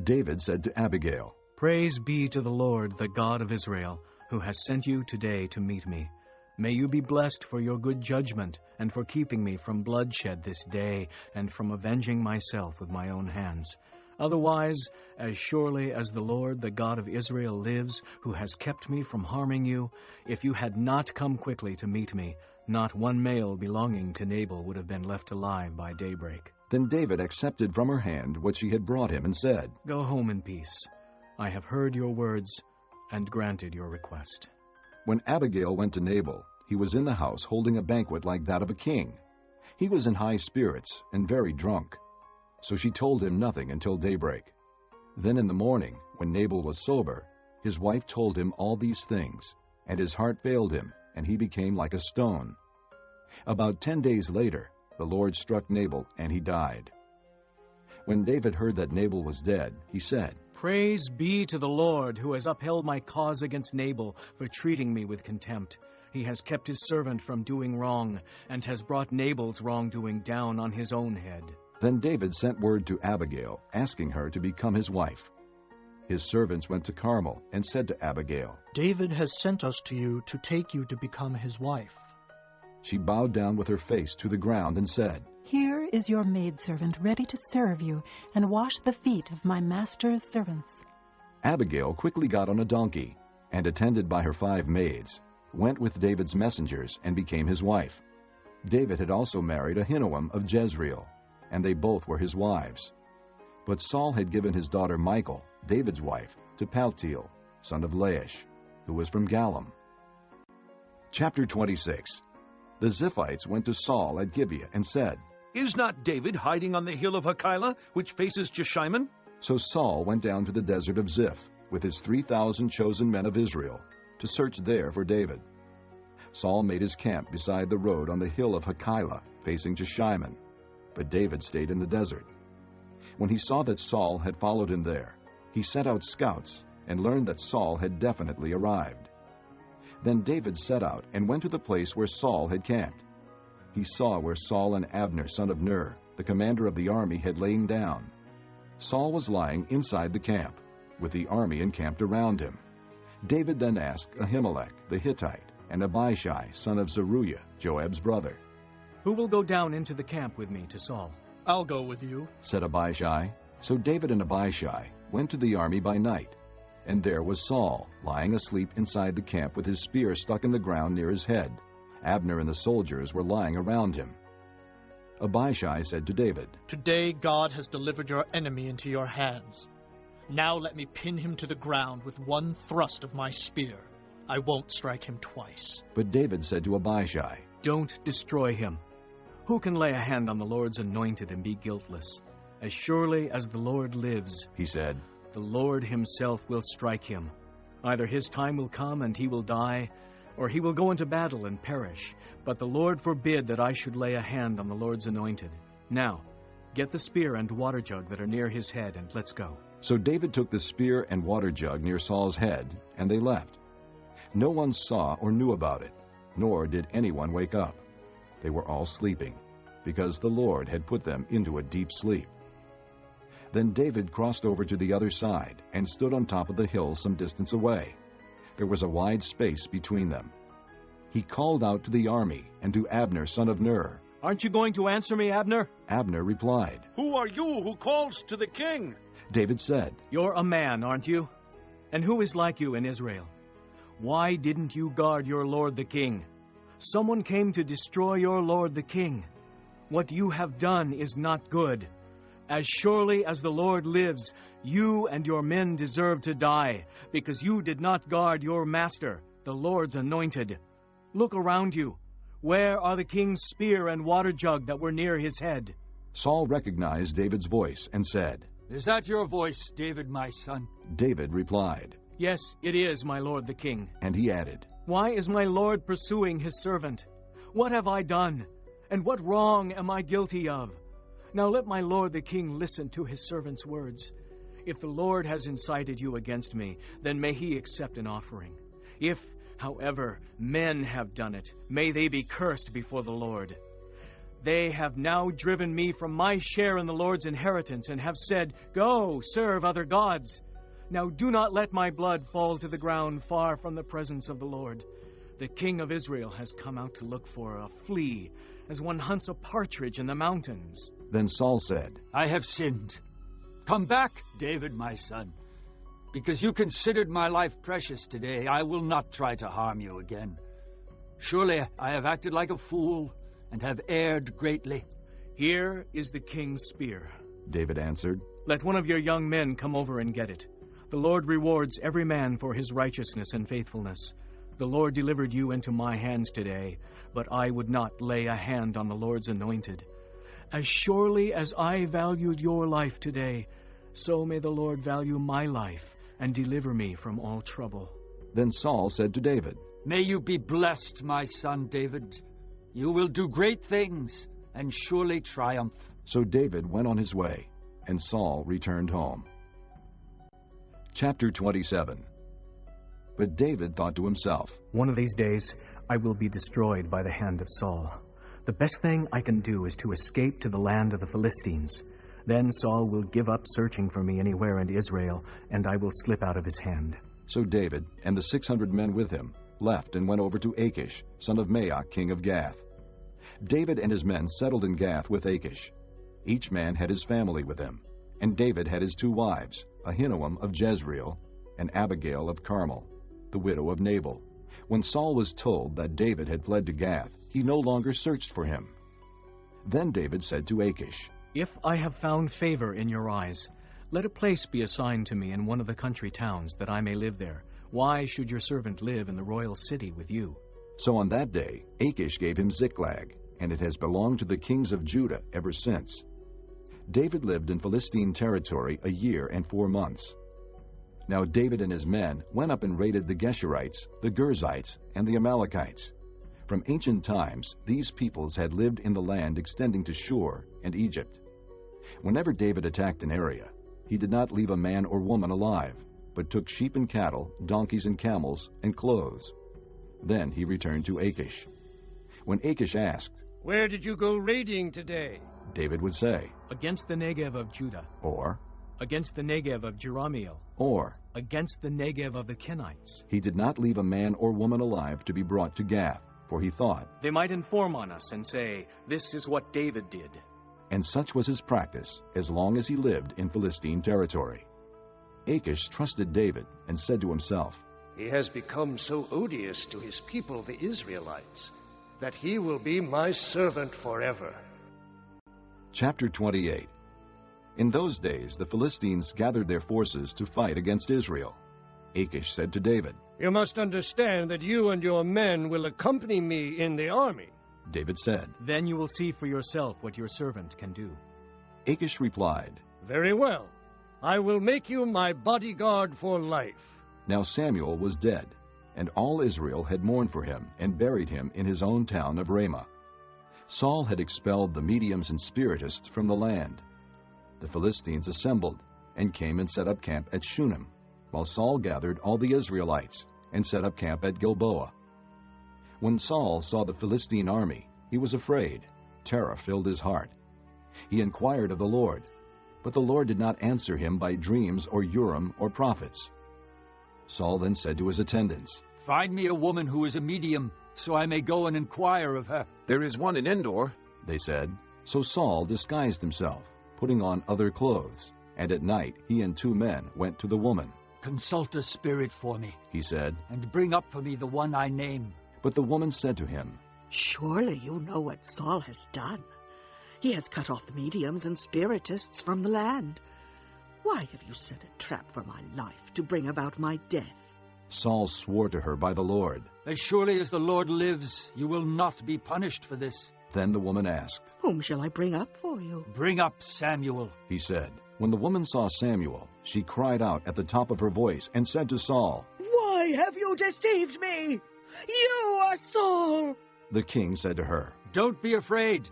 David said to Abigail, "Praise be to the Lord, the God of Israel, who has sent you today to meet me. May you be blessed for your good judgment and for keeping me from bloodshed this day and from avenging myself with my own hands. Otherwise, as surely as the Lord, the God of Israel, lives, who has kept me from harming you, if you had not come quickly to meet me, not one male belonging to Nabal would have been left alive by daybreak." Then David accepted from her hand what she had brought him and said, "Go home in peace. I have heard your words and granted your request." When Abigail went to Nabal, he was in the house holding a banquet like that of a king. He was in high spirits and very drunk. So she told him nothing until daybreak. Then in the morning, when Nabal was sober, his wife told him all these things, and his heart failed him, and he became like a stone. About 10 days later, the Lord struck Nabal, and he died. When David heard that Nabal was dead, he said, "Praise be to the Lord, who has upheld my cause against Nabal for treating me with contempt. He has kept his servant from doing wrong, and has brought Nabal's wrongdoing down on his own head." Then David sent word to Abigail, asking her to become his wife. His servants went to Carmel and said to Abigail, "David has sent us to you to take you to become his wife." She bowed down with her face to the ground and said, "Here is your maidservant ready to serve you and wash the feet of my master's servants." Abigail quickly got on a donkey, and attended by her 5 maids, went with David's messengers and became his wife. David had also married Ahinoam of Jezreel, and they both were his wives. But Saul had given his daughter Michal, David's wife, to Paltiel, son of Laish, who was from Gallim. Chapter 26. The Ziphites went to Saul at Gibeah and said, "Is not David hiding on the hill of Hachilah, which faces Jeshimon?" So Saul went down to the desert of Ziph with his 3,000 chosen men of Israel to search there for David. Saul made his camp beside the road on the hill of Hachilah, facing Jeshimon, but David stayed in the desert. When he saw that Saul had followed him there, he sent out scouts and learned that Saul had definitely arrived. Then David set out and went to the place where Saul had camped. He saw where Saul and Abner, son of Ner, the commander of the army, had lain down. Saul was lying inside the camp, with the army encamped around him. David then asked Ahimelech the Hittite and Abishai, son of Zeruiah, Joab's brother. "Who will go down into the camp with me to Saul?" "I'll go with you," said Abishai. So David and Abishai went to the army by night, and there was Saul, lying asleep inside the camp with his spear stuck in the ground near his head. Abner and the soldiers were lying around him. Abishai said to David, "Today God has delivered your enemy into your hands. Now let me pin him to the ground with one thrust of my spear. I won't strike him twice." But David said to Abishai, "Don't destroy him. Who can lay a hand on the Lord's anointed and be guiltless? As surely as the Lord lives," he said, "the Lord himself will strike him. Either his time will come and he will die, or he will go into battle and perish. But the Lord forbid that I should lay a hand on the Lord's anointed. Now, get the spear and water jug that are near his head, and let's go." So David took the spear and water jug near Saul's head, and they left. No one saw or knew about it, nor did anyone wake up. They were all sleeping, because the Lord had put them into a deep sleep. Then David crossed over to the other side and stood on top of the hill some distance away. There was a wide space between them. He called out to the army and to Abner, son of Ner. "Aren't you going to answer me, Abner?" Abner replied, "Who are you who calls to the king?" David said, "You're a man, aren't you? And who is like you in Israel? Why didn't you guard your lord the king? Someone came to destroy your lord the king. What you have done is not good. As surely as the Lord lives, you and your men deserve to die, because you did not guard your master, the Lord's anointed. Look around you. Where are the king's spear and water jug that were near his head?" Saul recognized David's voice and said, "Is that your voice, David, my son?" David replied, "Yes, it is, my lord the king." And he added, "Why is my lord pursuing his servant? What have I done? And what wrong am I guilty of? Now let my lord the king listen to his servant's words. If the Lord has incited you against me, then may he accept an offering. If, however, men have done it, may they be cursed before the Lord. They have now driven me from my share in the Lord's inheritance and have said, 'Go, serve other gods.' Now do not let my blood fall to the ground far from the presence of the Lord. The king of Israel has come out to look for a flea, as one hunts a partridge in the mountains." Then Saul said, "I have sinned. Come back, David, my son. Because you considered my life precious today, I will not try to harm you again. Surely I have acted like a fool and have erred greatly." "Here is the king's spear," David answered. "Let one of your young men come over and get it. The Lord rewards every man for his righteousness and faithfulness. The Lord delivered you into my hands today, but I would not lay a hand on the Lord's anointed. As surely as I valued your life today, so may the Lord value my life and deliver me from all trouble." Then Saul said to David, "May you be blessed, my son David. You will do great things and surely triumph." So David went on his way, and Saul returned home. Chapter 27. But David thought to himself, "One of these days I will be destroyed by the hand of Saul. The best thing I can do is to escape to the land of the Philistines. Then Saul will give up searching for me anywhere in Israel, and I will slip out of his hand." So David and the 600 men with him left and went over to Achish, son of Maoch, king of Gath. David and his men settled in Gath with Achish. Each man had his family with him, and David had his 2 wives, Ahinoam of Jezreel and Abigail of Carmel, the widow of Nabal. When Saul was told that David had fled to Gath, he no longer searched for him. Then David said to Achish, "If I have found favor in your eyes, let a place be assigned to me in one of the country towns, that I may live there. Why should your servant live in the royal city with you?" So on that day Achish gave him Ziklag, and it has belonged to the kings of Judah ever since. David lived in Philistine territory 1 year and 4 months. Now David and his men went up and raided the Geshurites, the Girzites, and the Amalekites. From ancient times, these peoples had lived in the land extending to Shur and Egypt. Whenever David attacked an area, he did not leave a man or woman alive, but took sheep and cattle, donkeys and camels, and clothes. Then he returned to Achish. When Achish asked, "Where did you go raiding today?" David would say, "Against the Negev of Judah," or "Against the Negev of Jerahmeel," or "Against the Negev of the Kenites." He did not leave a man or woman alive to be brought to Gath, for he thought, "They might inform on us and say, 'This is what David did.'" And such was his practice as long as he lived in Philistine territory. Achish trusted David and said to himself, "He has become so odious to his people, the Israelites, that he will be my servant forever." Chapter 28. In those days the Philistines gathered their forces to fight against Israel. Achish said to David, "You must understand that you and your men will accompany me in the army." David said, "Then you will see for yourself what your servant can do." Achish replied, "Very well. I will make you my bodyguard for life." Now Samuel was dead, and all Israel had mourned for him and buried him in his own town of Ramah. Saul had expelled the mediums and spiritists from the land. The Philistines assembled and came and set up camp at Shunem, while Saul gathered all the Israelites and set up camp at Gilboa. When Saul saw the Philistine army, he was afraid. Terror filled his heart. He inquired of the Lord, but the Lord did not answer him by dreams or Urim or prophets. Saul then said to his attendants, "Find me a woman who is a medium, so I may go and inquire of her." "There is one in Endor," they said. So Saul disguised himself, putting on other clothes, and at night he and 2 men went to the woman. "Consult a spirit for me," he said, "and bring up for me the one I name." But the woman said to him, "Surely you know what Saul has done. He has cut off the mediums and spiritists from the land. Why have you set a trap for my life to bring about my death?" Saul swore to her by the Lord, "As surely as the Lord lives, you will not be punished for this." Then the woman asked, "Whom shall I bring up for you?" "Bring up Samuel," he said. When the woman saw Samuel, she cried out at the top of her voice and said to Saul, "Why have you deceived me? You are Saul!" The king said to her, "Don't be afraid.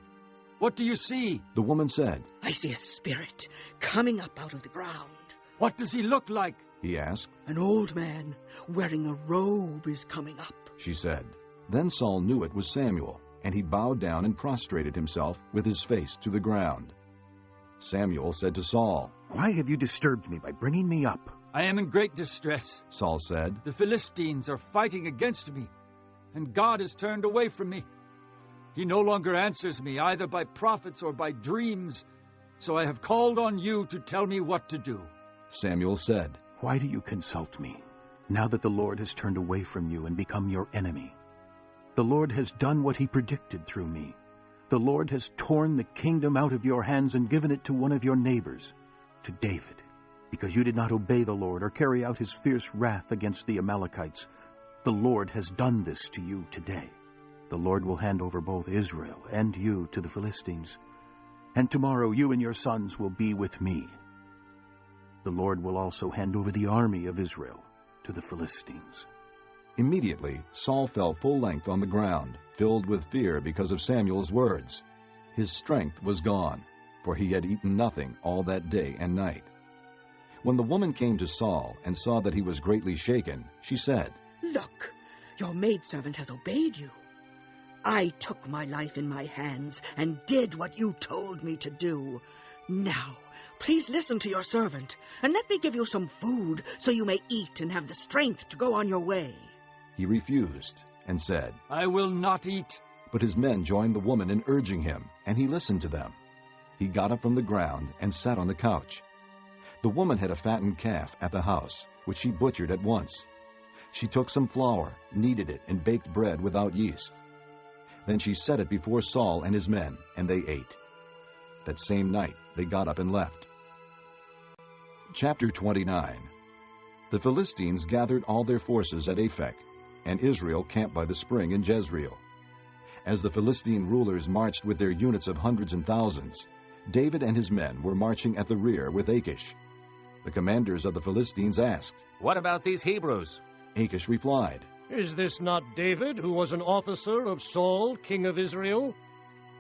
What do you see?" The woman said, "I see a spirit coming up out of the ground." "What does he look like?" he asked. "An old man wearing a robe is coming up," she said. Then Saul knew it was Samuel, and he bowed down and prostrated himself with his face to the ground. Samuel said to Saul, "Why have you disturbed me by bringing me up?" "I am in great distress," Saul said. "The Philistines are fighting against me, and God has turned away from me. He no longer answers me, either by prophets or by dreams, so I have called on you to tell me what to do." Samuel said, "Why do you consult me, now that the Lord has turned away from you and become your enemy? The Lord has done what he predicted through me. The Lord has torn the kingdom out of your hands and given it to one of your neighbors, to David, because you did not obey the Lord or carry out his fierce wrath against the Amalekites. The Lord has done this to you today. The Lord will hand over both Israel and you to the Philistines, and tomorrow you and your sons will be with me. The Lord will also hand over the army of Israel to the Philistines." Immediately Saul fell full length on the ground, filled with fear because of Samuel's words. His strength was gone, for he had eaten nothing all that day and night. When the woman came to Saul and saw that he was greatly shaken, she said, "Look, your maidservant has obeyed you. I took my life in my hands and did what you told me to do. Now, please listen to your servant, and let me give you some food so you may eat and have the strength to go on your way." He refused and said, "I will not eat." But his men joined the woman in urging him, and he listened to them. He got up from the ground and sat on the couch. The woman had a fattened calf at the house, which she butchered at once. She took some flour, kneaded it, and baked bread without yeast. Then she set it before Saul and his men, and they ate. That same night they got up and left. Chapter 29. The Philistines gathered all their forces at Aphek, and Israel camped by the spring in Jezreel. As the Philistine rulers marched with their units of hundreds and thousands, David and his men were marching at the rear with Achish. The commanders of the Philistines asked, "What about these Hebrews?" Achish replied, "Is this not David, who was an officer of Saul, king of Israel?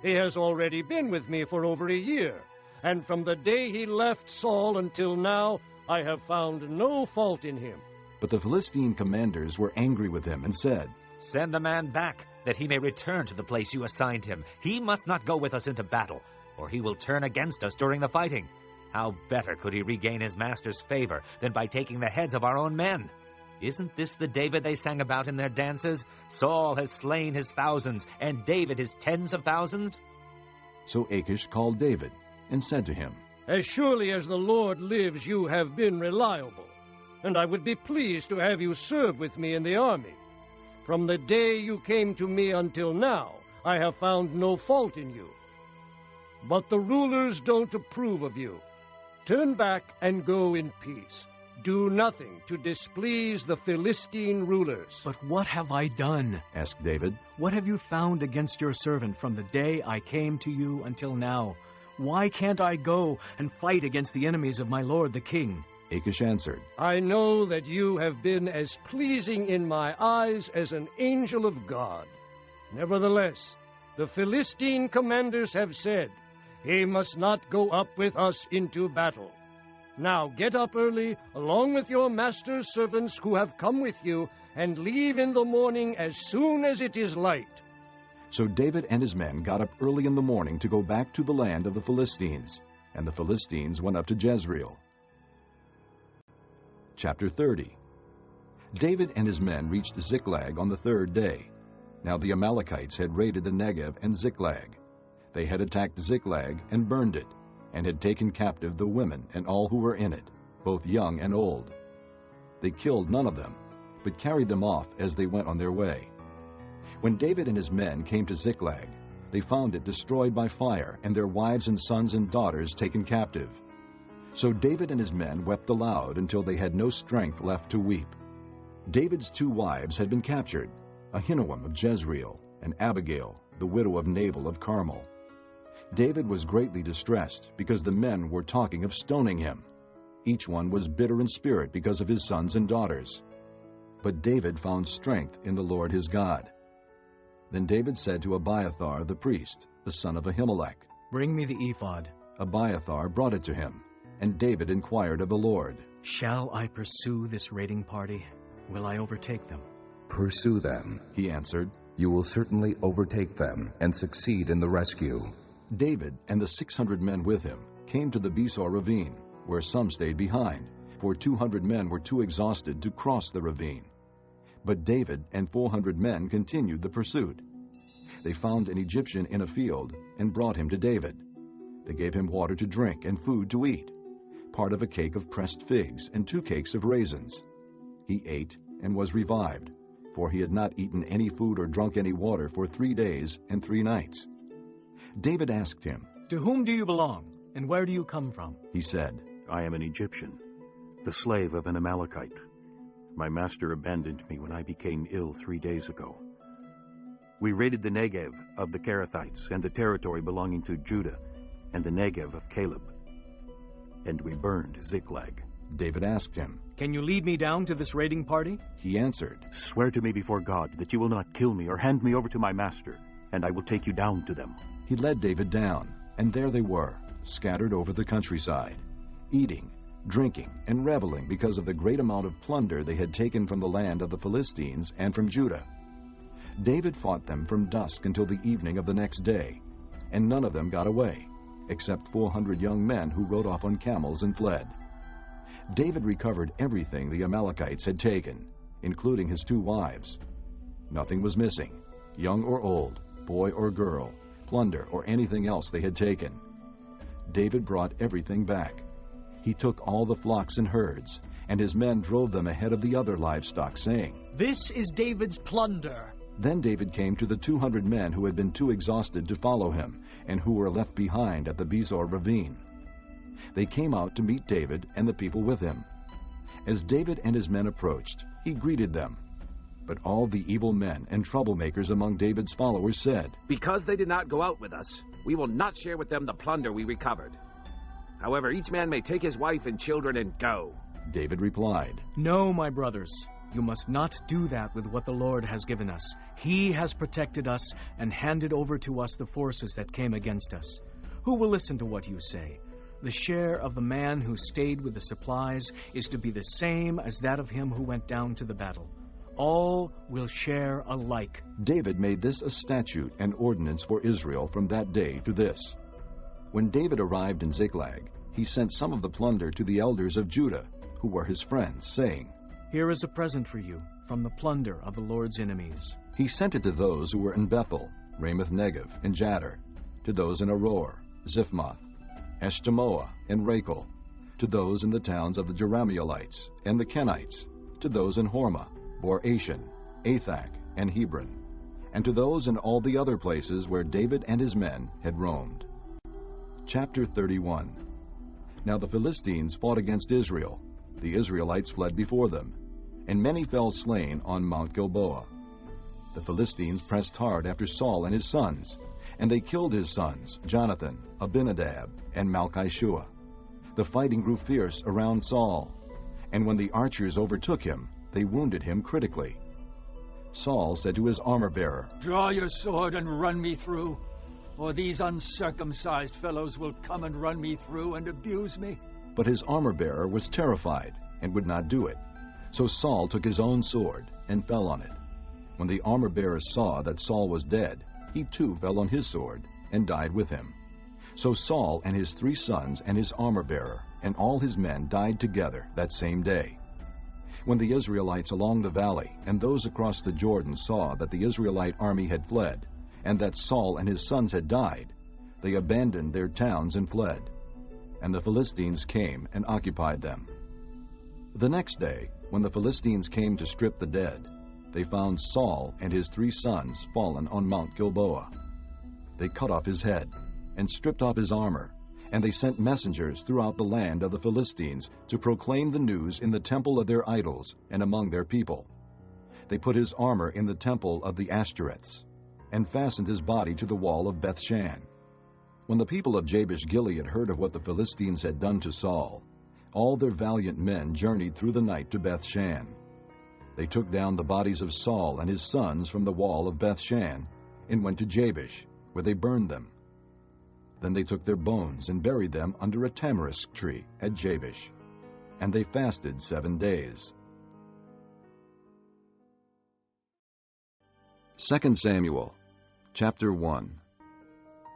He has already been with me for over a year, and from the day he left Saul until now, I have found no fault in him." But the Philistine commanders were angry with him and said, "Send the man back, that he may return to the place you assigned him. He must not go with us into battle, or he will turn against us during the fighting. How better could he regain his master's favor than by taking the heads of our own men? Isn't this the David they sang about in their dances? Saul has slain his thousands, and David his tens of thousands." So Achish called David and said to him, "As surely as the Lord lives, you have been reliable, and I would be pleased to have you serve with me in the army. From the day you came to me until now, I have found no fault in you. But the rulers don't approve of you. Turn back and go in peace. Do nothing to displease the Philistine rulers." "But what have I done?" asked David. "What have you found against your servant from the day I came to you until now? Why can't I go and fight against the enemies of my lord the king?" Achish answered, "I know that you have been as pleasing in my eyes as an angel of God. Nevertheless, the Philistine commanders have said, 'He must not go up with us into battle.' Now get up early, along with your master's servants who have come with you, and leave in the morning as soon as it is light." So David and his men got up early in the morning to go back to the land of the Philistines, and the Philistines went up to Jezreel. Chapter 30. David and his men reached Ziklag on the third day. Now the Amalekites had raided the Negev and Ziklag. They had attacked Ziklag and burned it, and had taken captive the women and all who were in it, both young and old. They killed none of them, but carried them off as they went on their way. When David and his men came to Ziklag, they found it destroyed by fire, and their wives and sons and daughters taken captive. So David and his men wept aloud until they had no strength left to weep. David's two wives had been captured, Ahinoam of Jezreel, and Abigail, the widow of Nabal of Carmel. David was greatly distressed because the men were talking of stoning him. Each one was bitter in spirit because of his sons and daughters. But David found strength in the Lord his God. Then David said to Abiathar the priest, the son of Ahimelech, "Bring me the ephod." Abiathar brought it to him, and David inquired of the Lord, "Shall I pursue this raiding party? Will I overtake them?" "Pursue them," he answered. "You will certainly overtake them and succeed in the rescue." David and the 600 men with him came to the Besor ravine, where some stayed behind, for 200 men were too exhausted to cross the ravine. But David and 400 men continued the pursuit. They found an Egyptian in a field and brought him to David. They gave him water to drink and food to eat, part of a cake of pressed figs and 2 cakes of raisins. He ate and was revived, for he had not eaten any food or drunk any water for 3 days and 3 nights. David asked him, "To whom do you belong, and where do you come from?" He said, "I am an Egyptian, the slave of an Amalekite. My master abandoned me when I became ill 3 days ago. We raided the Negev of the Kerethites and the territory belonging to Judah and the Negev of Caleb. And we burned Ziklag." David asked him, "Can you lead me down to this raiding party?" He answered, "Swear to me before God that you will not kill me or hand me over to my master, and I will take you down to them." He led David down, and there they were, scattered over the countryside, eating, drinking, and reveling because of the great amount of plunder they had taken from the land of the Philistines and from Judah. David fought them from dusk until the evening of the next day, and none of them got away, except 400 young men who rode off on camels and fled. David recovered everything the Amalekites had taken, including his 2 wives. Nothing was missing, young or old, boy or girl, plunder, or anything else they had taken. David brought everything back. He took all the flocks and herds, and his men drove them ahead of the other livestock, saying, "This is David's plunder." Then David came to the 200 men who had been too exhausted to follow him, and who were left behind at the Bezor ravine. They came out to meet David and the people with him. As David and his men approached, he greeted them. But all the evil men and troublemakers among David's followers said, "Because they did not go out with us, we will not share with them the plunder we recovered. However, each man may take his wife and children and go." David replied, "No, my brothers, you must not do that with what the Lord has given us. He has protected us and handed over to us the forces that came against us. Who will listen to what you say? The share of the man who stayed with the supplies is to be the same as that of him who went down to the battle. All will share alike." David made this a statute and ordinance for Israel from that day to this. When David arrived in Ziklag, he sent some of the plunder to the elders of Judah, who were his friends, saying, "Here is a present for you from the plunder of the Lord's enemies." He sent it to those who were in Bethel, Ramoth-Negev, and Jadar, to those in Aroer, Ziphmoth, Eshtemoa, and Rachel, to those in the towns of the Jerahmeelites and the Kenites, to those in Hormah, Bor-Ashan, Athak, and Hebron, and to those in all the other places where David and his men had roamed. Chapter 31. Now the Philistines fought against Israel. The Israelites fled before them, and many fell slain on Mount Gilboa. The Philistines pressed hard after Saul and his sons, and they killed his sons, Jonathan, Abinadab, and Malchishua. The fighting grew fierce around Saul, and when the archers overtook him, they wounded him critically. Saul said to his armor-bearer, "Draw your sword and run me through, or these uncircumcised fellows will come and run me through and abuse me." But his armor-bearer was terrified and would not do it. So Saul took his own sword and fell on it. When the armor-bearer saw that Saul was dead, he too fell on his sword and died with him. So Saul and his 3 sons and his armor-bearer and all his men died together that same day. When the Israelites along the valley and those across the Jordan saw that the Israelite army had fled, and that Saul and his sons had died, they abandoned their towns and fled. And the Philistines came and occupied them. The next day, when the Philistines came to strip the dead, they found Saul and his 3 sons fallen on Mount Gilboa. They cut off his head and stripped off his armor, and they sent messengers throughout the land of the Philistines to proclaim the news in the temple of their idols and among their people. They put his armor in the temple of the Ashtoreths, and fastened his body to the wall of Bethshan. When the people of Jabesh-Gilead heard of what the Philistines had done to Saul, all their valiant men journeyed through the night to Bethshan. They took down the bodies of Saul and his sons from the wall of Bethshan, and went to Jabesh, where they burned them. Then they took their bones and buried them under a tamarisk tree at Jabesh, and they fasted 7 days. 2 Samuel, chapter 1.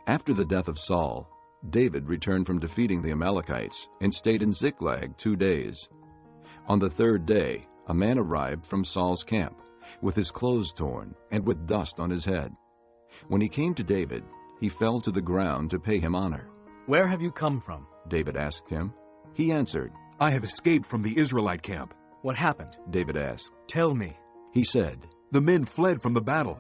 After the death of Saul, David returned from defeating the Amalekites and stayed in Ziklag 2 days. On the 3rd day, a man arrived from Saul's camp, with his clothes torn and with dust on his head. When he came to David, he fell to the ground to pay him honor. "Where have you come from?" David asked him. He answered, "I have escaped from the Israelite camp." "What happened?" David asked. "Tell me." He said, "The men fled from the battle.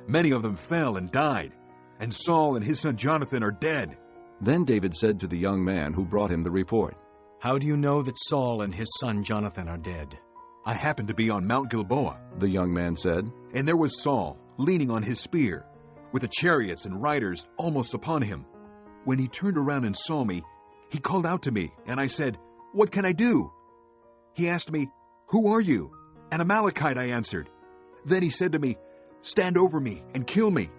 Many of them fell and died, and Saul and his son Jonathan are dead." Then David said to the young man who brought him the report, "How do you know that Saul and his son Jonathan are dead?" "I happened to be on Mount Gilboa," the young man said, "and there was Saul, leaning on his spear, with the chariots and riders almost upon him. When he turned around and saw me, he called out to me, and I said, 'What can I do?' He asked me, 'Who are you?' 'An Amalekite,' I answered. Then he said to me, 'Stand over me and kill me.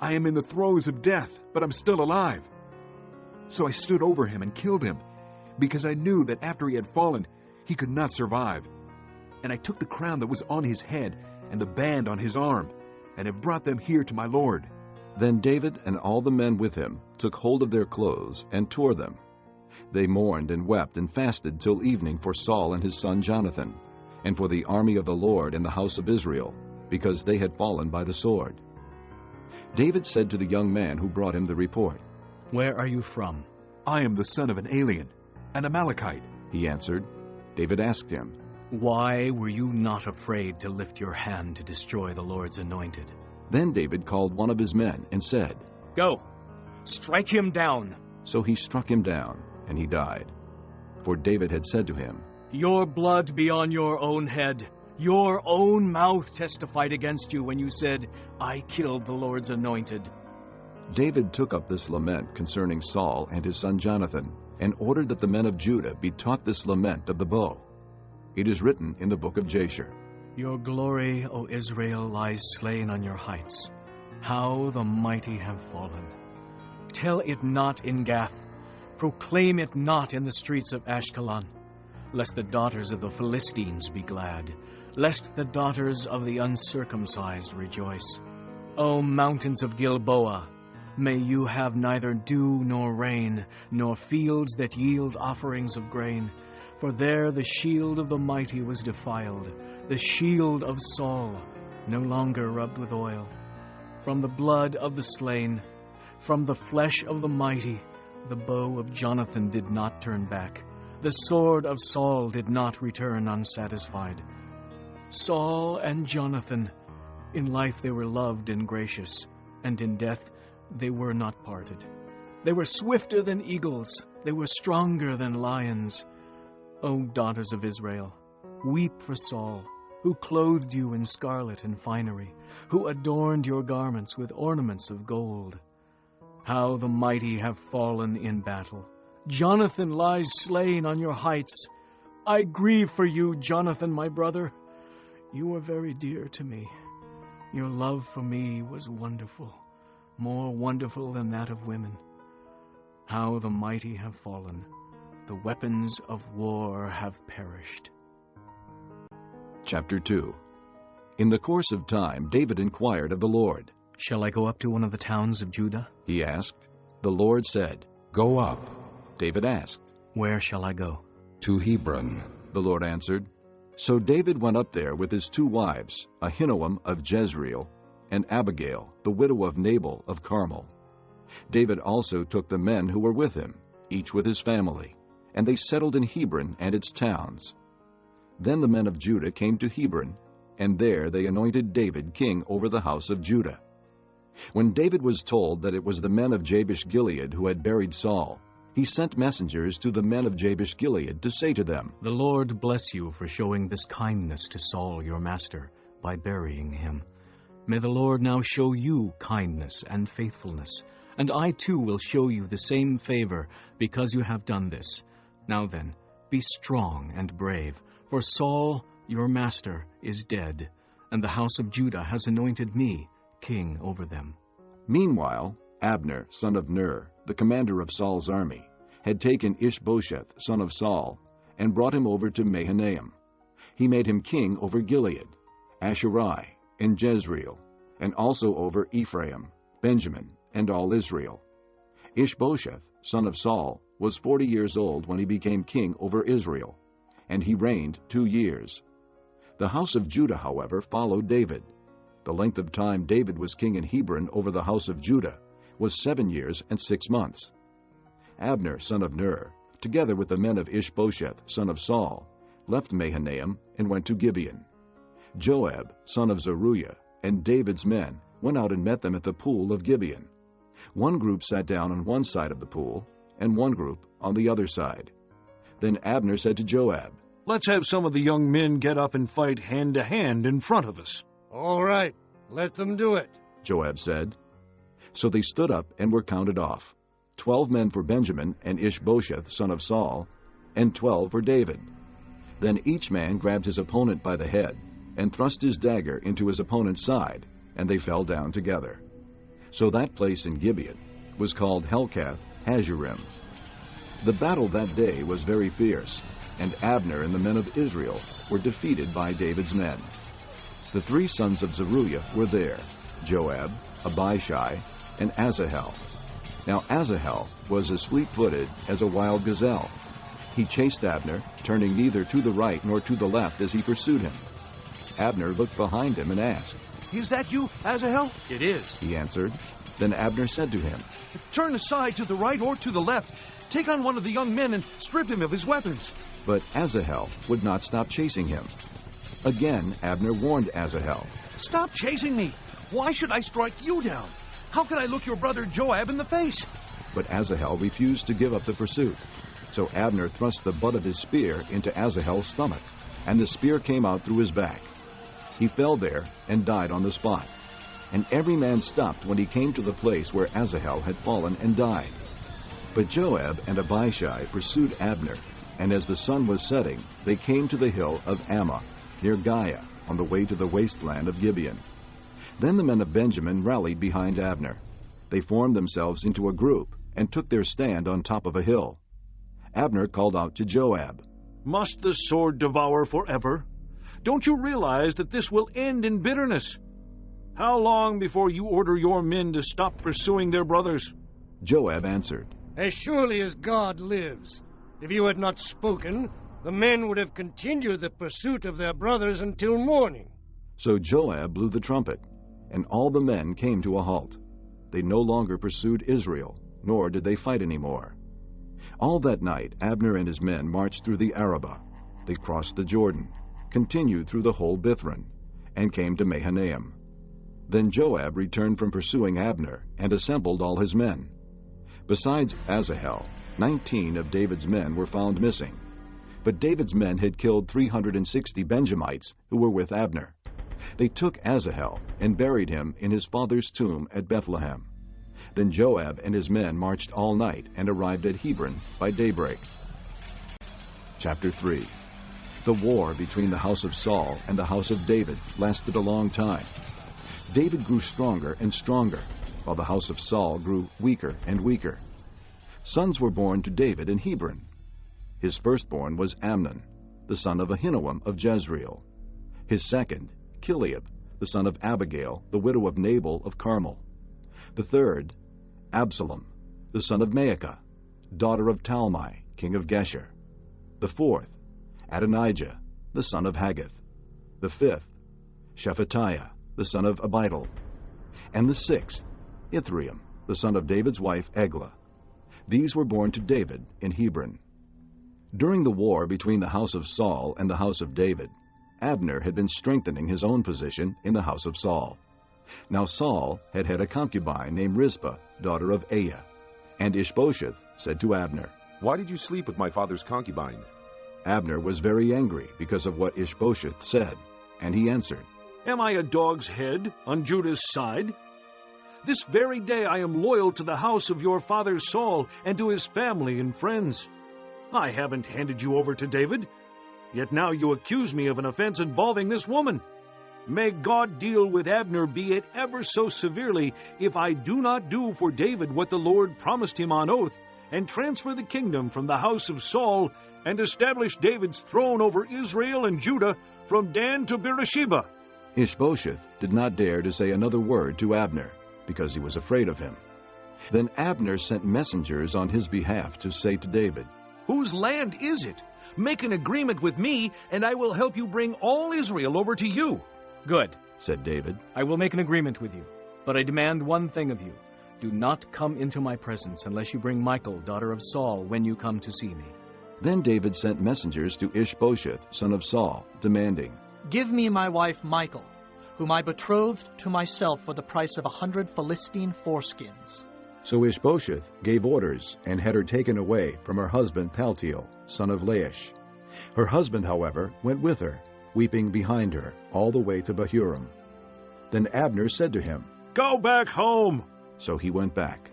I am in the throes of death, but I'm still alive.' So I stood over him and killed him, because I knew that after he had fallen, he could not survive. And I took the crown that was on his head and the band on his arm, and have brought them here to my lord." Then David and all the men with him took hold of their clothes and tore them. They mourned and wept and fasted till evening for Saul and his son Jonathan, and for the army of the Lord in the house of Israel, because they had fallen by the sword. David said to the young man who brought him the report, "Where are you from?" "I am the son of an alien, an Amalekite," he answered. David asked him, "Why were you not afraid to lift your hand to destroy the Lord's anointed?" Then David called one of his men and said, "Go, strike him down." So he struck him down, and he died. For David had said to him, "Your blood be on your own head. Your own mouth testified against you when you said, 'I killed the Lord's anointed.'" David took up this lament concerning Saul and his son Jonathan, and ordered that the men of Judah be taught this lament of the bow. It is written in the book of Jasher, "Your glory, O Israel, lies slain on your heights. How the mighty have fallen. Tell it not in Gath. Proclaim it not in the streets of Ashkelon. Lest the daughters of the Philistines be glad, lest the daughters of the uncircumcised rejoice. O mountains of Gilboa, may you have neither dew nor rain, nor fields that yield offerings of grain. For there the shield of the mighty was defiled, the shield of Saul, no longer rubbed with oil. From the blood of the slain, from the flesh of the mighty, the bow of Jonathan did not turn back. The sword of Saul did not return unsatisfied. Saul and Jonathan, in life they were loved and gracious, and in death they were not parted. They were swifter than eagles, they were stronger than lions. O daughters of Israel, weep for Saul, who clothed you in scarlet and finery, who adorned your garments with ornaments of gold. How the mighty have fallen in battle. Jonathan lies slain on your heights. I grieve for you, Jonathan, my brother. You were very dear to me. Your love for me was wonderful, more wonderful than that of women. How the mighty have fallen. The weapons of war have perished." Chapter 2. In the course of time, David inquired of the Lord. "Shall I go up to one of the towns of Judah?" he asked. The Lord said, "Go up." David asked, "Where shall I go?" "To Hebron," the Lord answered. So David went up there with his 2 wives, Ahinoam of Jezreel, and Abigail, the widow of Nabal of Carmel. David also took the men who were with him, each with his family, and they settled in Hebron and its towns. Then the men of Judah came to Hebron, and there they anointed David king over the house of Judah. When David was told that it was the men of Jabesh-Gilead who had buried Saul, he sent messengers to the men of Jabesh-Gilead to say to them, "The Lord bless you for showing this kindness to Saul your master by burying him. May the Lord now show you kindness and faithfulness, and I too will show you the same favor because you have done this. Now then, be strong and brave, for Saul your master is dead, and the house of Judah has anointed me king over them." Meanwhile, Abner, son of Ner, the commander of Saul's army, had taken Ishbosheth, son of Saul, and brought him over to Mahanaim. He made him king over Gilead, Asherai, and Jezreel, and also over Ephraim, Benjamin, and all Israel. Ishbosheth, son of Saul, was 40 years old when he became king over Israel, and he reigned 2 years. The house of Judah, however, followed David. The length of time David was king in Hebron over the house of Judah was 7 years and 6 months. Abner, son of Ner, together with the men of Ishbosheth, son of Saul, left Mahanaim and went to Gibeon. Joab, son of Zeruiah, and David's men went out and met them at the pool of Gibeon. One group sat down on one side of the pool, and one group on the other side. Then Abner said to Joab, "Let's have some of the young men get up and fight hand to hand in front of us." "All right, let them do it," Joab said. So they stood up and were counted off, 12 men for Benjamin and Ishbosheth, son of Saul, and 12 for David. Then each man grabbed his opponent by the head and thrust his dagger into his opponent's side, and they fell down together. So that place in Gibeon was called Helkath Hazurim. The battle that day was very fierce, and Abner and the men of Israel were defeated by David's men. The 3 sons of Zeruiah were there, Joab, Abishai, and Asahel. Now Asahel was as fleet-footed as a wild gazelle. He chased Abner, turning neither to the right nor to the left as he pursued him. Abner looked behind him and asked, "Is that you, Asahel?" "It is," he answered. Then Abner said to him, "Turn aside to the right or to the left. Take on one of the young men and strip him of his weapons." But Asahel would not stop chasing him. Again Abner warned Asahel, "Stop chasing me! Why should I strike you down? How can I look your brother Joab in the face?" But Asahel refused to give up the pursuit. So Abner thrust the butt of his spear into Asahel's stomach, and the spear came out through his back. He fell there and died on the spot. And every man stopped when he came to the place where Asahel had fallen and died. But Joab and Abishai pursued Abner, and as the sun was setting, they came to the hill of Ammah, near Giah, on the way to the wasteland of Gibeon. Then the men of Benjamin rallied behind Abner. They formed themselves into a group and took their stand on top of a hill. Abner called out to Joab, "Must the sword devour forever? Don't you realize that this will end in bitterness? How long before you order your men to stop pursuing their brothers?" Joab answered, "As surely as God lives, if you had not spoken, the men would have continued the pursuit of their brothers until morning." So Joab blew the trumpet, and all the men came to a halt. They no longer pursued Israel, nor did they fight any more. All that night Abner and his men marched through the Arabah. They crossed the Jordan, continued through the whole Bithron, and came to Mahanaim. Then Joab returned from pursuing Abner and assembled all his men. Besides Asahel, 19 of David's men were found missing. But David's men had killed 360 Benjamites who were with Abner. They took Asahel and buried him in his father's tomb at Bethlehem. Then Joab and his men marched all night and arrived at Hebron by daybreak. Chapter 3. The war between the house of Saul and the house of David lasted a long time. David grew stronger and stronger, while the house of Saul grew weaker and weaker. Sons were born to David in Hebron. His firstborn was Amnon, the son of Ahinoam of Jezreel. His second, Chileab, the son of Abigail, the widow of Nabal of Carmel. The third, Absalom, the son of Maacah, daughter of Talmai, king of Geshur. The fourth, Adonijah, the son of Haggith. The fifth, Shephatiah, the son of Abidal. And the sixth, Ithream, the son of David's wife Eglah. These were born to David in Hebron. During the war between the house of Saul and the house of David, Abner had been strengthening his own position in the house of Saul. Now Saul had had a concubine named Rizpah, daughter of Aiah. And Ishbosheth said to Abner, "Why did you sleep with my father's concubine?" Abner was very angry because of what Ishbosheth said, and he answered, "Am I a dog's head on Judah's side? This very day I am loyal to the house of your father Saul and to his family and friends. I haven't handed you over to David, yet now you accuse me of an offense involving this woman. May God deal with Abner, be it ever so severely, if I do not do for David what the Lord promised him on oath, and transfer the kingdom from the house of Saul, and establish David's throne over Israel and Judah from Dan to Beersheba." Ishbosheth did not dare to say another word to Abner, because he was afraid of him. Then Abner sent messengers on his behalf to say to David, "Whose land is it? Make an agreement with me, and I will help you bring all Israel over to you." "Good," said David. "I will make an agreement with you, but I demand one thing of you. Do not come into my presence unless you bring Michal, daughter of Saul, when you come to see me." Then David sent messengers to Ishbosheth, son of Saul, demanding, "Give me my wife Michal, whom I betrothed to myself for the price of 100 Philistine foreskins." So Ishbosheth gave orders and had her taken away from her husband Paltiel, son of Laish. Her husband, however, went with her, weeping behind her, all the way to Bahurim. Then Abner said to him, "Go back home." So he went back.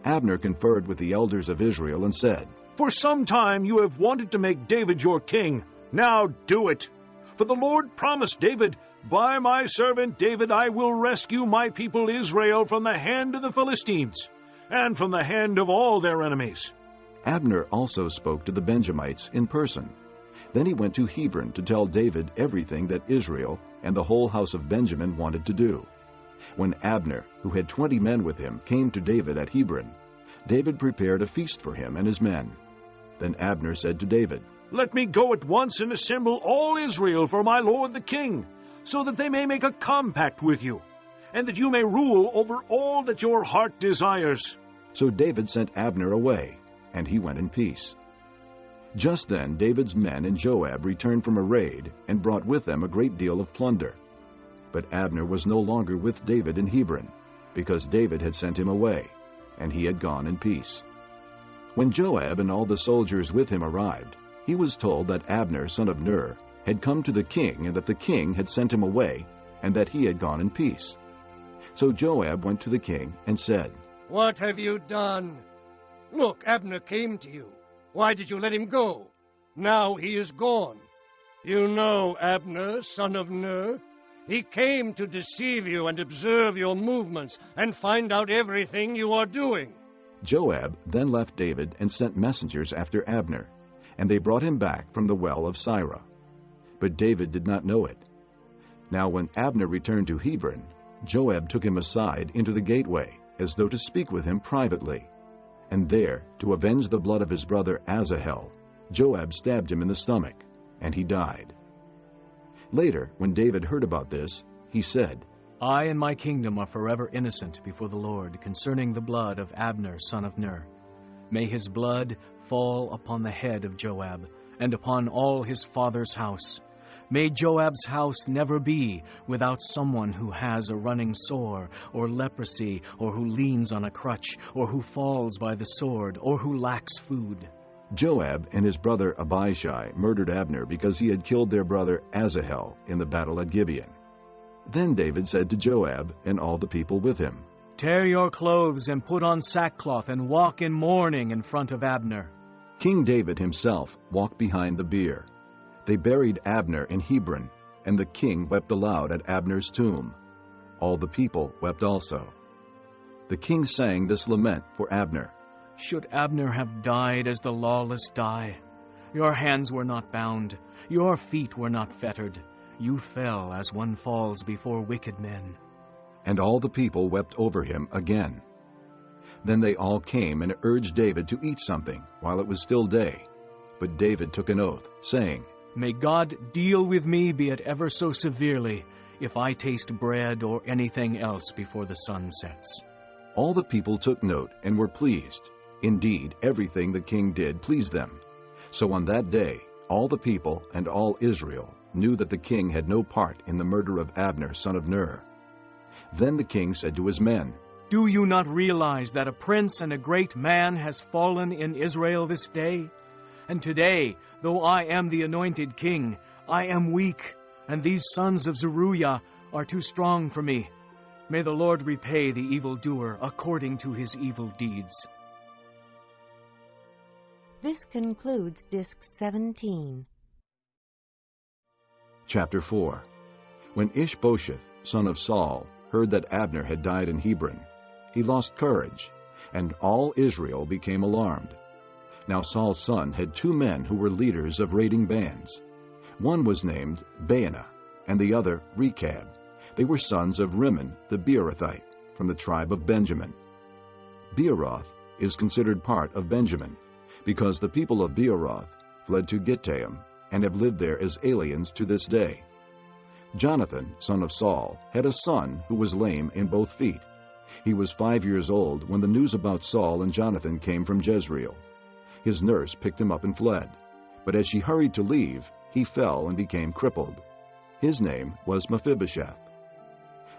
Abner conferred with the elders of Israel and said, "For some time you have wanted to make David your king. Now do it. For the Lord promised David, 'By my servant David I will rescue my people Israel from the hand of the Philistines, and from the hand of all their enemies.'" Abner also spoke to the Benjamites in person. Then he went to Hebron to tell David everything that Israel and the whole house of Benjamin wanted to do. When Abner, who had 20 men with him, came to David at Hebron, David prepared a feast for him and his men. Then Abner said to David, "Let me go at once and assemble all Israel for my lord the king, so that they may make a compact with you, and that you may rule over all that your heart desires." So David sent Abner away, and he went in peace. Just then David's men and Joab returned from a raid and brought with them a great deal of plunder. But Abner was no longer with David in Hebron, because David had sent him away, and he had gone in peace. When Joab and all the soldiers with him arrived, he was told that Abner, son of Ner, had come to the king, and that the king had sent him away, and that he had gone in peace. So Joab went to the king and said, "What have you done? Look, Abner came to you. Why did you let him go? Now he is gone. You know Abner, son of Ner. He came to deceive you and observe your movements and find out everything you are doing." Joab then left David and sent messengers after Abner, and they brought him back from the well of Sirah. But David did not know it. Now when Abner returned to Hebron, Joab took him aside into the gateway, as though to speak with him privately. And there, to avenge the blood of his brother Asahel, Joab stabbed him in the stomach, and he died. Later, when David heard about this, he said, "I and my kingdom are forever innocent before the Lord concerning the blood of Abner, son of Ner. May his blood fall upon the head of Joab, and upon all his father's house. May Joab's house never be without someone who has a running sore, or leprosy, or who leans on a crutch, or who falls by the sword, or who lacks food." Joab and his brother Abishai murdered Abner because he had killed their brother Asahel in the battle at Gibeon. Then David said to Joab and all the people with him, "Tear your clothes and put on sackcloth and walk in mourning in front of Abner." King David himself walked behind the bier. They buried Abner in Hebron, and the king wept aloud at Abner's tomb. All the people wept also. The king sang this lament for Abner. "Should Abner have died as the lawless die? Your hands were not bound, your feet were not fettered. You fell as one falls before wicked men." And all the people wept over him again. Then they all came and urged David to eat something while it was still day. But David took an oath, saying, "May God deal with me, be it ever so severely, if I taste bread or anything else before the sun sets." All the people took note and were pleased. Indeed, everything the king did pleased them. So on that day, all the people and all Israel knew that the king had no part in the murder of Abner, son of Ner. Then the king said to his men, "Do you not realize that a prince and a great man has fallen in Israel this day? And today, though I am the anointed king, I am weak, and these sons of Zeruiah are too strong for me. May the Lord repay the evildoer according to his evil deeds." This concludes Disc 17. Chapter 4. When Ishbosheth, son of Saul, heard that Abner had died in Hebron, he lost courage, and all Israel became alarmed. Now Saul's son had 2 men who were leaders of raiding bands. One was named Baanah, and the other Rechab. They were sons of Rimmon the Beerothite, from the tribe of Benjamin. Beeroth is considered part of Benjamin, because the people of Beeroth fled to Gittaim, and have lived there as aliens to this day. Jonathan, son of Saul, had a son who was lame in both feet. He was 5 years old when the news about Saul and Jonathan came from Jezreel. His nurse picked him up and fled, but as she hurried to leave, he fell and became crippled. His name was Mephibosheth.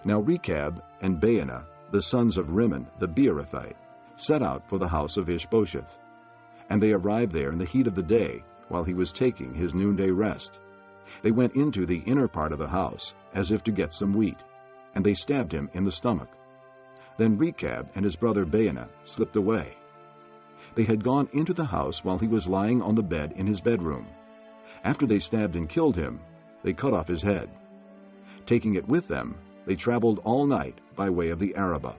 Now Rechab and Baanah, the sons of Rimmon the Beerothite, set out for the house of Ishbosheth. And they arrived there in the heat of the day, while he was taking his noonday rest. They went into the inner part of the house, as if to get some wheat, and they stabbed him in the stomach. Then Rechab and his brother Baanah slipped away. They had gone into the house while he was lying on the bed in his bedroom. After they stabbed and killed him, they cut off his head. Taking it with them, they traveled all night by way of the Arabah.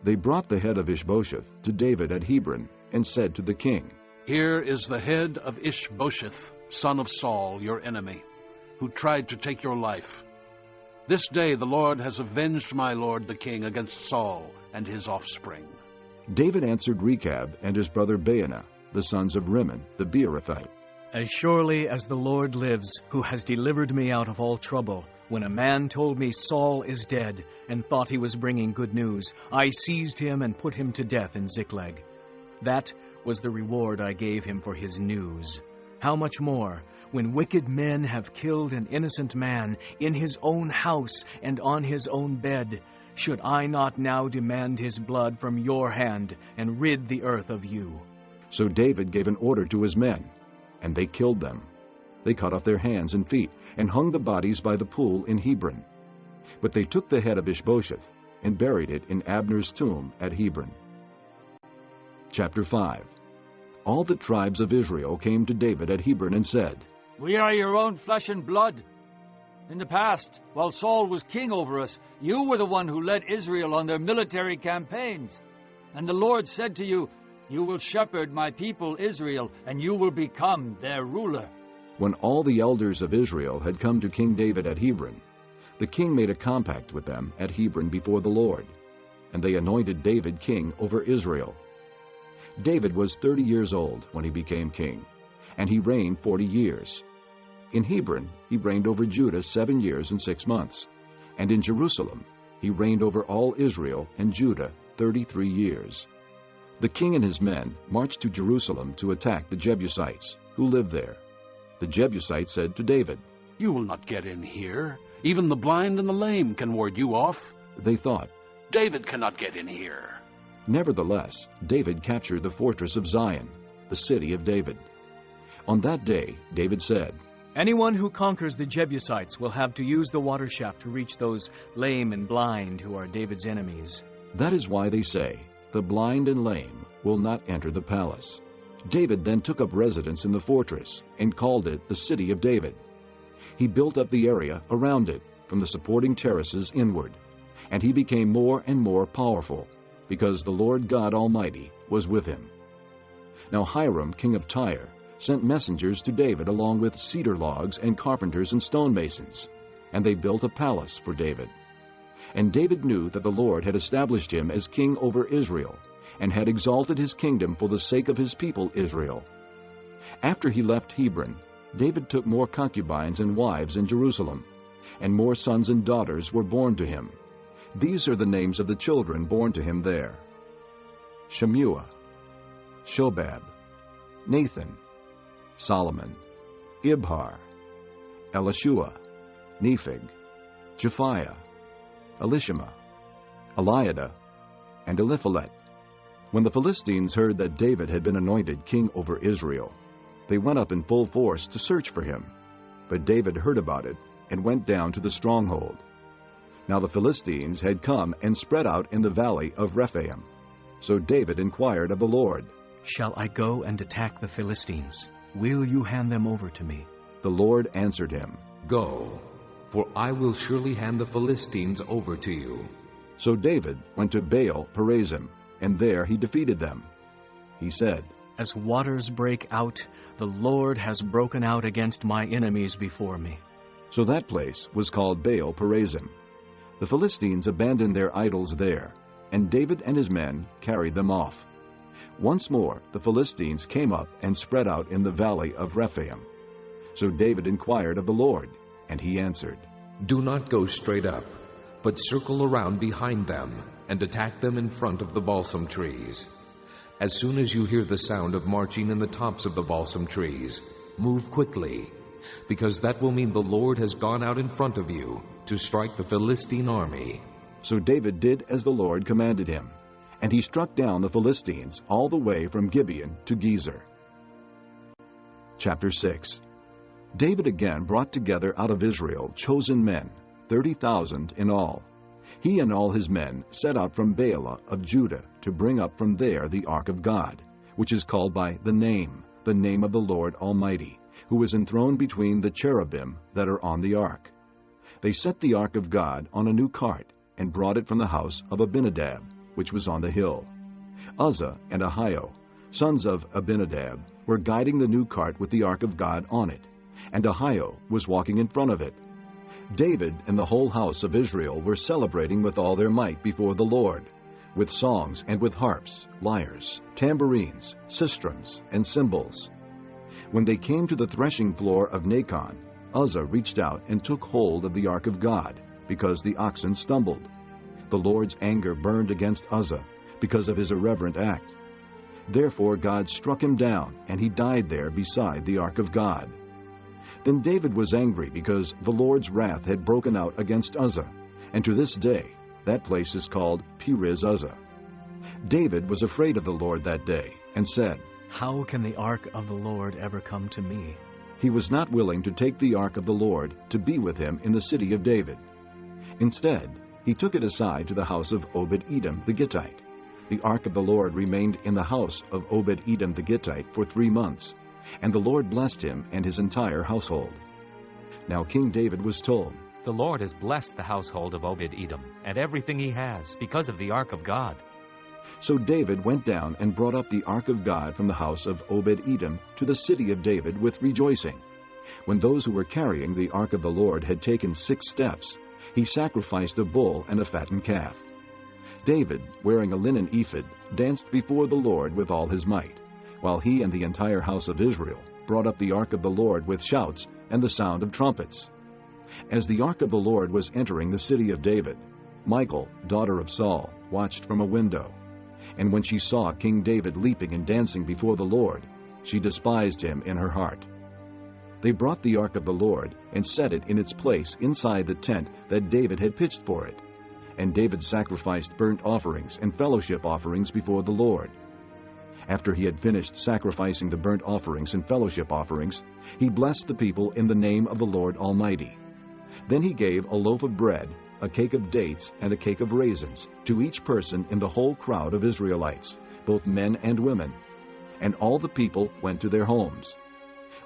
They brought the head of Ishbosheth to David at Hebron, and said to the king, "Here is the head of Ishbosheth, son of Saul, your enemy, who tried to take your life. This day the Lord has avenged my lord the king against Saul and his offspring." David answered Rechab and his brother Baanah, the sons of Rimmon the Beerothite, As surely as the Lord lives, who has delivered me out of all trouble, when a man told me Saul is dead, and thought he was bringing good news, I seized him and put him to death in Ziklag. That was the reward I gave him for his news. How much more, when wicked men have killed an innocent man in his own house and on his own bed, should I not now demand his blood from your hand and rid the earth of you? So David gave an order to his men, and they killed them. They cut off their hands and feet, and hung the bodies by the pool in Hebron. But they took the head of Ishbosheth, and buried it in Abner's tomb at Hebron. Chapter 5. All the tribes of Israel came to David at Hebron and said, We are your own flesh and blood. In the past, while Saul was king over us, you were the one who led Israel on their military campaigns. And the Lord said to you, You will shepherd my people Israel, and you will become their ruler. When all the elders of Israel had come to King David at Hebron, the king made a compact with them at Hebron before the Lord, and they anointed David king over Israel. David was 30 years old when he became king, and he reigned 40 years. In Hebron he reigned over Judah 7 years and 6 months, and in Jerusalem he reigned over all Israel and Judah 33 years. The king and his men marched to Jerusalem to attack the Jebusites, who lived there. The Jebusites said to David, You will not get in here. Even the blind and the lame can ward you off. They thought, David cannot get in here. Nevertheless, David captured the fortress of Zion, the city of David. On that day, David said, Anyone who conquers the Jebusites will have to use the water shaft to reach those lame and blind who are David's enemies. That is why they say, The blind and lame will not enter the palace. David then took up residence in the fortress and called it the City of David. He built up the area around it, from the supporting terraces inward, and he became more and more powerful, because the Lord God Almighty was with him. Now Hiram, king of Tyre, sent messengers to David along with cedar logs and carpenters and stonemasons, and they built a palace for David. And David knew that the Lord had established him as king over Israel, and had exalted his kingdom for the sake of his people Israel. After he left Hebron, David took more concubines and wives in Jerusalem, and more sons and daughters were born to him. These are the names of the children born to him there: Shemua, Shobab, Nathan, Solomon, Ibhar, Elishua, Nepheg, Japhiah, Elishama, Eliada, and Eliphalet. When the Philistines heard that David had been anointed king over Israel, they went up in full force to search for him. But David heard about it and went down to the stronghold. Now the Philistines had come and spread out in the valley of Rephaim. So David inquired of the Lord, Shall I go and attack the Philistines? Will you hand them over to me? The Lord answered him, Go, for I will surely hand the Philistines over to you. So David went to Baal Perazim, and there he defeated them. He said, As waters break out, the Lord has broken out against my enemies before me. So that place was called Baal Perazim. The Philistines abandoned their idols there, and David and his men carried them off. Once more the Philistines came up and spread out in the valley of Rephaim. So David inquired of the Lord, and he answered, Do not go straight up, but circle around behind them, and attack them in front of the balsam trees. As soon as you hear the sound of marching in the tops of the balsam trees, move quickly, because that will mean the Lord has gone out in front of you to strike the Philistine army. So David did as the Lord commanded him, and he struck down the Philistines all the way from Gibeon to Gezer. Chapter 6. David again brought together out of Israel chosen men, 30,000 in all. He and all his men set out from Baalah of Judah to bring up from there the ark of God, which is called by the name of the Lord Almighty, who is enthroned between the cherubim that are on the ark. They set the ark of God on a new cart, and brought it from the house of Abinadab, which was on the hill. Uzzah and Ahio, sons of Abinadab, were guiding the new cart with the ark of God on it, and Ahio was walking in front of it. David and the whole house of Israel were celebrating with all their might before the Lord, with songs and with harps, lyres, tambourines, sistrums, and cymbals. When they came to the threshing floor of Nacon, Uzzah reached out and took hold of the ark of God, because the oxen stumbled. The Lord's anger burned against Uzzah, because of his irreverent act. Therefore God struck him down, and he died there beside the ark of God. Then David was angry, because the Lord's wrath had broken out against Uzzah, and to this day that place is called Perez-Uzzah. David was afraid of the Lord that day, and said, "How can the ark of the Lord ever come to me?" He was not willing to take the ark of the Lord to be with him in the city of David. Instead, he took it aside to the house of Obed-Edom the Gittite. The ark of the Lord remained in the house of Obed-Edom the Gittite for 3 months, and the Lord blessed him and his entire household. Now King David was told, "The Lord has blessed the household of Obed-Edom and everything he has because of the ark of God." So David went down and brought up the ark of God from the house of Obed-Edom to the city of David with rejoicing. When those who were carrying the ark of the Lord had taken 6 steps, he sacrificed a bull and a fattened calf. David, wearing a linen ephod, danced before the Lord with all his might, while he and the entire house of Israel brought up the ark of the Lord with shouts and the sound of trumpets. As the ark of the Lord was entering the city of David, Michal, daughter of Saul, watched from a window. And when she saw King David leaping and dancing before the Lord, she despised him in her heart. They brought the ark of the Lord and set it in its place inside the tent that David had pitched for it. And David sacrificed burnt offerings and fellowship offerings before the Lord. After he had finished sacrificing the burnt offerings and fellowship offerings, he blessed the people in the name of the Lord Almighty. Then he gave a loaf of bread, a cake of dates, and a cake of raisins to each person in the whole crowd of Israelites, both men and women. And all the people went to their homes.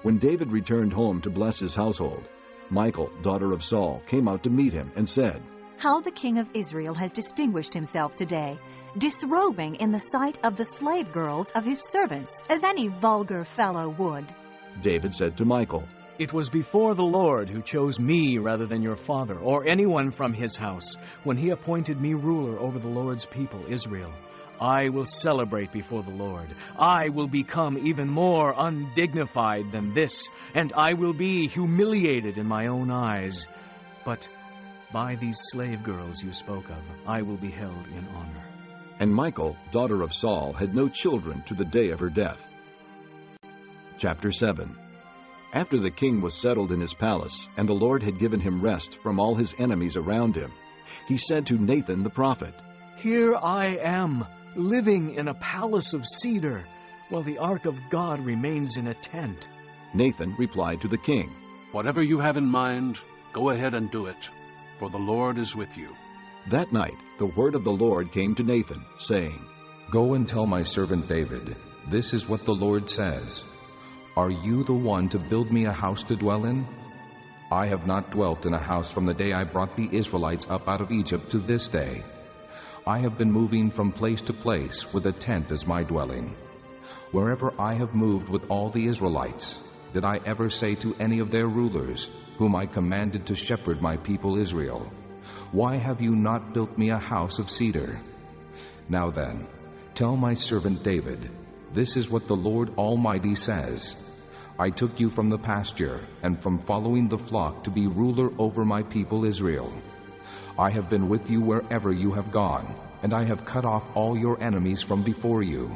When David returned home to bless his household, Michal, daughter of Saul, came out to meet him and said, "How the king of Israel has distinguished himself today, disrobing in the sight of the slave girls of his servants, as any vulgar fellow would." David said to Michal, "It was before the Lord who chose me rather than your father, or anyone from his house, when he appointed me ruler over the Lord's people, Israel. I will celebrate before the Lord. I will become even more undignified than this, and I will be humiliated in my own eyes. But by these slave girls you spoke of, I will be held in honor." And Michal, daughter of Saul, had no children to the day of her death. Chapter 7. After the king was settled in his palace, and the Lord had given him rest from all his enemies around him, he said to Nathan the prophet, "Here I am, living in a palace of cedar, while the ark of God remains in a tent." Nathan replied to the king, "Whatever you have in mind, go ahead and do it, for the Lord is with you." That night the word of the Lord came to Nathan, saying, "Go and tell my servant David, this is what the Lord says. Are you the one to build me a house to dwell in? I have not dwelt in a house from the day I brought the Israelites up out of Egypt to this day. I have been moving from place to place with a tent as my dwelling. Wherever I have moved with all the Israelites, did I ever say to any of their rulers, whom I commanded to shepherd my people Israel, 'Why have you not built me a house of cedar?' Now then, tell my servant David, this is what the Lord Almighty says. I took you from the pasture and from following the flock to be ruler over my people Israel. I have been with you wherever you have gone, and I have cut off all your enemies from before you.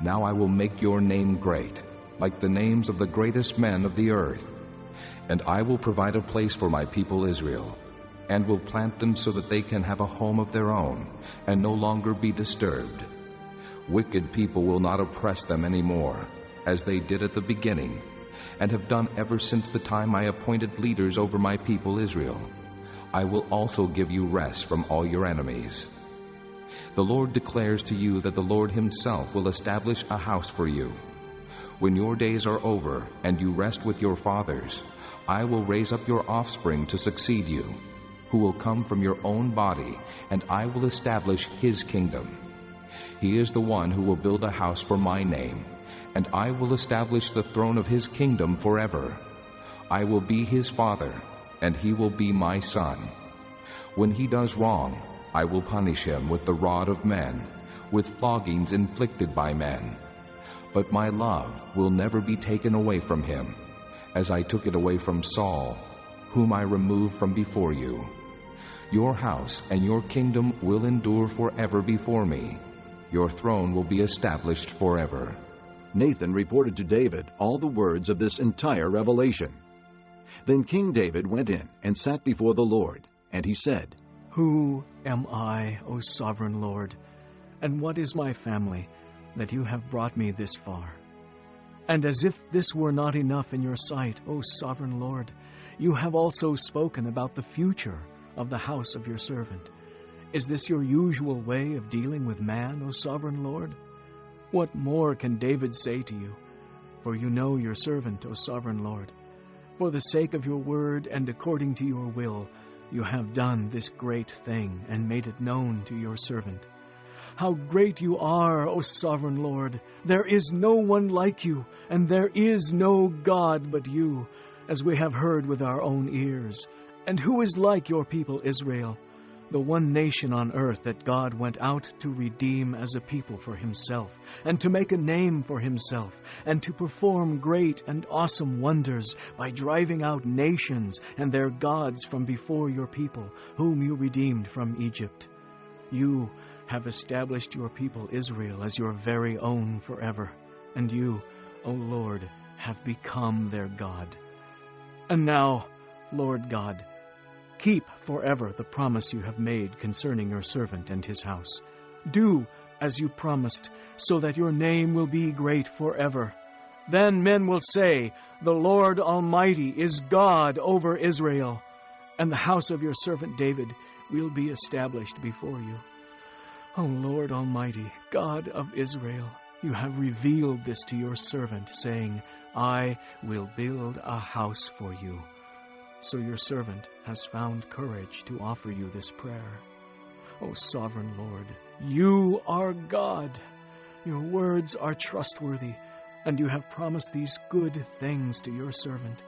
Now I will make your name great, like the names of the greatest men of the earth. And I will provide a place for my people Israel, and will plant them so that they can have a home of their own, and no longer be disturbed. Wicked people will not oppress them any more, as they did at the beginning, and have done ever since the time I appointed leaders over my people Israel. I will also give you rest from all your enemies. The Lord declares to you that the Lord himself will establish a house for you. When your days are over and you rest with your fathers, I will raise up your offspring to succeed you, who will come from your own body, and I will establish his kingdom. He is the one who will build a house for my name, and I will establish the throne of his kingdom forever. I will be his father, and he will be my son. When he does wrong, I will punish him with the rod of men, with floggings inflicted by men. But my love will never be taken away from him, as I took it away from Saul, whom I removed from before you. Your house and your kingdom will endure forever before me. Your throne will be established forever." Nathan reported to David all the words of this entire revelation. Then King David went in and sat before the Lord, and he said, "Who am I, O sovereign Lord, and what is my family, that you have brought me this far? And as if this were not enough in your sight, O sovereign Lord, you have also spoken about the future of the house of your servant. Is this your usual way of dealing with man, O sovereign Lord? What more can David say to you? For you know your servant, O sovereign Lord. For the sake of your word and according to your will, you have done this great thing and made it known to your servant. How great you are, O sovereign Lord! There is no one like you, and there is no God but you, as we have heard with our own ears. And who is like your people Israel, the one nation on earth that God went out to redeem as a people for himself, and to make a name for himself, and to perform great and awesome wonders by driving out nations and their gods from before your people, whom you redeemed from Egypt? You have established your people Israel as your very own forever, and you, O Lord, have become their God. And now, Lord God, keep forever the promise you have made concerning your servant and his house. Do as you promised, so that your name will be great forever. Then men will say, the Lord Almighty is God over Israel, and the house of your servant David will be established before you. O Lord Almighty, God of Israel, you have revealed this to your servant, saying, I will build a house for you. So your servant has found courage to offer you this prayer. O sovereign Lord, you are God. Your words are trustworthy, and you have promised these good things to your servant.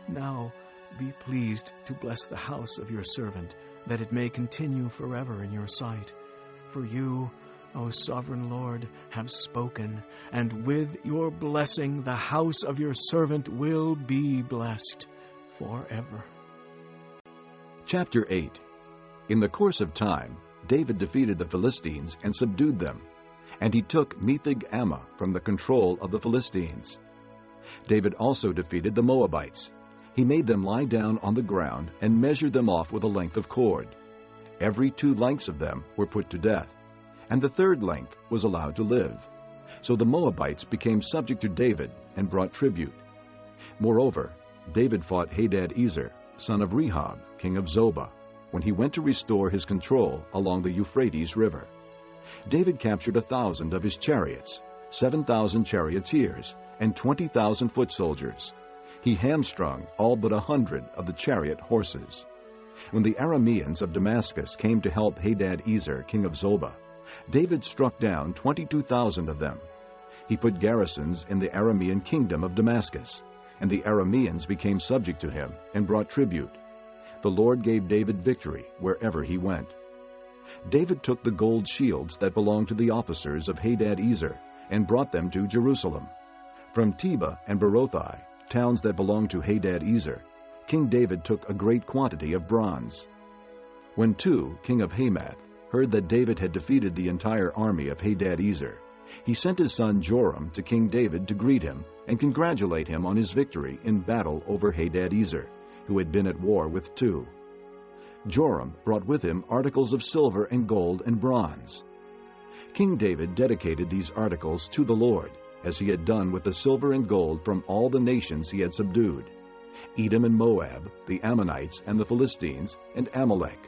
Now be pleased to bless the house of your servant, that it may continue forever in your sight. For you, O sovereign Lord, have spoken, and with your blessing the house of your servant will be blessed forever. Chapter 8. In the course of time, David defeated the Philistines and subdued them, and he took Metheg-Ammah from the control of the Philistines. David also defeated the Moabites. He made them lie down on the ground and measured them off with a length of cord. Every 2 lengths of them were put to death, and the 3rd length was allowed to live. So the Moabites became subject to David and brought tribute. Moreover, David fought Hadad-ezer, son of Rehob, king of Zobah, when he went to restore his control along the Euphrates River. David captured 1,000 of his chariots, 7,000 charioteers, and 20,000 foot soldiers. He hamstrung all but 100 of the chariot horses. When the Arameans of Damascus came to help Hadad-ezer, king of Zobah, David struck down 22,000 of them. He put garrisons in the Aramean kingdom of Damascus, and the Arameans became subject to him and brought tribute. The Lord gave David victory wherever he went. David took the gold shields that belonged to the officers of Hadad-ezer and brought them to Jerusalem. From Tebah and Berothai, towns that belonged to Hadad-ezer, King David took a great quantity of bronze. When Tu, king of Hamath, heard that David had defeated the entire army of Hadad-ezer, he sent his son Joram to King David to greet him and congratulate him on his victory in battle over Hadad-ezer, who had been at war with Tu. Joram brought with him articles of silver and gold and bronze. King David dedicated these articles to the Lord, as he had done with the silver and gold from all the nations he had subdued: Edom and Moab, the Ammonites and the Philistines, and Amalek.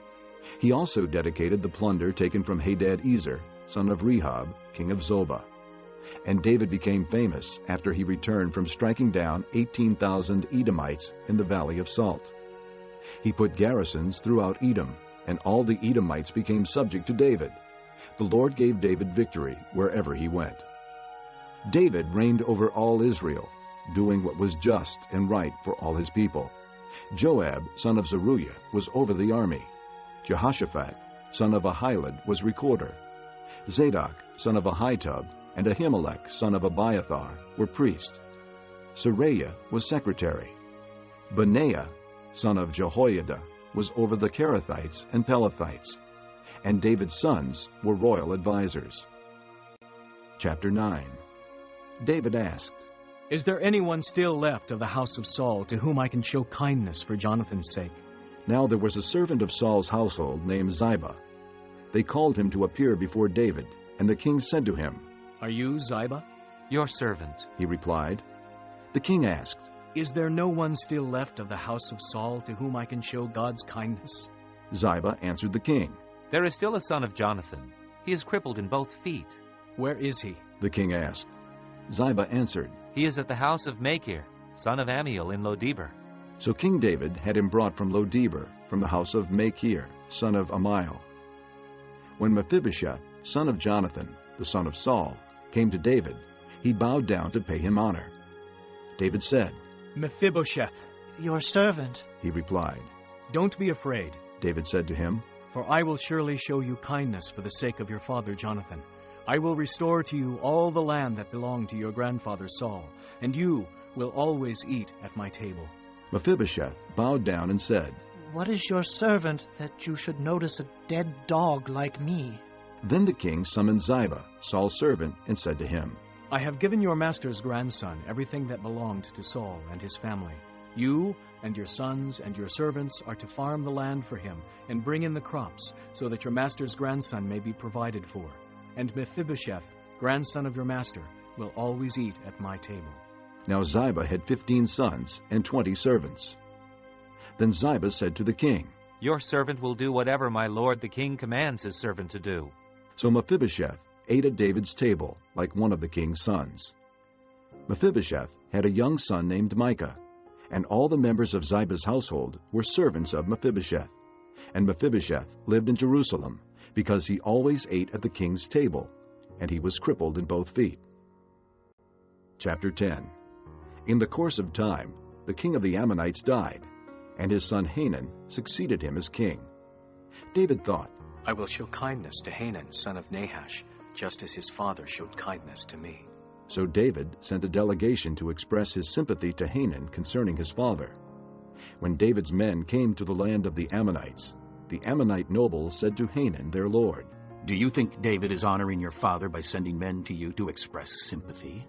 He also dedicated the plunder taken from Hadad-ezer, son of Rehob, king of Zobah. And David became famous after he returned from striking down 18,000 Edomites in the Valley of Salt. He put garrisons throughout Edom, and all the Edomites became subject to David. The Lord gave David victory wherever he went. David reigned over all Israel, doing what was just and right for all his people. Joab, son of Zeruiah, was over the army. Jehoshaphat, son of Ahilud, was recorder. Zadok, son of Ahitub, and Ahimelech, son of Abiathar, were priests. Seraiah was secretary. Benaiah, son of Jehoiada, was over the Kerethites and Pelethites, and David's sons were royal advisers. Chapter 9. David asked, "Is there anyone still left of the house of Saul to whom I can show kindness for Jonathan's sake?" Now there was a servant of Saul's household named Ziba. They called him to appear before David, and the king said to him, "Are you Ziba?" "Your servant," he replied. The king asked, "Is there no one still left of the house of Saul to whom I can show God's kindness?" Ziba answered the king, "There is still a son of Jonathan. He is crippled in both feet." "Where is he?" the king asked. Ziba answered, "He is at the house of Machir, son of Ammiel in Lo-debar." So King David had him brought from Lo-debar, from the house of Machir, son of Ammiel. When Mephibosheth, son of Jonathan, the son of Saul, came to David, he bowed down to pay him honor. David said, "Mephibosheth." "Your servant," he replied. "Don't be afraid," David said to him, "for I will surely show you kindness for the sake of your father Jonathan. I will restore to you all the land that belonged to your grandfather Saul, and you will always eat at my table." Mephibosheth bowed down and said, "What is your servant that you should notice a dead dog like me?" Then the king summoned Ziba, Saul's servant, and said to him, "I have given your master's grandson everything that belonged to Saul and his family. You and your sons and your servants are to farm the land for him and bring in the crops, so that your master's grandson may be provided for. And Mephibosheth, grandson of your master, will always eat at my table." Now Ziba had 15 sons and 20 servants. Then Ziba said to the king, "Your servant will do whatever my lord the king commands his servant to do." So Mephibosheth ate at David's table like one of the king's sons. Mephibosheth had a young son named Micah, and all the members of Ziba's household were servants of Mephibosheth. And Mephibosheth lived in Jerusalem, because he always ate at the king's table, and he was crippled in both feet. Chapter 10. In the course of time, the king of the Ammonites died, and his son Hanun succeeded him as king. David thought, "I will show kindness to Hanun, son of Nahash, just as his father showed kindness to me." So David sent a delegation to express his sympathy to Hanun concerning his father. When David's men came to the land of the Ammonites, the Ammonite nobles said to Hanun, their lord, "Do you think David is honoring your father by sending men to you to express sympathy?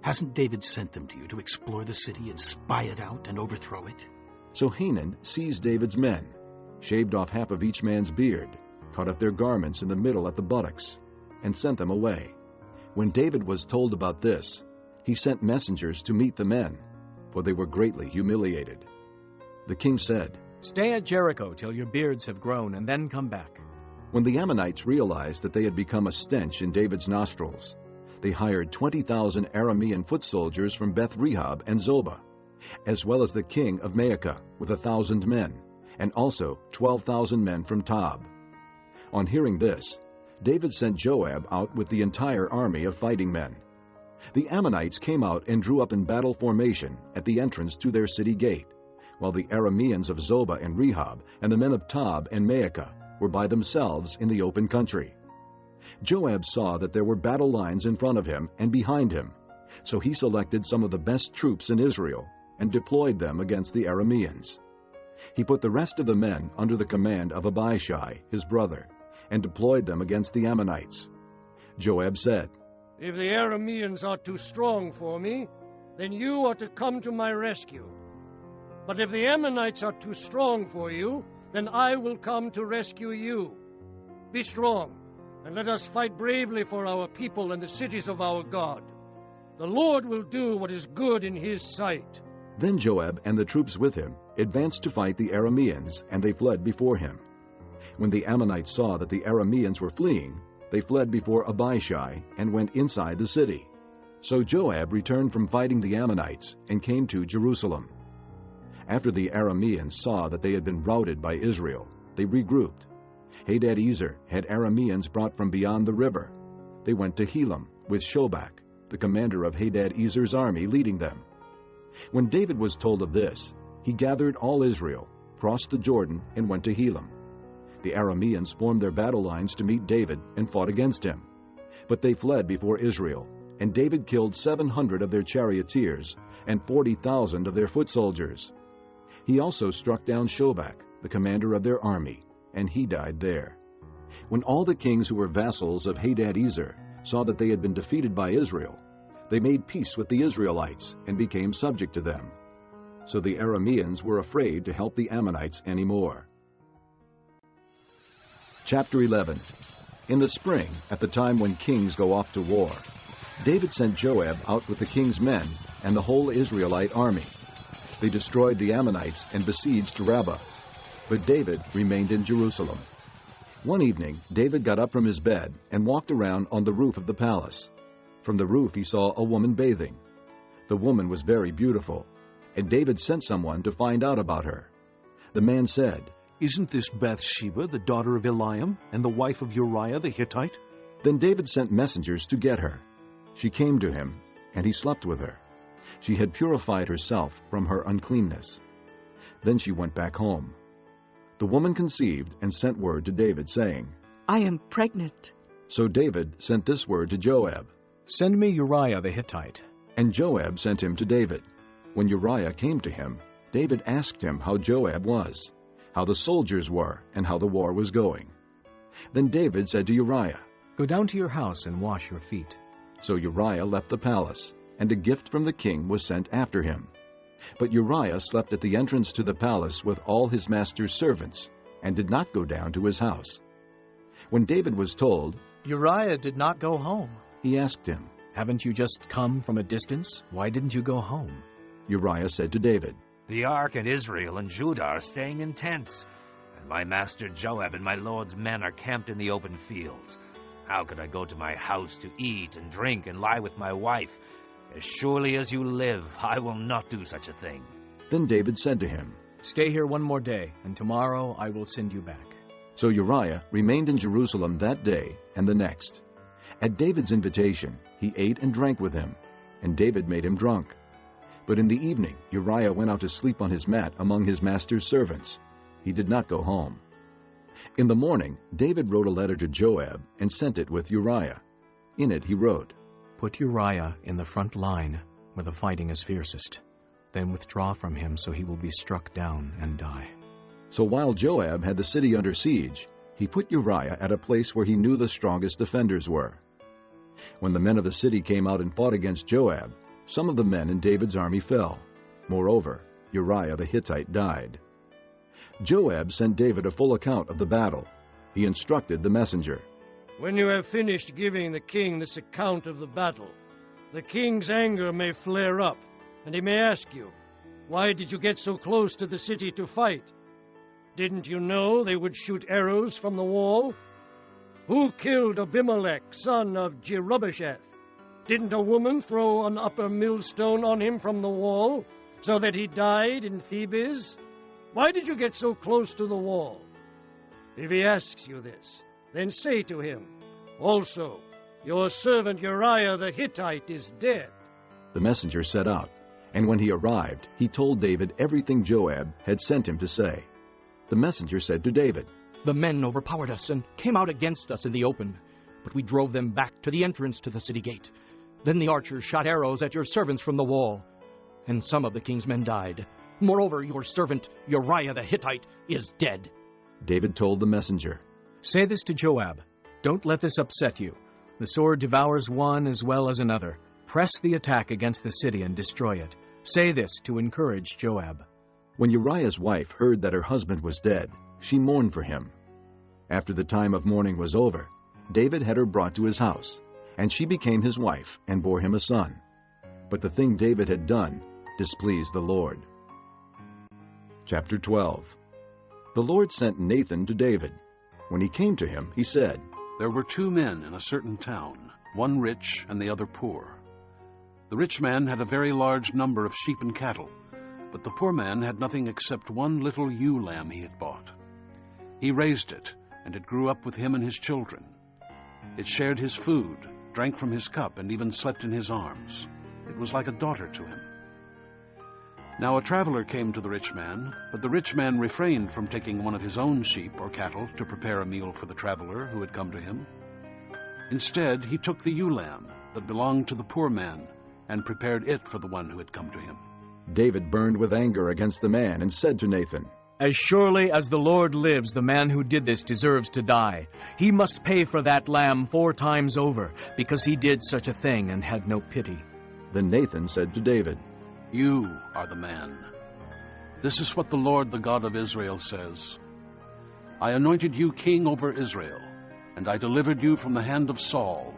Hasn't David sent them to you to explore the city and spy it out and overthrow it?" So Hanun seized David's men, shaved off half of each man's beard, cut off their garments in the middle at the buttocks, and sent them away. When David was told about this, he sent messengers to meet the men, for they were greatly humiliated. The king said, "Stay at Jericho till your beards have grown, and then come back." When the Ammonites realized that they had become a stench in David's nostrils, they hired 20,000 Aramean foot soldiers from Beth-Rehob and Zobah, as well as the king of Maacah with 1,000 men, and also 12,000 men from Tob. On hearing this, David sent Joab out with the entire army of fighting men. The Ammonites came out and drew up in battle formation at the entrance to their city gate, while the Arameans of Zobah and Rehob and the men of Tob and Maacah were by themselves in the open country. Joab saw that there were battle lines in front of him and behind him, so he selected some of the best troops in Israel and deployed them against the Arameans. He put the rest of the men under the command of Abishai, his brother, and deployed them against the Ammonites. Joab said, "If the Arameans are too strong for me, then you are to come to my rescue. But if the Ammonites are too strong for you, then I will come to rescue you. Be strong, and let us fight bravely for our people and the cities of our God. The Lord will do what is good in his sight." Then Joab and the troops with him advanced to fight the Arameans, and they fled before him. When the Ammonites saw that the Arameans were fleeing, they fled before Abishai and went inside the city. So Joab returned from fighting the Ammonites and came to Jerusalem. After the Arameans saw that they had been routed by Israel, they regrouped. Hadadezer had Arameans brought from beyond the river. They went to Helam with Shobach, the commander of Hadadezer's army, leading them. When David was told of this, he gathered all Israel, crossed the Jordan, and went to Helam. The Arameans formed their battle lines to meet David and fought against him. But they fled before Israel, and David killed 700 of their charioteers and 40,000 of their foot soldiers. He also struck down Shobak, the commander of their army, and he died there. When all the kings who were vassals of Hadadezer saw that they had been defeated by Israel, they made peace with the Israelites and became subject to them. So the Arameans were afraid to help the Ammonites anymore. Chapter 11. In the spring, at the time when kings go off to war, David sent Joab out with the king's men and the whole Israelite army. They destroyed the Ammonites and besieged Rabbah, but David remained in Jerusalem. One evening, David got up from his bed and walked around on the roof of the palace. From the roof he saw a woman bathing. The woman was very beautiful, and David sent someone to find out about her. The man said, "Isn't this Bathsheba, the daughter of Eliam, and the wife of Uriah the Hittite?" Then David sent messengers to get her. She came to him, and he slept with her. She had purified herself from her uncleanness. Then she went back home. The woman conceived and sent word to David, saying, "I am pregnant." So David sent this word to Joab, "Send me Uriah the Hittite." And Joab sent him to David. When Uriah came to him, David asked him how Joab was, how the soldiers were, and how the war was going. Then David said to Uriah, "Go down to your house and wash your feet." So Uriah left the palace, and a gift from the king was sent after him. But Uriah slept at the entrance to the palace with all his master's servants, and did not go down to his house. When David was told, Uriah did not go home, he asked him, "Haven't you just come from a distance? Why didn't you go home?" Uriah said to David, "The ark and Israel and Judah are staying in tents, and my master Joab and my lord's men are camped in the open fields. How could I go to my house to eat and drink and lie with my wife? As surely as you live, I will not do such a thing." Then David said to him, "Stay here one more day, and tomorrow I will send you back." So Uriah remained in Jerusalem that day and the next. At David's invitation, he ate and drank with him, and David made him drunk. But in the evening, Uriah went out to sleep on his mat among his master's servants. He did not go home. In the morning, David wrote a letter to Joab and sent it with Uriah. In it he wrote, "Put Uriah in the front line where the fighting is fiercest. Then withdraw from him so he will be struck down and die." So while Joab had the city under siege, he put Uriah at a place where he knew the strongest defenders were. When the men of the city came out and fought against Joab, some of the men in David's army fell. Moreover, Uriah the Hittite died. Joab sent David a full account of the battle. He instructed the messenger, "When you have finished giving the king this account of the battle, the king's anger may flare up, and he may ask you, 'Why did you get so close to the city to fight? Didn't you know they would shoot arrows from the wall? Who killed Abimelech, son of Jerubbesheth? Didn't a woman throw an upper millstone on him from the wall, so that he died in Thebez? Why did you get so close to the wall?' If he asks you this, then say to him, 'Also, your servant Uriah the Hittite is dead.'" The messenger set out, and when he arrived, he told David everything Joab had sent him to say. The messenger said to David, "The men overpowered us and came out against us in the open, but we drove them back to the entrance to the city gate. Then the archers shot arrows at your servants from the wall, and some of the king's men died. Moreover, your servant Uriah the Hittite is dead." David told the messenger, "Say this to Joab. Don't let this upset you. The sword devours one as well as another. Press the attack against the city and destroy it. Say this to encourage Joab." When Uriah's wife heard that her husband was dead, she mourned for him. After the time of mourning was over, David had her brought to his house, and she became his wife and bore him a son. But the thing David had done displeased the Lord. Chapter 12. The Lord sent Nathan to David. When he came to him, he said, "There were 2 men in a certain town, one rich and the other poor. The rich man had a very large number of sheep and cattle, but the poor man had nothing except one little ewe lamb he had bought. He raised it, and it grew up with him and his children. It shared his food, drank from his cup, and even slept in his arms. It was like a daughter to him. Now a traveler came to the rich man, but the rich man refrained from taking one of his own sheep or cattle to prepare a meal for the traveler who had come to him. Instead, he took the ewe lamb that belonged to the poor man and prepared it for the one who had come to him. David burned with anger against the man and said to Nathan, "As surely as the Lord lives, the man who did this deserves to die. He must pay for that lamb 4 times over, because he did such a thing and had no pity." Then Nathan said to David, "You are the man. This is what the Lord, the God of Israel, says. I anointed you king over Israel, and I delivered you from the hand of Saul.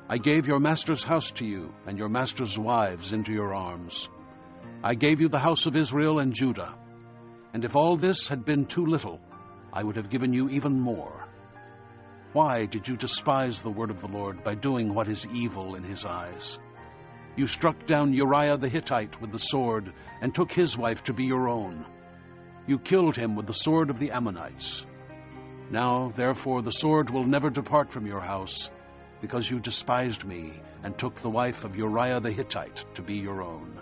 I gave your master's house to you, and your master's wives into your arms. I gave you the house of Israel and Judah. And if all this had been too little, I would have given you even more. Why did you despise the word of the Lord by doing what is evil in his eyes? You struck down Uriah the Hittite with the sword, and took his wife to be your own. You killed him with the sword of the Ammonites. Now, therefore, the sword will never depart from your house, because you despised me, and took the wife of Uriah the Hittite to be your own.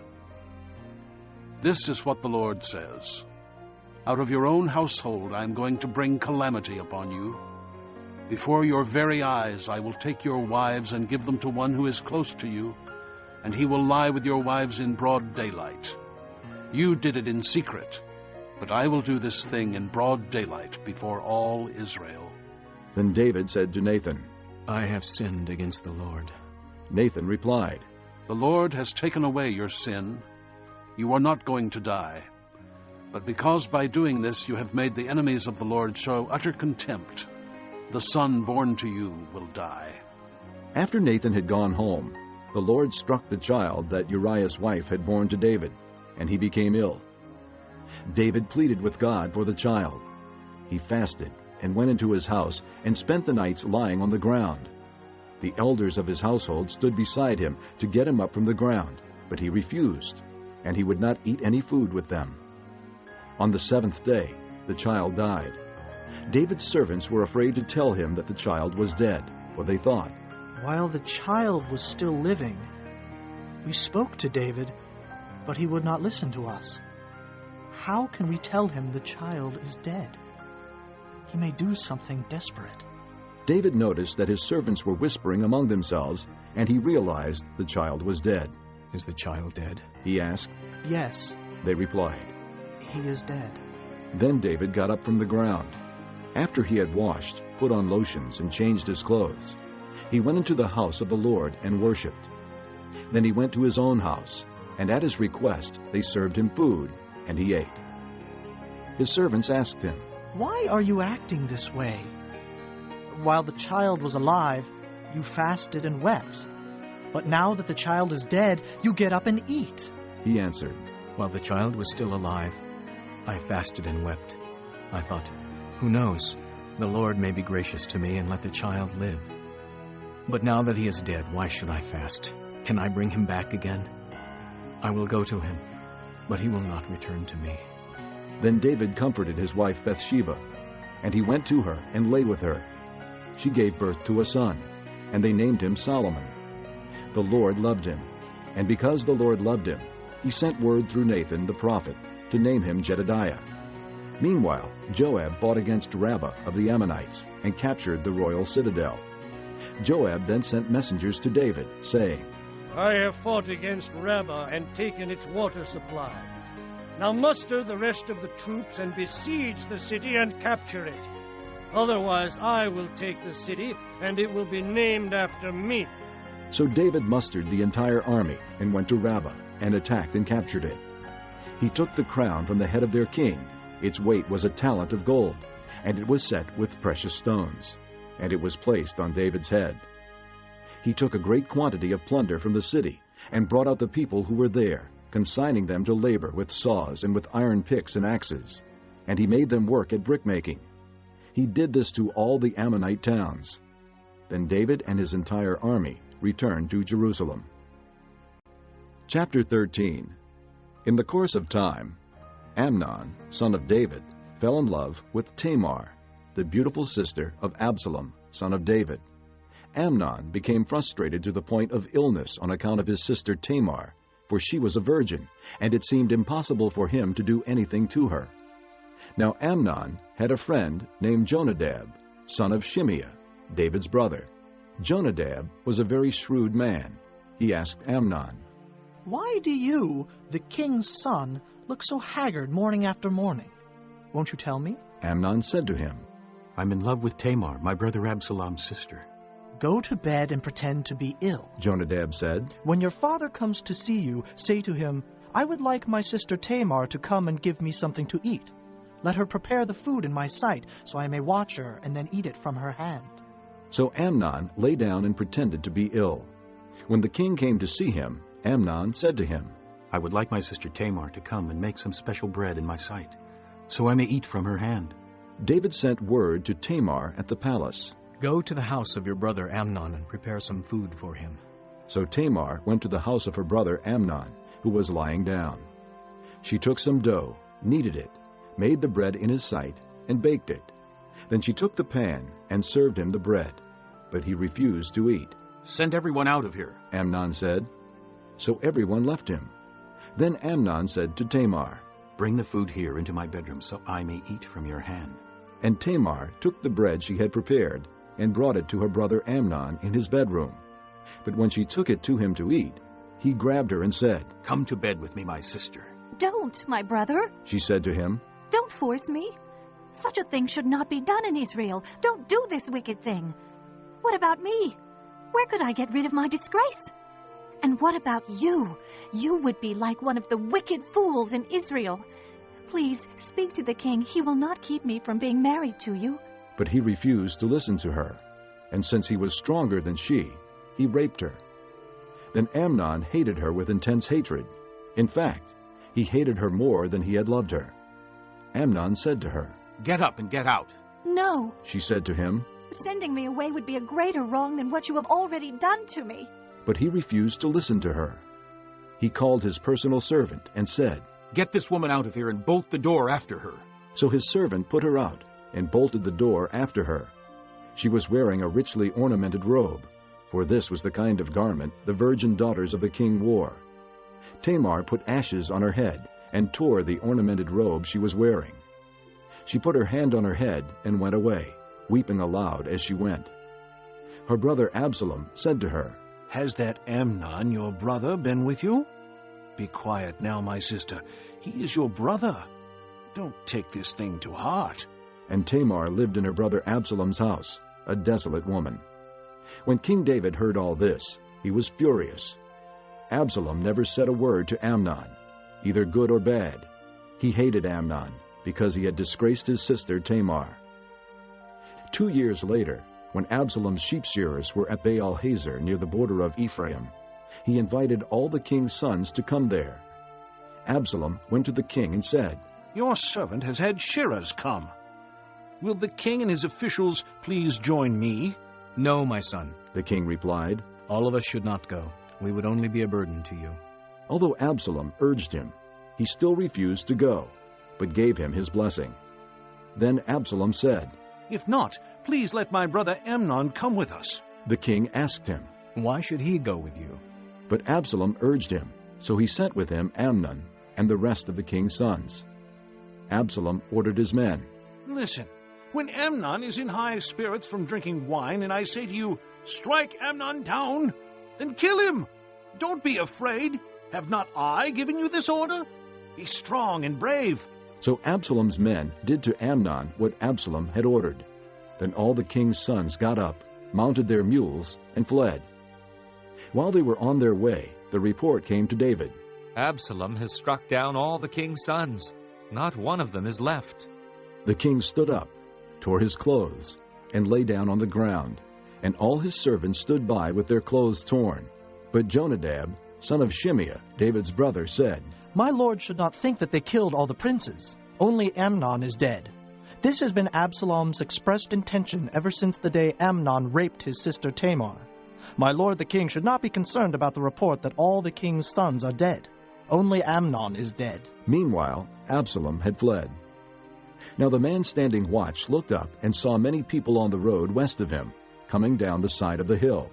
This is what the Lord says. Out of your own household I am going to bring calamity upon you. Before your very eyes I will take your wives and give them to one who is close to you, and he will lie with your wives in broad daylight. You did it in secret, but I will do this thing in broad daylight before all Israel." Then David said to Nathan, "I have sinned against the Lord." Nathan replied, "The Lord has taken away your sin. You are not going to die. But because by doing this you have made the enemies of the Lord show utter contempt, the son born to you will die." After Nathan had gone home, the Lord struck the child that Uriah's wife had borne to David, and he became ill. David pleaded with God for the child. He fasted and went into his house and spent the nights lying on the ground. The elders of his household stood beside him to get him up from the ground, but he refused, and he would not eat any food with them. On the 7th day, the child died. David's servants were afraid to tell him that the child was dead, for they thought, "While the child was still living, we spoke to David, but he would not listen to us. How can we tell him the child is dead? He may do something desperate." David noticed that his servants were whispering among themselves, and he realized the child was dead. "Is the child dead?" he asked. "Yes," they replied. "He is dead." Then David got up from the ground. After he had washed, put on lotions, and changed his clothes, he went into the house of the Lord and worshipped. Then he went to his own house, and at his request they served him food, and he ate. His servants asked him, "Why are you acting this way? While the child was alive, you fasted and wept. But now that the child is dead, you get up and eat." He answered, "While the child was still alive, I fasted and wept. I thought, who knows, the Lord may be gracious to me and let the child live. But now that he is dead, why should I fast? Can I bring him back again? I will go to him, but he will not return to me." Then David comforted his wife Bathsheba, and he went to her and lay with her. She gave birth to a son, and they named him Solomon. The Lord loved him, and because the Lord loved him, he sent word through Nathan the prophet to name him Jedediah. Meanwhile, Joab fought against Rabbah of the Ammonites and captured the royal citadel. Joab then sent messengers to David, saying, "I have fought against Rabbah and taken its water supply. Now muster the rest of the troops and besiege the city and capture it. Otherwise I will take the city, and it will be named after me." So David mustered the entire army and went to Rabbah and attacked and captured it. He took the crown from the head of their king. Its weight was a talent of gold, and it was set with precious stones, and it was placed on David's head. He took a great quantity of plunder from the city and brought out the people who were there, consigning them to labor with saws and with iron picks and axes, and he made them work at brickmaking. He did this to all the Ammonite towns. Then David and his entire army returned to Jerusalem. Chapter 13. In the course of time, Amnon, son of David, fell in love with Tamar, the beautiful sister of Absalom, son of David. Amnon became frustrated to the point of illness on account of his sister Tamar, for she was a virgin, and it seemed impossible for him to do anything to her. Now Amnon had a friend named Jonadab, son of Shimeah, David's brother, Jonadab was a very shrewd man. He asked Amnon, "Why do you, the king's son, look so haggard morning after morning? Won't you tell me?" Amnon said to him, "I'm in love with Tamar, my brother Absalom's sister." "Go to bed and pretend to be ill," Jonadab said. "When your father comes to see you, say to him, 'I would like my sister Tamar to come and give me something to eat. Let her prepare the food in my sight, so I may watch her and then eat it from her hand.'" So Amnon lay down and pretended to be ill. When the king came to see him, Amnon said to him, "I would like my sister Tamar to come and make some special bread in my sight, so I may eat from her hand." David sent word to Tamar at the palace, "Go to the house of your brother Amnon and prepare some food for him." So Tamar went to the house of her brother Amnon, who was lying down. She took some dough, kneaded it, made the bread in his sight, and baked it. Then she took the pan and served him the bread, but he refused to eat. "Send everyone out of here," Amnon said. So everyone left him. Then Amnon said to Tamar, "Bring the food here into my bedroom, so I may eat from your hand." And Tamar took the bread she had prepared and brought it to her brother Amnon in his bedroom. But when she took it to him to eat, he grabbed her and said, "Come to bed with me, my sister." "Don't, my brother," she said to him. "Don't force me. Such a thing should not be done in Israel. Don't do this wicked thing. What about me? Where could I get rid of my disgrace? And what about you? You would be like one of the wicked fools in Israel. Please speak to the king. He will not keep me from being married to you." But he refused to listen to her, and since he was stronger than she, he raped her. Then Amnon hated her with intense hatred. In fact, he hated her more than he had loved her. Amnon said to her, "Get up and get out." "No," she said to him. "Sending me away would be a greater wrong than what you have already done to me." But he refused to listen to her. He called his personal servant and said, "Get this woman out of here and bolt the door after her." So his servant put her out and bolted the door after her. She was wearing a richly ornamented robe, for this was the kind of garment the virgin daughters of the king wore. Tamar put ashes on her head and tore the ornamented robe she was wearing. She put her hand on her head and went away, weeping aloud as she went. Her brother Absalom said to her, "Has that Amnon, your brother, been with you? Be quiet now, my sister. He is your brother. Don't take this thing to heart." And Tamar lived in her brother Absalom's house, a desolate woman. When King David heard all this, he was furious. Absalom never said a word to Amnon, either good or bad. He hated Amnon because he had disgraced his sister Tamar. 2 years later, when Absalom's sheep shearers were at Baal-Hazor near the border of Ephraim, he invited all the king's sons to come there. Absalom went to the king and said, "Your servant has had shearers come. Will the king and his officials please join me?" "No, my son," the king replied. "All of us should not go. We would only be a burden to you." Although Absalom urged him, he still refused to go, but gave him his blessing. Then Absalom said, "If not, please let my brother Amnon come with us." The king asked him, "Why should he go with you?" But Absalom urged him, so he sent with him Amnon and the rest of the king's sons. Absalom ordered his men, "Listen, when Amnon is in high spirits from drinking wine, and I say to you, 'Strike Amnon down,' then kill him. Don't be afraid. Have not I given you this order? Be strong and brave." So Absalom's men did to Amnon what Absalom had ordered. Then all the king's sons got up, mounted their mules, and fled. While they were on their way, the report came to David, "Absalom has struck down all the king's sons. Not one of them is left." The king stood up, tore his clothes, and lay down on the ground, and all his servants stood by with their clothes torn. But Jonadab, son of Shimeah, David's brother, said, "My lord should not think that they killed all the princes. Only Amnon is dead. This has been Absalom's expressed intention ever since the day Amnon raped his sister Tamar. My lord the king should not be concerned about the report that all the king's sons are dead. Only Amnon is dead." Meanwhile, Absalom had fled. Now the man standing watch looked up and saw many people on the road west of him, coming down the side of the hill.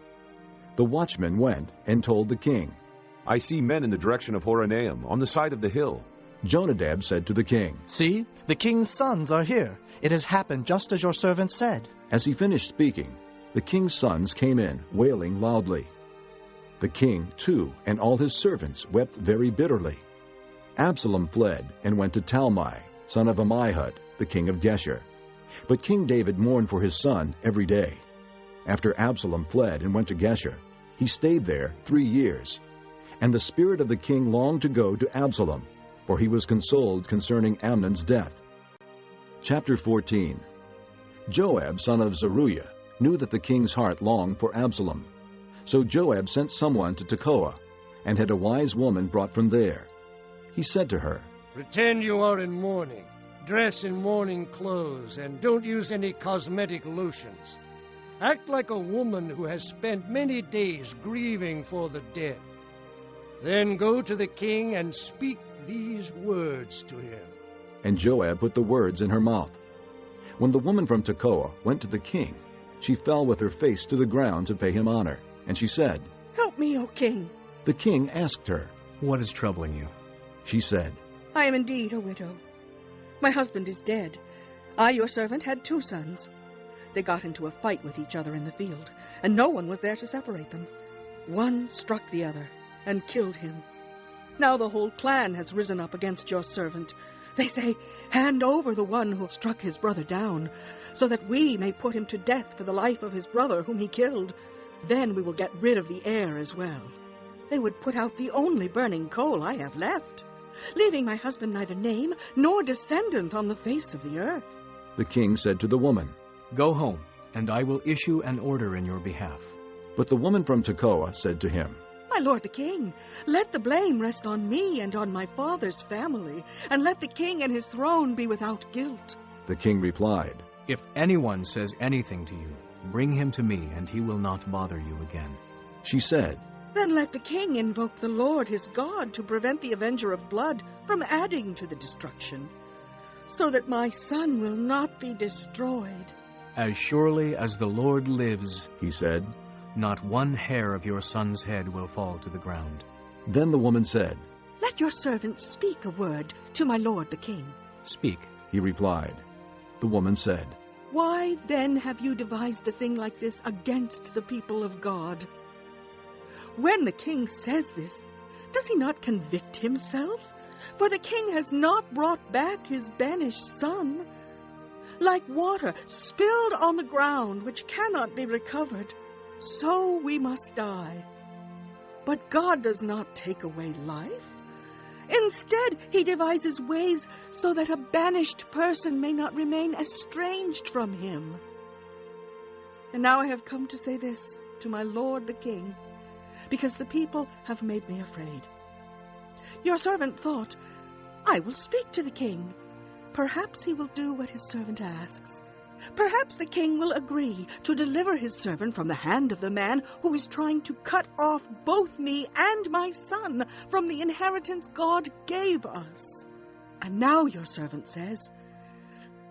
The watchman went and told the king, "I see men in the direction of Horonaim, on the side of the hill." Jonadab said to the king, "See, the king's sons are here. It has happened just as your servant said." As he finished speaking, The king's sons came in, wailing loudly. The king, too, and all his servants wept very bitterly. Absalom fled and went to Talmai, son of Ammihud, the king of Geshur. But King David mourned for his son every day. After Absalom fled and went to Geshur, he stayed there 3 years. And the spirit of the king longed to go to Absalom, for he was consoled concerning Amnon's death. Chapter 14. Joab, son of Zeruiah, knew that the king's heart longed for Absalom. So Joab sent someone to Tekoa, and had a wise woman brought from there. He said to her, "Pretend you are in mourning. Dress in mourning clothes, and don't use any cosmetic lotions. Act like a woman who has spent many days grieving for the dead. Then go to the king and speak these words to him." And Joab put the words in her mouth. When the woman from Tekoa went to the king, she fell with her face to the ground to pay him honor. And she said, "Help me, O king." The king asked her, "What is troubling you?" She said, "I am indeed a widow. My husband is dead. I, your servant, had 2 sons. They got into a fight with each other in the field, and no one was there to separate them. One struck the other and killed him. Now the whole clan has risen up against your servant. They say, 'Hand over the one who struck his brother down, so that we may put him to death for the life of his brother whom he killed. Then we will get rid of the heir as well.' They would put out the only burning coal I have left, leaving my husband neither name nor descendant on the face of the earth." The king said to the woman, "Go home, and I will issue an order in your behalf." But the woman from Tekoa said to him, "My lord the king, let the blame rest on me and on my father's family, and let the king and his throne be without guilt." The king replied, "If anyone says anything to you, bring him to me, and he will not bother you again." She said, "Then let the king invoke the Lord his God to prevent the avenger of blood from adding to the destruction, so that my son will not be destroyed." "As surely as the Lord lives," he said, "not one hair of your son's head will fall to the ground." Then the woman said, "Let your servant speak a word to my lord the king." "Speak," he replied. The woman said, "Why then have you devised a thing like this against the people of God? When the king says this, does he not convict himself? For the king has not brought back his banished son. Like water spilled on the ground, which cannot be recovered, so we must die. But God does not take away life. Instead, he devises ways so that a banished person may not remain estranged from him. And now I have come to say this to my lord the king, because the people have made me afraid. Your servant thought, 'I will speak to the king. Perhaps he will do what his servant asks. Perhaps the king will agree to deliver his servant from the hand of the man who is trying to cut off both me and my son from the inheritance God gave us.' And now your servant says,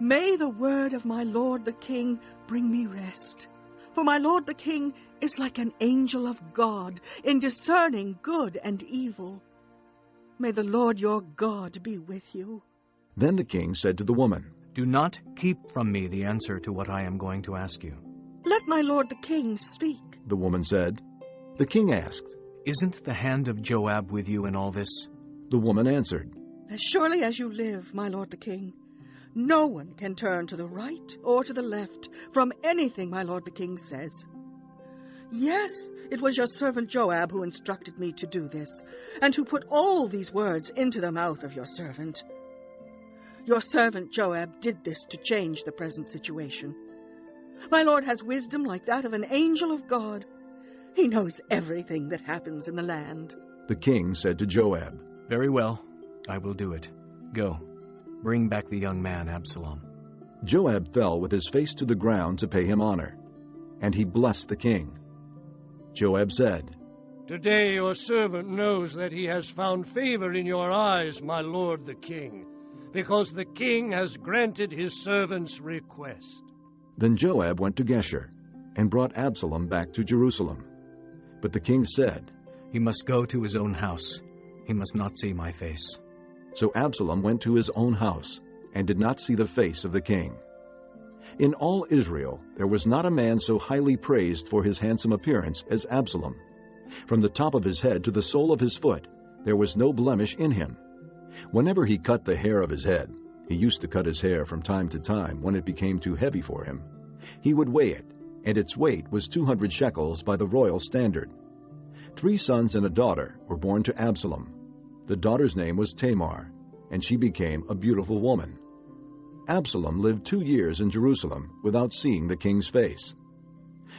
'May the word of my lord the king bring me rest. For my lord the king is like an angel of God in discerning good and evil. May the Lord your God be with you.'" Then the king said to the woman, "Do not keep from me the answer to what I am going to ask you." "Let my lord the king speak." The woman said. The king asked, "Isn't the hand of Joab with you in all this?" The woman answered, "As surely as you live, my lord the king, no one can turn to the right or to the left from anything my lord the king says. Yes, it was your servant Joab who instructed me to do this, and who put all these words into the mouth of your servant. Your servant Joab did this to change the present situation. My lord has wisdom like that of an angel of God. He knows everything that happens in the land." The king said to Joab, "Very well, I will do it. Go, bring back the young man Absalom." Joab fell with his face to the ground to pay him honor, and he blessed the king. Joab said, "Today your servant knows that he has found favor in your eyes, my lord the king, because the king has granted his servant's request." Then Joab went to Geshur, and brought Absalom back to Jerusalem. But the king said, "He must go to his own house. He must not see my face." So Absalom went to his own house, and did not see the face of the king. In all Israel there was not a man so highly praised for his handsome appearance as Absalom. From the top of his head to the sole of his foot there was no blemish in him. Whenever he cut the hair of his head, he used to cut his hair from time to time when it became too heavy for him, he would weigh it, and its weight was 200 shekels by the royal standard. 3 sons and a daughter were born to Absalom. The daughter's name was Tamar, and she became a beautiful woman. Absalom lived 2 years in Jerusalem without seeing the king's face.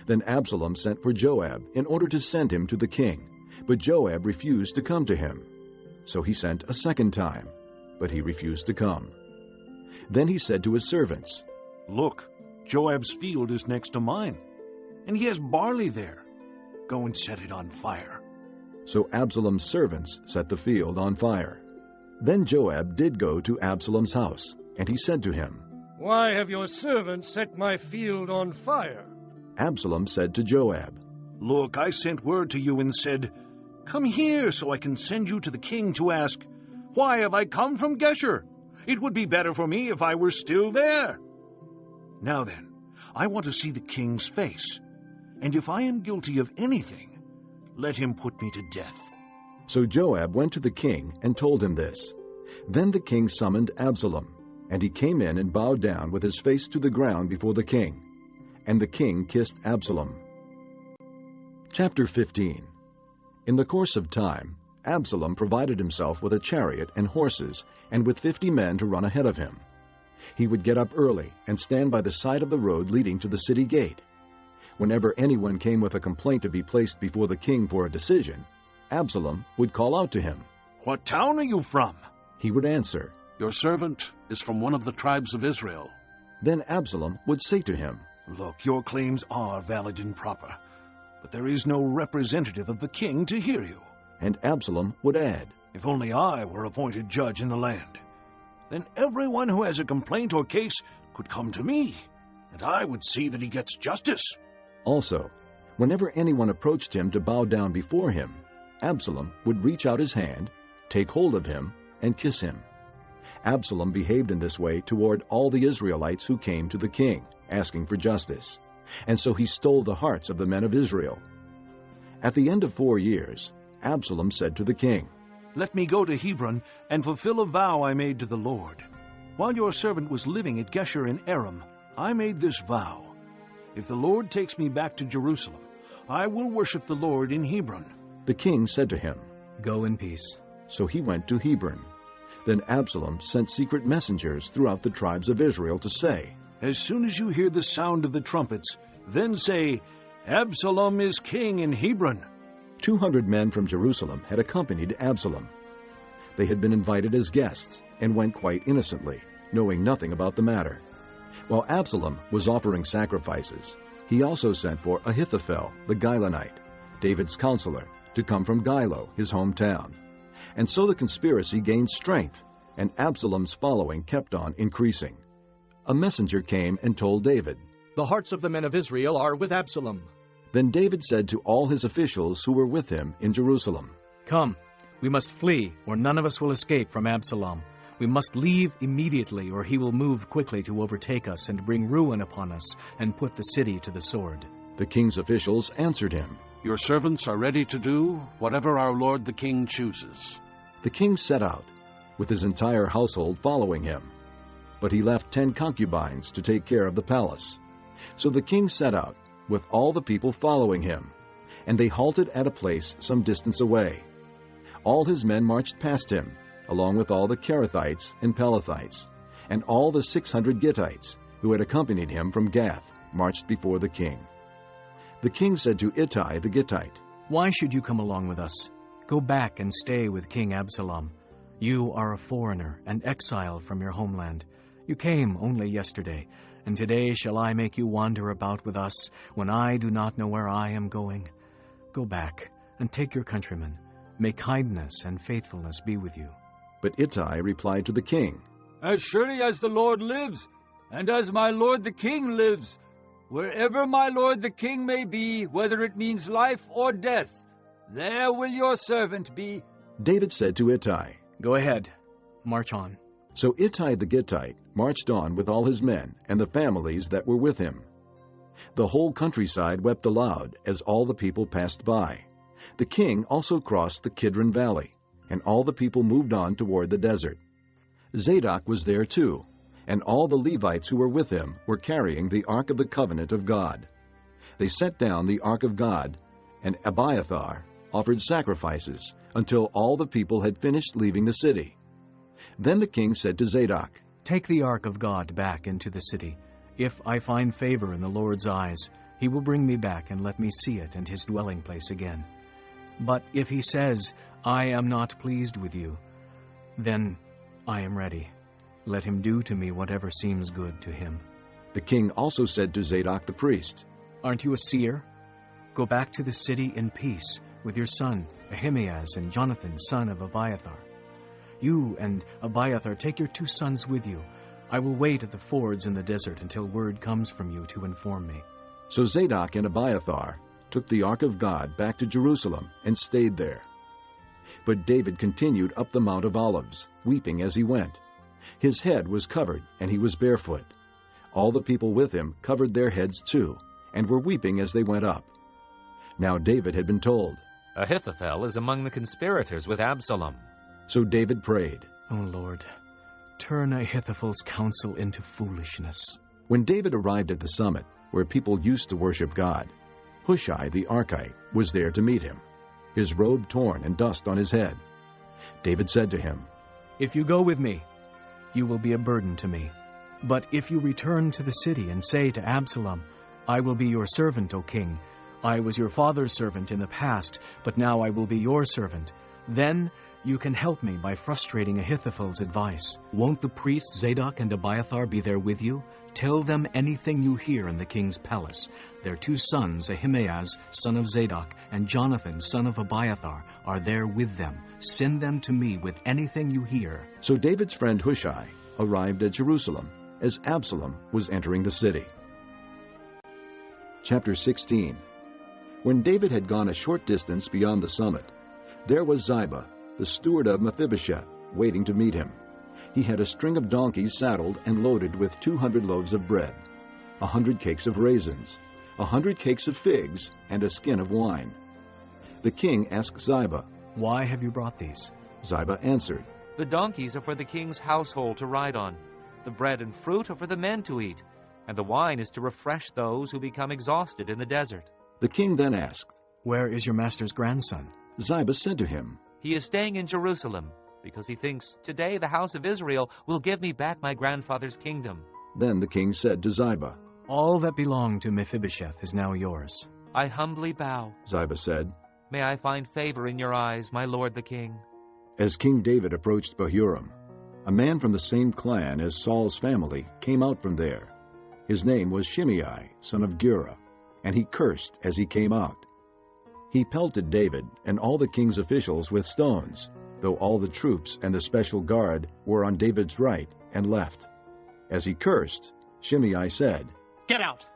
Then Absalom sent for Joab in order to send him to the king, but Joab refused to come to him. So he sent a second time, but he refused to come. Then he said to his servants, "Look, Joab's field is next to mine, and he has barley there. Go and set it on fire." So Absalom's servants set the field on fire. Then Joab did go to Absalom's house, and he said to him, "Why have your servants set my field on fire?" Absalom said to Joab, "Look, I sent word to you and said, 'Come here so I can send you to the king to ask, why have I come from Geshur? It would be better for me if I were still there.' Now then, I want to see the king's face, and if I am guilty of anything, let him put me to death." So Joab went to the king and told him this. Then the king summoned Absalom, and he came in and bowed down with his face to the ground before the king. And the king kissed Absalom. Chapter 15. In the course of time, Absalom provided himself with a chariot and horses, and with 50 men to run ahead of him. He would get up early and stand by the side of the road leading to the city gate. Whenever anyone came with a complaint to be placed before the king for a decision, Absalom would call out to him. "What town are you from?" He would answer, "Your servant is from one of the tribes of Israel." Then Absalom would say to him, "Look, your claims are valid and proper, but there is no representative of the king to hear you." And Absalom would add, "If only I were appointed judge in the land, then everyone who has a complaint or case could come to me, and I would see that he gets justice." Also, whenever anyone approached him to bow down before him, Absalom would reach out his hand, take hold of him, and kiss him. Absalom behaved in this way toward all the Israelites who came to the king, asking for justice, and so he stole the hearts of the men of Israel. At the end of 4 years, Absalom said to the king, "Let me go to Hebron and fulfill a vow I made to the Lord. While your servant was living at Geshur in Aram, I made this vow. If the Lord takes me back to Jerusalem, I will worship the Lord in Hebron." The king said to him, "Go in peace." So he went to Hebron. Then Absalom sent secret messengers throughout the tribes of Israel to say, "As soon as you hear the sound of the trumpets, then say, 'Absalom is king in Hebron.'" 200 men from Jerusalem had accompanied Absalom. They had been invited as guests and went quite innocently, knowing nothing about the matter. While Absalom was offering sacrifices, he also sent for Ahithophel, the Gilonite, David's counselor, to come from Gilo, his hometown. And so the conspiracy gained strength, and Absalom's following kept on increasing. A messenger came and told David, "The hearts of the men of Israel are with Absalom." Then David said to all his officials who were with him in Jerusalem, "Come, we must flee, or none of us will escape from Absalom. We must leave immediately, or he will move quickly to overtake us and bring ruin upon us and put the city to the sword." The king's officials answered him, "Your servants are ready to do whatever our lord the king chooses." The king set out, with his entire household following him. But he left 10 concubines to take care of the palace. So the king set out, with all the people following him, and they halted at a place some distance away. All his men marched past him, along with all the Kerethites and Pelethites, and all the 600 Gittites, who had accompanied him from Gath, marched before the king. The king said to Ittai the Gittite, "Why should you come along with us? Go back and stay with King Absalom. You are a foreigner and exile from your homeland. You came only yesterday, and today shall I make you wander about with us, when I do not know where I am going? Go back and take your countrymen. May kindness and faithfulness be with you." But Ittai replied to the king, "As surely as the Lord lives, and as my lord the king lives, wherever my lord the king may be, whether it means life or death, there will your servant be." David said to Ittai, "Go ahead, march on." So Ittai the Gittite marched on with all his men and the families that were with him. The whole countryside wept aloud as all the people passed by. The king also crossed the Kidron Valley, and all the people moved on toward the desert. Zadok was there too, and all the Levites who were with him were carrying the Ark of the Covenant of God. They set down the Ark of God, and Abiathar offered sacrifices until all the people had finished leaving the city. Then the king said to Zadok, "Take the Ark of God back into the city. If I find favor in the Lord's eyes, he will bring me back and let me see it and his dwelling place again. But if he says, 'I am not pleased with you,' then I am ready. Let him do to me whatever seems good to him." The king also said to Zadok the priest, "Aren't you a seer? Go back to the city in peace with your son Ahimaaz and Jonathan, son of Abiathar. You and Abiathar take your 2 sons with you. I will wait at the fords in the desert until word comes from you to inform me." So Zadok and Abiathar took the Ark of God back to Jerusalem and stayed there. But David continued up the Mount of Olives, weeping as he went. His head was covered, and he was barefoot. All the people with him covered their heads too, and were weeping as they went up. Now David had been told, "Ahithophel is among the conspirators with Absalom." So David prayed, "O Lord, turn Ahithophel's counsel into foolishness." When David arrived at the summit, where people used to worship God, Hushai the Archite was there to meet him, his robe torn and dust on his head. David said to him, "If you go with me, you will be a burden to me. But if you return to the city and say to Absalom, 'I will be your servant, O king. I was your father's servant in the past, but now I will be your servant,' then you can help me by frustrating Ahithophel's advice. Won't the priests Zadok and Abiathar be there with you? Tell them anything you hear in the king's palace. Their 2 sons, Ahimaaz, son of Zadok, and Jonathan, son of Abiathar, are there with them. Send them to me with anything you hear." So David's friend Hushai arrived at Jerusalem as Absalom was entering the city. Chapter 16. When David had gone a short distance beyond the summit, there was Ziba, the steward of Mephibosheth, waiting to meet him. He had a string of donkeys saddled and loaded with 200 loaves of bread, 100 cakes of raisins, 100 cakes of figs, and a skin of wine. The king asked Ziba, "Why have you brought these?" Ziba answered, "The donkeys are for the king's household to ride on. The bread and fruit are for the men to eat, and the wine is to refresh those who become exhausted in the desert." The king then asked, "Where is your master's grandson?" Ziba said to him, "He is staying in Jerusalem, because he thinks, 'Today the house of Israel will give me back my grandfather's kingdom.'" Then the king said to Ziba, "All that belonged to Mephibosheth is now yours." "I humbly bow," Ziba said. "May I find favor in your eyes, my lord the king." As King David approached Bahurim, a man from the same clan as Saul's family came out from there. His name was Shimei, son of Gera, and he cursed as he came out. He pelted David and all the king's officials with stones, though all the troops and the special guard were on David's right and left. As he cursed, Shimei said, "Get out!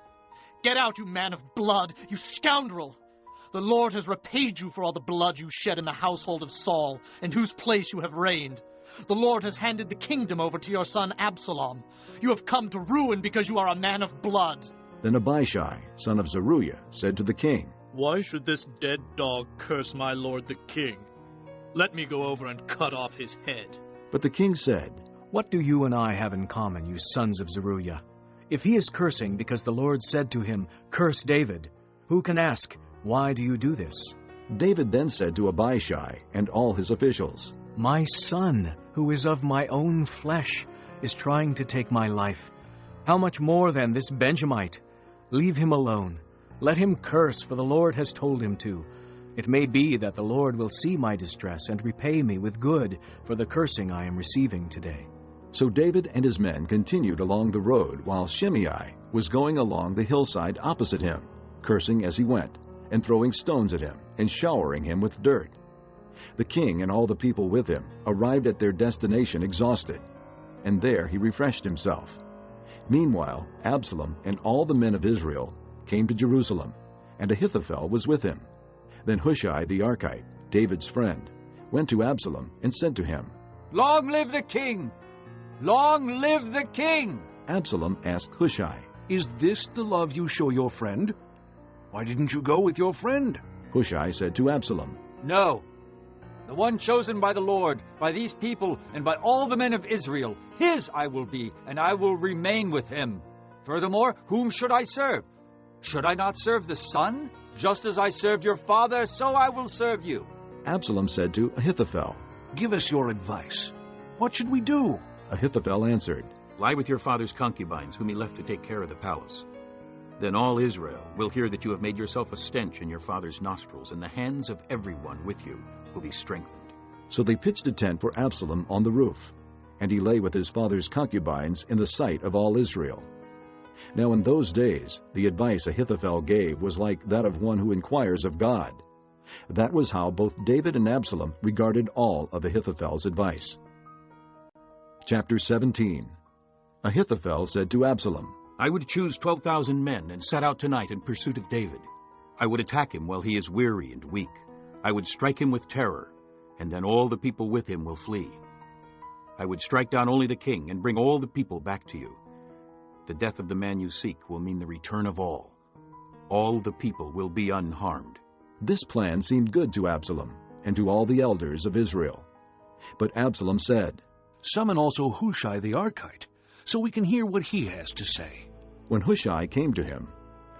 Get out, you man of blood, you scoundrel! The Lord has repaid you for all the blood you shed in the household of Saul, in whose place you have reigned. The Lord has handed the kingdom over to your son Absalom. You have come to ruin because you are a man of blood." Then Abishai, son of Zeruiah, said to the king, "Why should this dead dog curse my lord the king? Let me go over and cut off his head." But the king said, "What do you and I have in common, you sons of Zeruiah? If he is cursing because the Lord said to him, 'Curse David,' who can ask, 'Why do you do this?'" David then said to Abishai and all his officials, "My son, who is of my own flesh, is trying to take my life. How much more then this Benjamite? Leave him alone. Let him curse, for the Lord has told him to. It may be that the Lord will see my distress and repay me with good for the cursing I am receiving today." So David and his men continued along the road, while Shimei was going along the hillside opposite him, cursing as he went, and throwing stones at him, and showering him with dirt. The king and all the people with him arrived at their destination exhausted, and there he refreshed himself. Meanwhile, Absalom and all the men of Israel came to Jerusalem, and Ahithophel was with him. Then Hushai the Archite, David's friend, went to Absalom and said to him, "Long live the king! Long live the king! Absalom asked Hushai, Is this the love you show your friend? Why didn't you go with your friend? Hushai said to Absalom, No. The one chosen by the Lord, by these people, and by all the men of Israel, his I will be, and I will remain with him. Furthermore, whom should I serve? Should I not serve the son? Just as I served your father, so I will serve you. Absalom said to Ahithophel, Give us your advice. What should we do? Ahithophel answered, Lie with your father's concubines, whom he left to take care of the palace. Then all Israel will hear that you have made yourself a stench in your father's nostrils, and the hands of everyone with you will be strengthened. So they pitched a tent for Absalom on the roof, and he lay with his father's concubines in the sight of all Israel. Now in those days the advice Ahithophel gave was like that of one who inquires of God. That was how both David and Absalom regarded all of Ahithophel's advice. Chapter 17. Ahithophel said to Absalom, I would choose 12,000 men and set out tonight in pursuit of David. I would attack him while he is weary and weak. I would strike him with terror, and then all the people with him will flee. I would strike down only the king and bring all the people back to you. The death of the man you seek will mean the return of all. All the people will be unharmed. This plan seemed good to Absalom and to all the elders of Israel. But Absalom said, Summon also Hushai the Archite, so we can hear what he has to say. When Hushai came to him,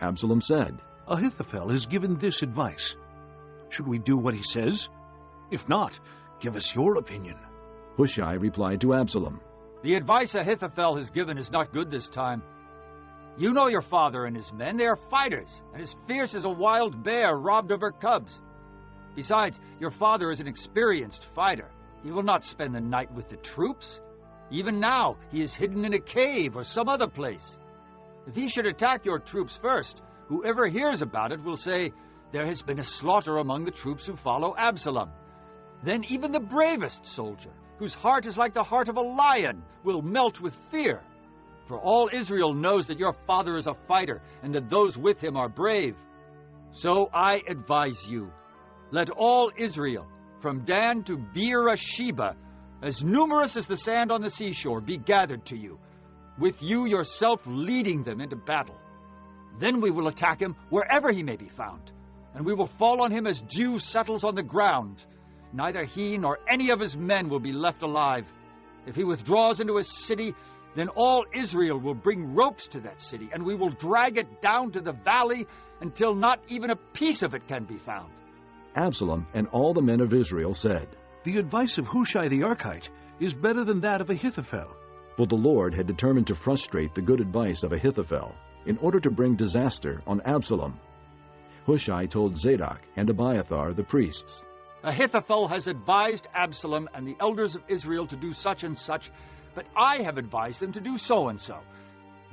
Absalom said, Ahithophel has given this advice. Should we do what he says? If not, give us your opinion. Hushai replied to Absalom, The advice Ahithophel has given is not good this time. You know your father and his men. They are fighters, and as fierce as a wild bear robbed of her cubs. Besides, your father is an experienced fighter. He will not spend the night with the troops. Even now, he is hidden in a cave or some other place. If he should attack your troops first, whoever hears about it will say, There has been a slaughter among the troops who follow Absalom. Then even the bravest soldier, whose heart is like the heart of a lion, will melt with fear. For all Israel knows that your father is a fighter, and that those with him are brave. So I advise you, let all Israel, from Dan to Beersheba, as numerous as the sand on the seashore, be gathered to you, with you yourself leading them into battle. Then we will attack him wherever he may be found, and we will fall on him as dew settles on the ground. Neither he nor any of his men will be left alive. If he withdraws into a city, then all Israel will bring ropes to that city, and we will drag it down to the valley until not even a piece of it can be found. Absalom and all the men of Israel said, The advice of Hushai the Archite is better than that of Ahithophel. For the Lord had determined to frustrate the good advice of Ahithophel in order to bring disaster on Absalom. Hushai told Zadok and Abiathar the priests, Ahithophel has advised Absalom and the elders of Israel to do such and such, but I have advised them to do so and so.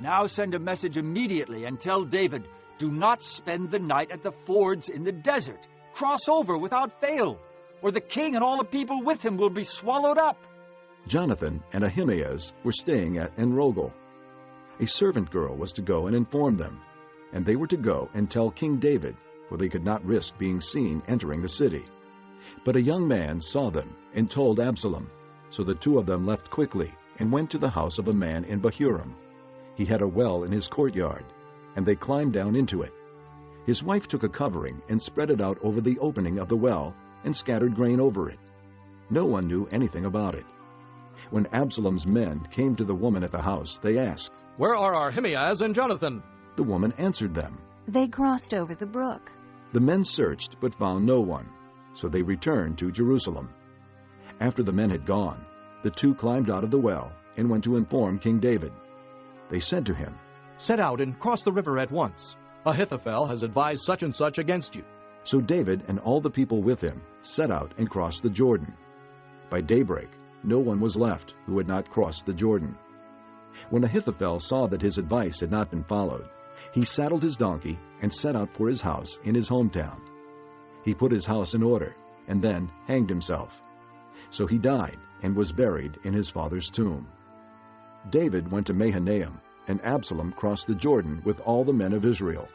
Now send a message immediately and tell David, Do not spend the night at the fords in the desert. Cross over without fail, or the king and all the people with him will be swallowed up. Jonathan and Ahimaaz were staying at Enrogel. A servant girl was to go and inform them, and they were to go and tell King David, for they could not risk being seen entering the city. But a young man saw them and told Absalom, so the two of them left quickly and went to the house of a man in Bahurim. He had a well in his courtyard, and they climbed down into it. His wife took a covering and spread it out over the opening of the well and scattered grain over it. No one knew anything about it. When Absalom's men came to the woman at the house, they asked, Where are Ahimaaz and Jonathan? The woman answered them, They crossed over the brook. The men searched but found no one, so they returned to Jerusalem. After the men had gone, the two climbed out of the well and went to inform King David. They said to him, Set out and cross the river at once. Ahithophel has advised such and such against you. So David and all the people with him set out and crossed the Jordan. By daybreak, no one was left who had not crossed the Jordan. When Ahithophel saw that his advice had not been followed, he saddled his donkey and set out for his house in his hometown. He put his house in order and then hanged himself. So he died and was buried in his father's tomb. David went to Mahanaim, and Absalom crossed the Jordan with all the men of Israel.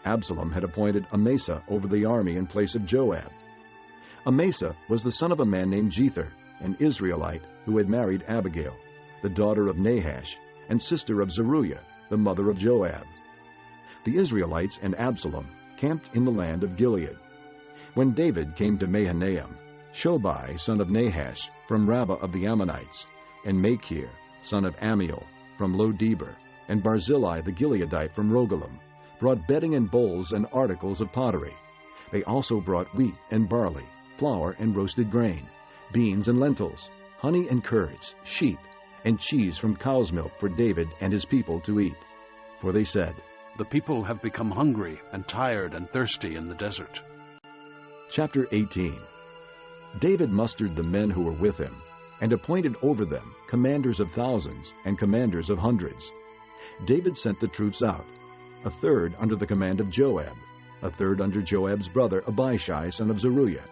Absalom had appointed Amasa over the army in place of Joab. Amasa was the son of a man named Jether, an Israelite who had married Abigail, the daughter of Nahash, and sister of Zeruiah, the mother of Joab. The Israelites and Absalom camped in the land of Gilead. When David came to Mahanaim, Shobai, son of Nahash, from Rabbah of the Ammonites, and Machir, son of Ammiel, from Lo-debar, and Barzillai the Gileadite from Rogelim, brought bedding and bowls and articles of pottery. They also brought wheat and barley, flour and roasted grain, beans and lentils, honey and curds, sheep, and cheese from cow's milk for David and his people to eat. For they said, "The people have become hungry and tired and thirsty in the desert." Chapter 18. David mustered the men who were with him, and appointed over them commanders of thousands and commanders of hundreds. David sent the troops out, a third under the command of Joab, a third under Joab's brother Abishai son of Zeruiah,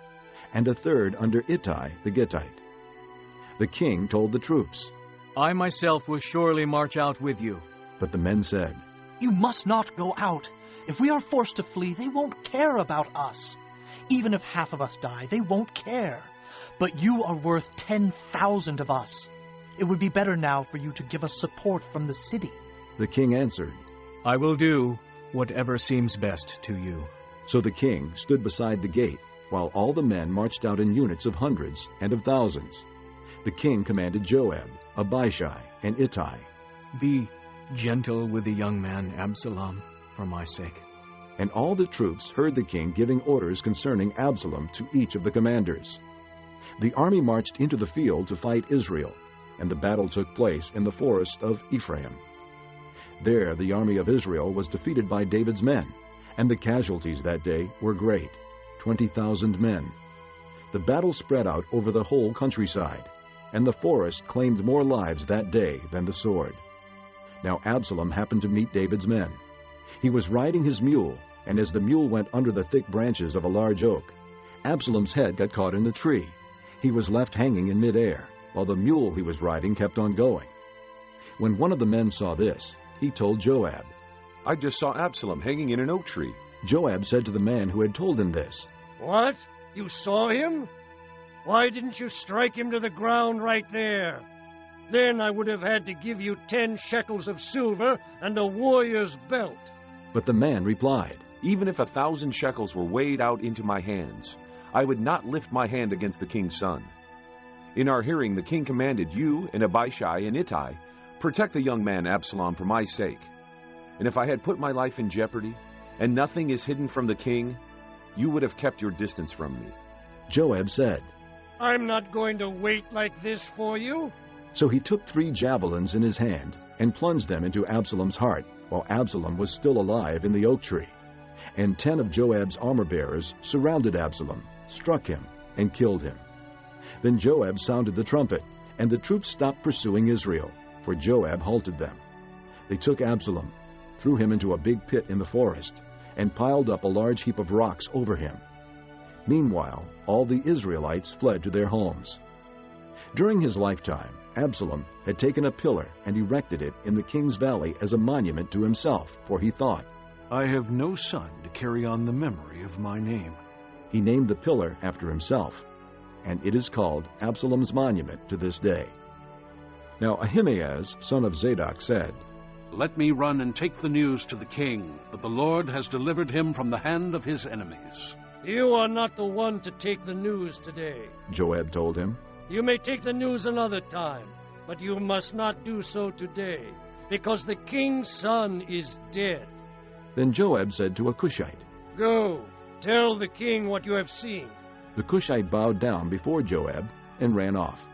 and a third under Ittai the Gittite. The king told the troops, "I myself will surely march out with you." But the men said, "You must not go out. If we are forced to flee, they won't care about us. Even if half of us die, they won't care. But you are worth 10,000 of us. It would be better now for you to give us support from the city." The king answered, "I will do whatever seems best to you." So the king stood beside the gate, while all the men marched out in units of hundreds and of thousands. The king commanded Joab, Abishai, and Ittai, "Be gentle with the young man Absalom, for my sake." And all the troops heard the king giving orders concerning Absalom to each of the commanders. The army marched into the field to fight Israel, and the battle took place in the forest of Ephraim. There the army of Israel was defeated by David's men, and the casualties that day were great, 20,000 men. The battle spread out over the whole countryside, and the forest claimed more lives that day than the sword. Now Absalom happened to meet David's men. He was riding his mule, and as the mule went under the thick branches of a large oak, Absalom's head got caught in the tree. He was left hanging in midair, while the mule he was riding kept on going. When one of the men saw this, he told Joab. "I just saw Absalom hanging in an oak tree." Joab said to the man who had told him this, "What? You saw him? Why didn't you strike him to the ground right there? Then I would have had to give you 10 shekels of silver and a warrior's belt." But the man replied, "Even if 1,000 shekels were weighed out into my hands, I would not lift my hand against the king's son. In our hearing the king commanded you and Abishai and Ittai, protect the young man Absalom for my sake. And if I had put my life in jeopardy, and nothing is hidden from the king, you would have kept your distance from me." Joab said, "I'm not going to wait like this for you." So he took 3 javelins in his hand and plunged them into Absalom's heart, while Absalom was still alive in the oak tree. And 10 of Joab's armor-bearers surrounded Absalom, struck him, and killed him. Then Joab sounded the trumpet, and the troops stopped pursuing Israel, for Joab halted them. They took Absalom, threw him into a big pit in the forest, and piled up a large heap of rocks over him. Meanwhile, all the Israelites fled to their homes. During his lifetime, Absalom had taken a pillar and erected it in the king's valley as a monument to himself, for he thought, "I have no son to carry on the memory of my name." He named the pillar after himself, and it is called Absalom's monument to this day. Now Ahimaaz, son of Zadok, said, "Let me run and take the news to the king, that the Lord has delivered him from the hand of his enemies." "You are not the one to take the news today," Joab told him. "You may take the news another time, but you must not do so today, because the king's son is dead." Then Joab said to a Cushite, "Go, tell the king what you have seen." The Cushite bowed down before Joab and ran off.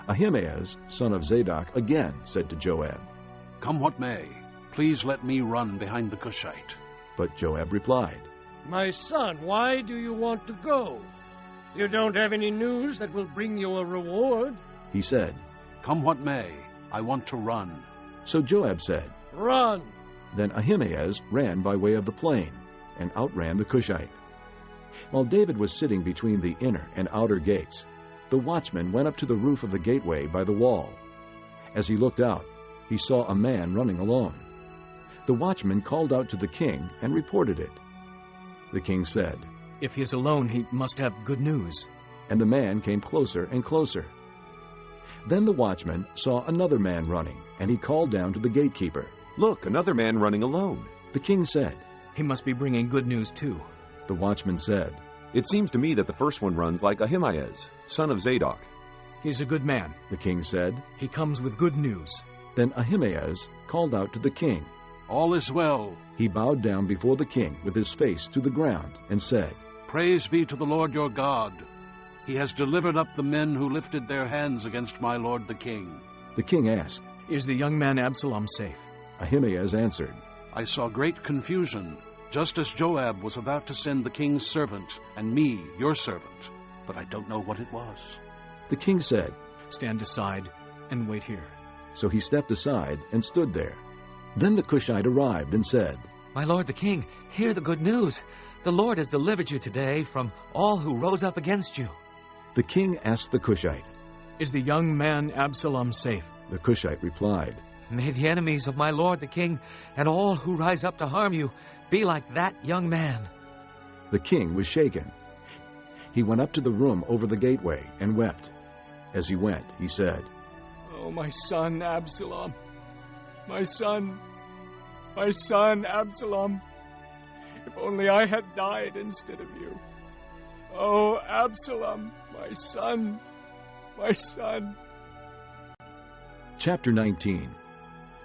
Ahimaaz, son of Zadok, again said to Joab, "Come what may, please let me run behind the Cushite." But Joab replied, "My son, why do you want to go? You don't have any news that will bring you a reward." He said, "Come what may, I want to run." So Joab said, "Run." Then Ahimaaz ran by way of the plain, and outran the Cushite. While David was sitting between the inner and outer gates, the watchman went up to the roof of the gateway by the wall. As he looked out, he saw a man running alone. The watchman called out to the king and reported it. The king said, "If he is alone, he must have good news." And the man came closer and closer. Then the watchman saw another man running, and he called down to the gatekeeper. Look, another man running alone. The king said, He must be bringing good news too. The watchman said, It seems to me that the first one runs like Ahimaaz, son of Zadok. He's a good man. The king said. He comes with good news. Then Ahimaaz called out to the king. All is well. He bowed down before the king with his face to the ground and said, Praise be to the Lord your God. He has delivered up the men who lifted their hands against my lord the king. The king asked, Is the young man Absalom safe? Ahimaaz answered, I saw great confusion, just as Joab was about to send the king's servant and me, your servant, but I don't know what it was. The king said, Stand aside and wait here. So he stepped aside and stood there. Then the Cushite arrived and said, My lord the king, hear the good news. The Lord has delivered you today from all who rose up against you. The king asked the Cushite, Is the young man Absalom safe? The Cushite replied, May the enemies of my lord the king and all who rise up to harm you be like that young man. The king was shaken. He went up to the room over the gateway and wept. As he went, he said, Oh, my son Absalom, my son Absalom, if only I had died instead of you. Oh, Absalom, my son. Chapter 19.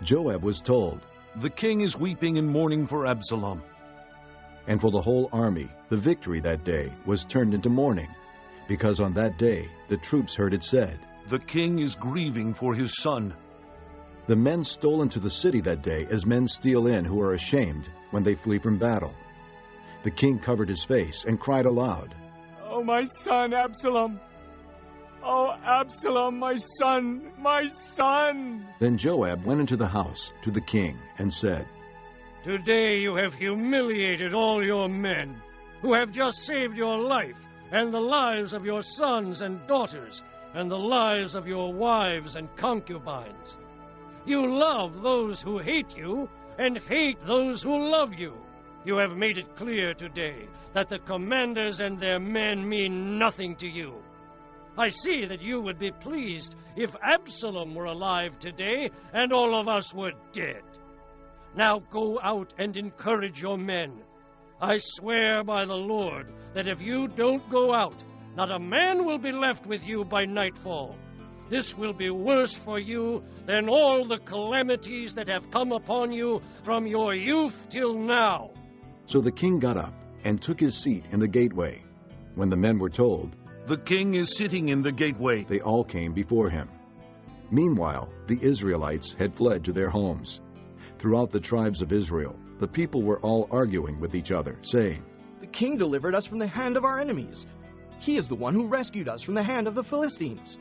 Joab was told, The king is weeping and mourning for Absalom. And for the whole army, the victory that day was turned into mourning, because on that day the troops heard it said, The king is grieving for his son. The men stole into the city that day as men steal in who are ashamed when they flee from battle. The king covered his face and cried aloud, Oh, my son Absalom! Oh, Absalom, my son, my son! Then Joab went into the house to the king and said, Today you have humiliated all your men, who have just saved your life, and the lives of your sons and daughters, and the lives of your wives and concubines. You love those who hate you, and hate those who love you. You have made it clear today that the commanders and their men mean nothing to you. I see that you would be pleased if Absalom were alive today and all of us were dead. Now go out and encourage your men. I swear by the Lord that if you don't go out, not a man will be left with you by nightfall. This will be worse for you than all the calamities that have come upon you from your youth till now. So the king got up and took his seat in the gateway. When the men were told, The king is sitting in the gateway, they all came before him. Meanwhile, the Israelites had fled to their homes. Throughout the tribes of Israel, the people were all arguing with each other, saying, The king delivered us from the hand of our enemies. He is the one who rescued us from the hand of the Philistines.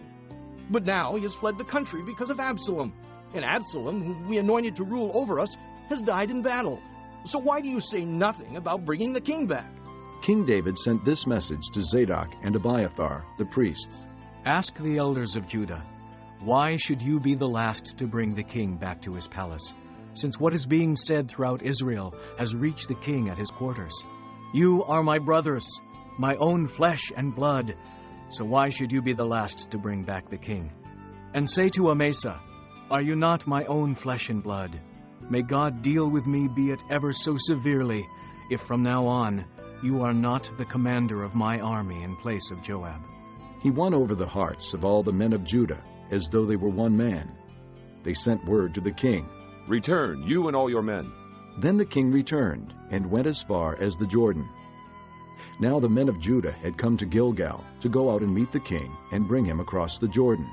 But now he has fled the country because of Absalom. And Absalom, whom we anointed to rule over us, has died in battle. So why do you say nothing about bringing the king back? King David sent this message to Zadok and Abiathar, the priests. Ask the elders of Judah, why should you be the last to bring the king back to his palace, since what is being said throughout Israel has reached the king at his quarters? You are my brothers, my own flesh and blood, so why should you be the last to bring back the king? And say to Amasa, are you not my own flesh and blood? May God deal with me, be it ever so severely, if from now on you are not the commander of my army in place of Joab. He won over the hearts of all the men of Judah, as though they were one man. They sent word to the king, Return, you and all your men. Then the king returned, and went as far as the Jordan. Now the men of Judah had come to Gilgal to go out and meet the king and bring him across the Jordan.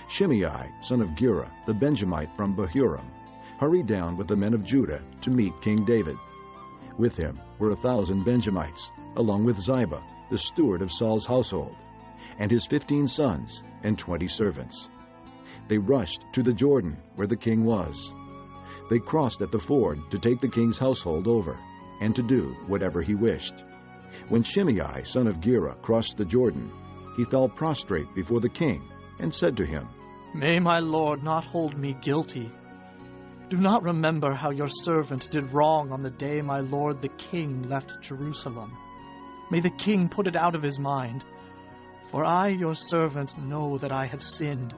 Shimei, son of Gera, the Benjamite from Bahurim, hurried down with the men of Judah to meet King David. With him were 1,000 Benjamites, along with Ziba, the steward of Saul's household, and his 15 sons and 20 servants. They rushed to the Jordan where the king was. They crossed at the ford to take the king's household over, and to do whatever he wished. When Shimei, son of Gera, crossed the Jordan, he fell prostrate before the king and said to him, May my lord not hold me guilty. Do not remember how your servant did wrong on the day my lord the king left Jerusalem. May the king put it out of his mind. For I, your servant, know that I have sinned.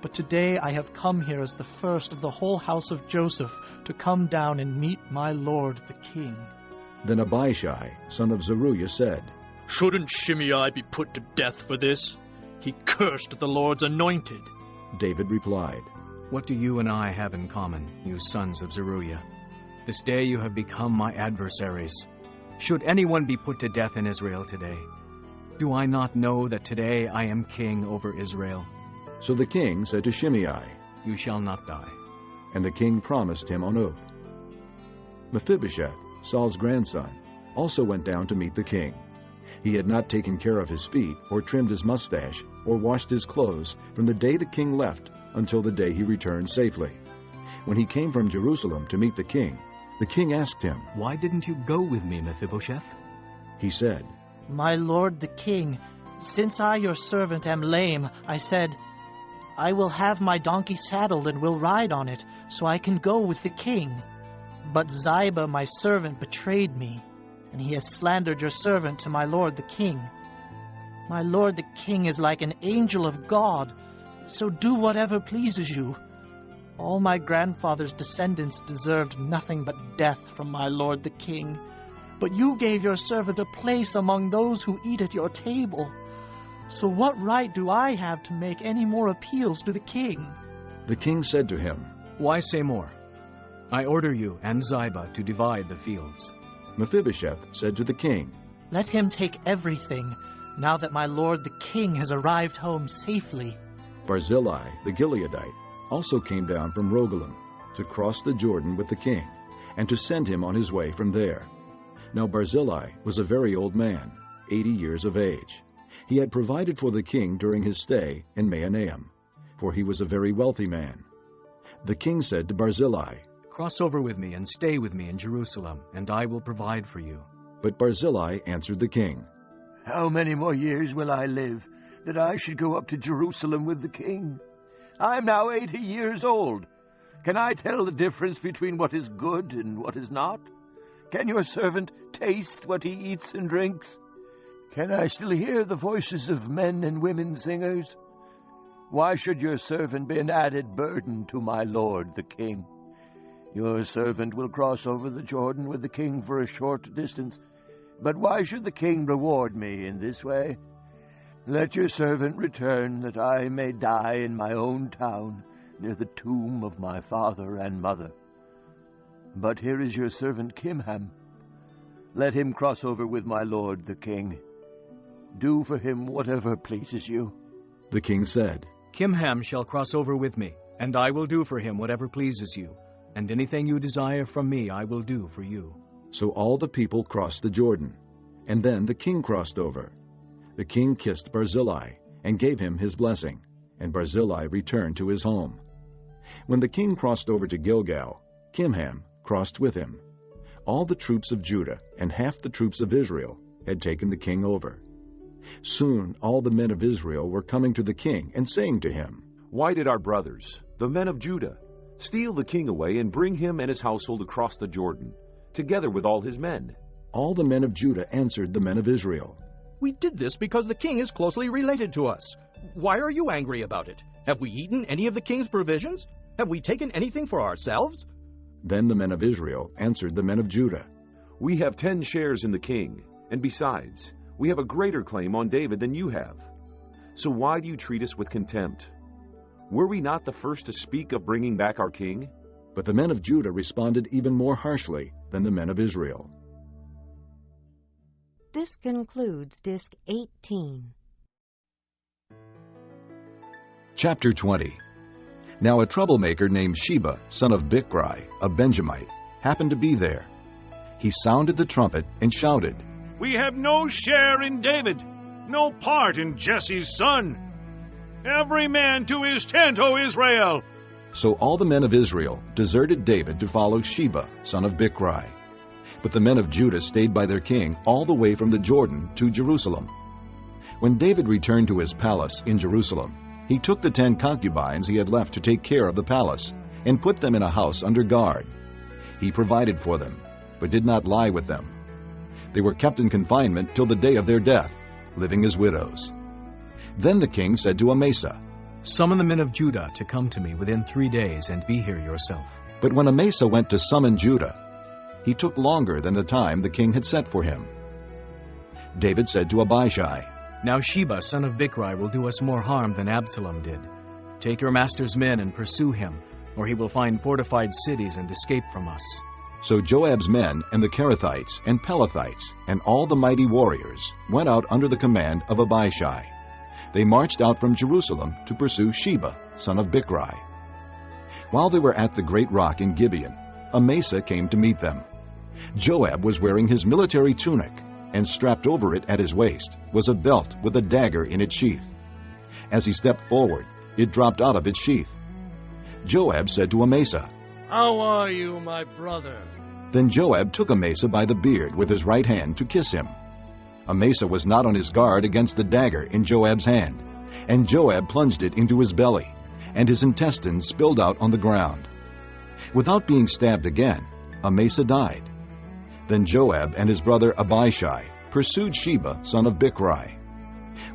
But today I have come here as the first of the whole house of Joseph to come down and meet my lord the king. Then Abishai, son of Zeruiah, said, Shouldn't Shimei be put to death for this? He cursed the Lord's anointed. David replied, What do you and I have in common, you sons of Zeruiah? This day you have become my adversaries. Should anyone be put to death in Israel today? Do I not know that today I am king over Israel? So the king said to Shimei, You shall not die. And the king promised him on oath. Mephibosheth, Saul's grandson, also went down to meet the king. He had not taken care of his feet, or trimmed his mustache, or washed his clothes from the day the king left until the day he returned safely. When he came from Jerusalem to meet the king asked him, Why didn't you go with me, Mephibosheth? He said, My lord the king, since I your servant am lame, I said, I will have my donkey saddled and will ride on it, so I can go with the king. But Ziba my servant betrayed me, and he has slandered your servant to my lord the king. My lord the king is like an angel of God, so do whatever pleases you. All my grandfather's descendants deserved nothing but death from my lord the king. But you gave your servant a place among those who eat at your table. So what right do I have to make any more appeals to the king? The king said to him, Why say more? I order you and Ziba to divide the fields. Mephibosheth said to the king, Let him take everything, now that my lord the king has arrived home safely. Barzillai the Gileadite also came down from Rogelim to cross the Jordan with the king, and to send him on his way from there. Now Barzillai was a very old man, 80 years of age. He had provided for the king during his stay in Mahanaim, for he was a very wealthy man. The king said to Barzillai, Cross over with me and stay with me in Jerusalem, and I will provide for you. But Barzillai answered the king, How many more years will I live, that I should go up to Jerusalem with the king? I am now 80 years old. Can I tell the difference between what is good and what is not? Can your servant taste what he eats and drinks? Can I still hear the voices of men and women singers? Why should your servant be an added burden to my lord the king? Your servant will cross over the Jordan with the king for a short distance, but why should the king reward me in this way? Let your servant return, that I may die in my own town, near the tomb of my father and mother. But here is your servant Kimham. Let him cross over with my lord the king. Do for him whatever pleases you. The king said, Kimham shall cross over with me, and I will do for him whatever pleases you, and anything you desire from me I will do for you. So all the people crossed the Jordan, and then the king crossed over. The king kissed Barzillai and gave him his blessing, and Barzillai returned to his home. When the king crossed over to Gilgal, Kimham crossed with him. All the troops of Judah and half the troops of Israel had taken the king over. Soon all the men of Israel were coming to the king and saying to him, Why did our brothers, the men of Judah, steal the king away and bring him and his household across the Jordan, together with all his men? All the men of Judah answered the men of Israel, We did this because the king is closely related to us. Why are you angry about it? Have we eaten any of the king's provisions? Have we taken anything for ourselves? Then the men of Israel answered the men of Judah, We have 10 shares in the king, and besides, we have a greater claim on David than you have. So why do you treat us with contempt? Were we not the first to speak of bringing back our king? But the men of Judah responded even more harshly than the men of Israel. This concludes Disc 18. Chapter 20. Now a troublemaker named Sheba, son of Bichri, a Benjamite, happened to be there. He sounded the trumpet and shouted, We have no share in David, no part in Jesse's son. Every man to his tent, O Israel! So all the men of Israel deserted David to follow Sheba, son of Bichri. But the men of Judah stayed by their king all the way from the Jordan to Jerusalem. When David returned to his palace in Jerusalem, he took the 10 concubines he had left to take care of the palace, and put them in a house under guard. He provided for them, but did not lie with them. They were kept in confinement till the day of their death, living as widows. Then the king said to Amasa, Summon the men of Judah to come to me within 3 days, and be here yourself. But when Amasa went to summon Judah, he took longer than the time the king had set for him. David said to Abishai, Now Sheba, son of Bichri, will do us more harm than Absalom did. Take your master's men and pursue him, or he will find fortified cities and escape from us. So Joab's men and the Kerethites and Pelethites and all the mighty warriors went out under the command of Abishai. They marched out from Jerusalem to pursue Sheba, son of Bichri. While they were at the great rock in Gibeon, Amasa came to meet them. Joab was wearing his military tunic, and strapped over it at his waist was a belt with a dagger in its sheath. As he stepped forward, it dropped out of its sheath. Joab said to Amasa, How are you, my brother? Then Joab took Amasa by the beard with his right hand to kiss him. Amasa was not on his guard against the dagger in Joab's hand, and Joab plunged it into his belly, and his intestines spilled out on the ground. Without being stabbed again, Amasa died. Then Joab and his brother Abishai pursued Sheba, son of Bichri.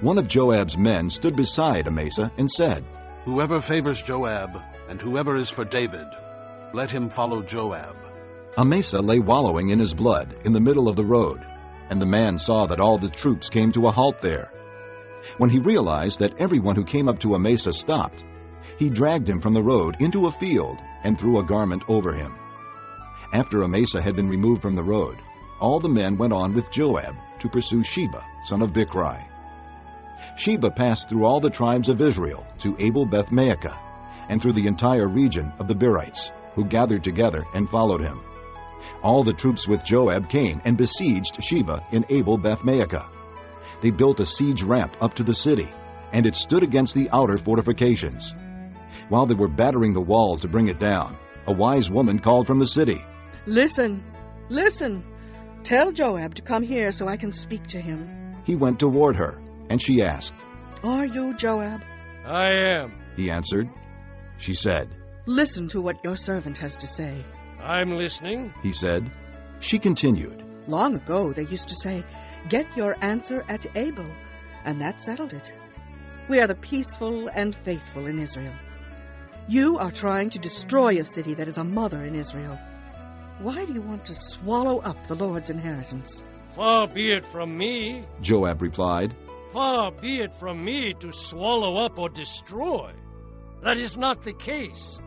One of Joab's men stood beside Amasa and said, Whoever favors Joab, and whoever is for David, let him follow Joab. Amasa lay wallowing in his blood in the middle of the road, and the man saw that all the troops came to a halt there. When he realized that everyone who came up to Amasa stopped, he dragged him from the road into a field and threw a garment over him. After Amasa had been removed from the road, all the men went on with Joab to pursue Sheba, son of Bichri. Sheba passed through all the tribes of Israel to Abel-Beth-Maachah, and through the entire region of the Berites, who gathered together and followed him. All the troops with Joab came and besieged Sheba in Abel-Beth-Maachah. They built a siege ramp up to the city, and it stood against the outer fortifications. While they were battering the wall to bring it down, a wise woman called from the city, Listen, listen. Tell Joab to come here so I can speak to him. He went toward her, and she asked, Are you Joab? I am, he answered. She said, Listen to what your servant has to say. I'm listening, he said. She continued, Long ago they used to say, Get your answer at Abel, and that settled it. We are the peaceful and faithful in Israel. You are trying to destroy a city that is a mother in Israel. Why do you want to swallow up the Lord's inheritance? Far be it from me, Joab replied. Far be it from me to swallow up or destroy. That is not the case.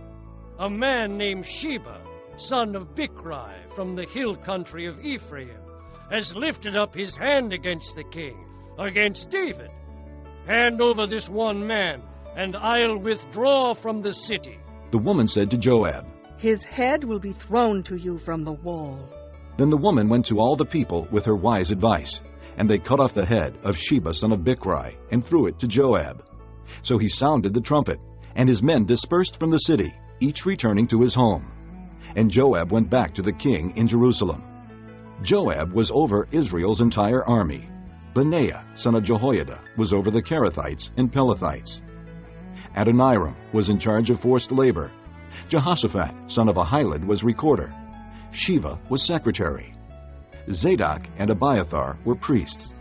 A man named Sheba, son of Bichri, from the hill country of Ephraim, has lifted up his hand against the king, against David. Hand over this one man, and I'll withdraw from the city. The woman said to Joab, His head will be thrown to you from the wall. Then the woman went to all the people with her wise advice, and they cut off the head of Sheba son of Bichri and threw it to Joab. So he sounded the trumpet, and his men dispersed from the city, each returning to his home. And Joab went back to the king in Jerusalem. Joab was over Israel's entire army. Benaiah son of Jehoiada was over the Kerethites and Pelethites. Adoniram was in charge of forced labor. Jehoshaphat son of Ahilud was recorder. Sheva was secretary. Zadok and Abiathar were priests.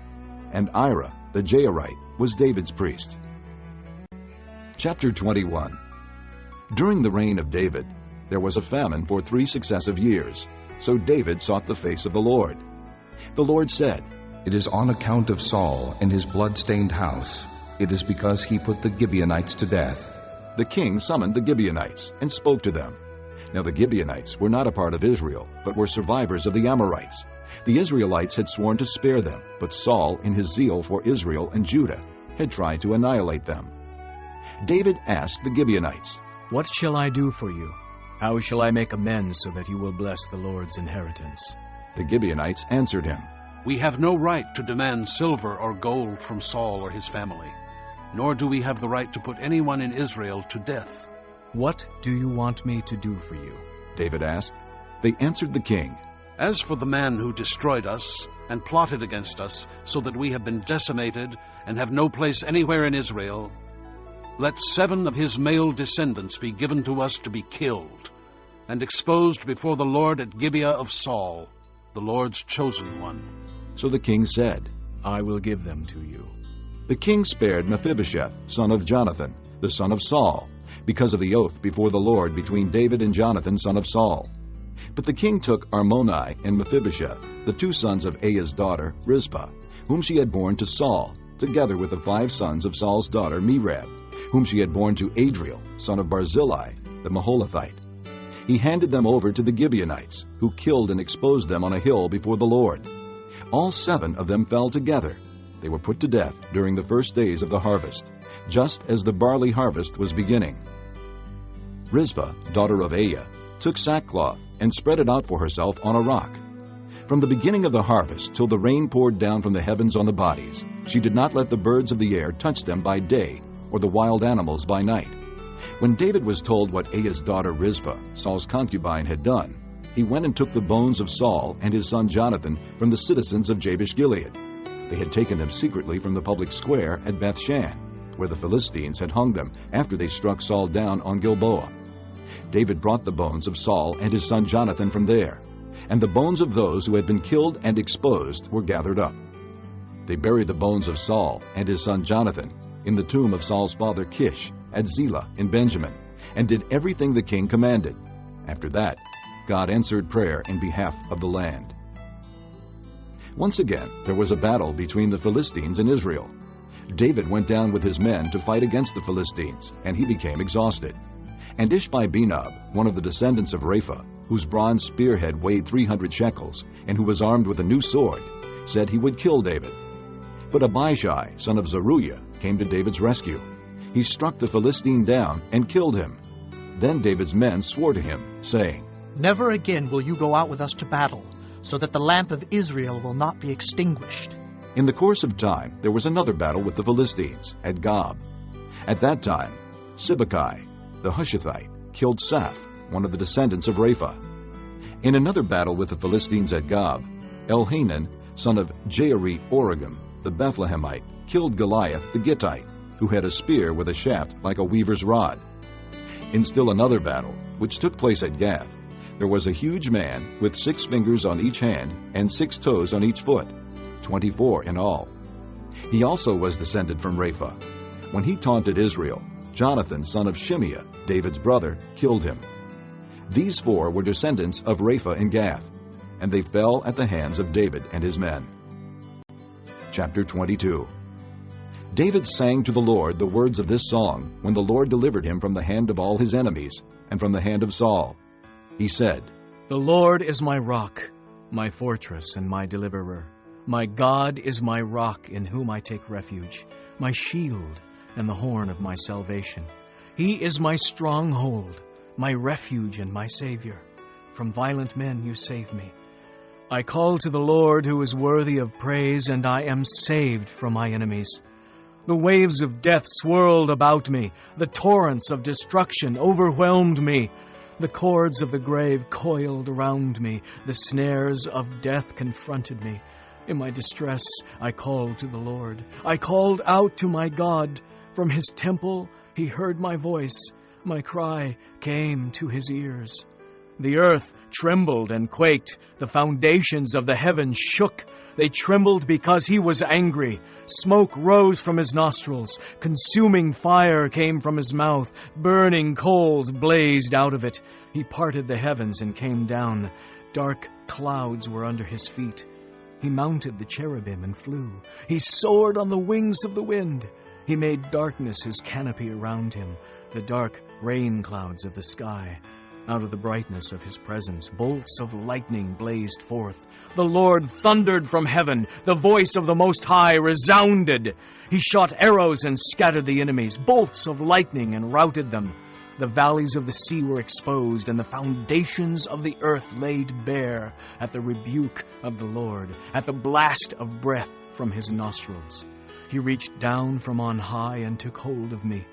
And Ira the Jairite was David's priest. Chapter 21. During the reign of David, there was a famine for 3 successive years. So David sought the face of the Lord. The Lord said, It is on account of Saul and his blood-stained house. It is because he put the Gibeonites to death. The king summoned the Gibeonites and spoke to them. Now the Gibeonites were not a part of Israel, but were survivors of the Amorites. The Israelites had sworn to spare them, but Saul, in his zeal for Israel and Judah, had tried to annihilate them. David asked the Gibeonites, What shall I do for you? How shall I make amends so that you will bless the Lord's inheritance? The Gibeonites answered him, We have no right to demand silver or gold from Saul or his family, nor do we have the right to put anyone in Israel to death. What do you want me to do for you? David asked. They answered the king, As for the man who destroyed us and plotted against us, so that we have been decimated and have no place anywhere in Israel, let 7 of his male descendants be given to us to be killed and exposed before the Lord at Gibeah of Saul, the Lord's chosen one. So the king said, I will give them to you. The king spared Mephibosheth, son of Jonathan, the son of Saul, because of the oath before the Lord between David and Jonathan, son of Saul. But the king took Armoni and Mephibosheth, the 2 sons of Aiah's daughter, Rizpah, whom she had borne to Saul, together with the 5 sons of Saul's daughter, Merab, whom she had borne to Adriel, son of Barzillai, the Maholathite. He handed them over to the Gibeonites, who killed and exposed them on a hill before the Lord. All 7 of them fell together. They were put to death during the first days of the harvest, just as the barley harvest was beginning. Rizpah, daughter of Aiah, took sackcloth and spread it out for herself on a rock. From the beginning of the harvest till the rain poured down from the heavens on the bodies, she did not let the birds of the air touch them by day, or the wild animals by night. When David was told what Aiah's daughter Rizpah, Saul's concubine, had done, he went and took the bones of Saul and his son Jonathan from the citizens of Jabesh-Gilead. They had taken them secretly from the public square at Bethshan, where the Philistines had hung them after they struck Saul down on Gilboa. David brought the bones of Saul and his son Jonathan from there, and the bones of those who had been killed and exposed were gathered up. They buried the bones of Saul and his son Jonathan in the tomb of Saul's father Kish at Zelah in Benjamin, and did everything the king commanded. After that, God answered prayer in behalf of the land. Once again, there was a battle between the Philistines and Israel. David went down with his men to fight against the Philistines, and he became exhausted. And Ishbi-Benob, one of the descendants of Rapha, whose bronze spearhead weighed 300 shekels, and who was armed with a new sword, said he would kill David. But Abishai, son of Zeruiah, came to David's rescue. He struck the Philistine down and killed him. Then David's men swore to him, saying, "Never again will you go out with us to battle, so that the lamp of Israel will not be extinguished." In the course of time, there was another battle with the Philistines at Gob. At that time, Sibbecai, the Hushathite, killed Saph, one of the descendants of Rapha. In another battle with the Philistines at Gob, Elhanan, son of Jaarith-Oregim, the Bethlehemite, killed Goliath the Gittite, who had a spear with a shaft like a weaver's rod. In still another battle, which took place at Gath, there was a huge man with 6 fingers on each hand and 6 toes on each foot, 24 in all. He also was descended from Rapha. When he taunted Israel, Jonathan, son of Shimeah, David's brother, killed him. These 4 were descendants of Rapha in Gath, and they fell at the hands of David and his men. Chapter 22. David sang to the Lord the words of this song when the Lord delivered him from the hand of all his enemies and from the hand of Saul. He said, "The Lord is my rock, my fortress and my deliverer. My God is my rock in whom I take refuge, my shield and the horn of my salvation. He is my stronghold, my refuge and my Savior. From violent men you save me. I call to the Lord who is worthy of praise, and I am saved from my enemies. The waves of death swirled about me. The torrents of destruction overwhelmed me. The cords of the grave coiled around me. The snares of death confronted me. In my distress, I called to the Lord. I called out to my God. From his temple, he heard my voice. My cry came to his ears. The earth trembled and quaked. The foundations of the heavens shook. They trembled because he was angry. Smoke rose from his nostrils. Consuming fire came from his mouth. Burning coals blazed out of it. He parted the heavens and came down. Dark clouds were under his feet. He mounted the cherubim and flew. He soared on the wings of the wind. He made darkness his canopy around him, the dark rain clouds of the sky. Out of the brightness of his presence, bolts of lightning blazed forth. The Lord thundered from heaven. The voice of the Most High resounded. He shot arrows and scattered the enemies, bolts of lightning and routed them. The valleys of the sea were exposed, and the foundations of the earth laid bare at the rebuke of the Lord, at the blast of breath from his nostrils. He reached down from on high and took hold of me.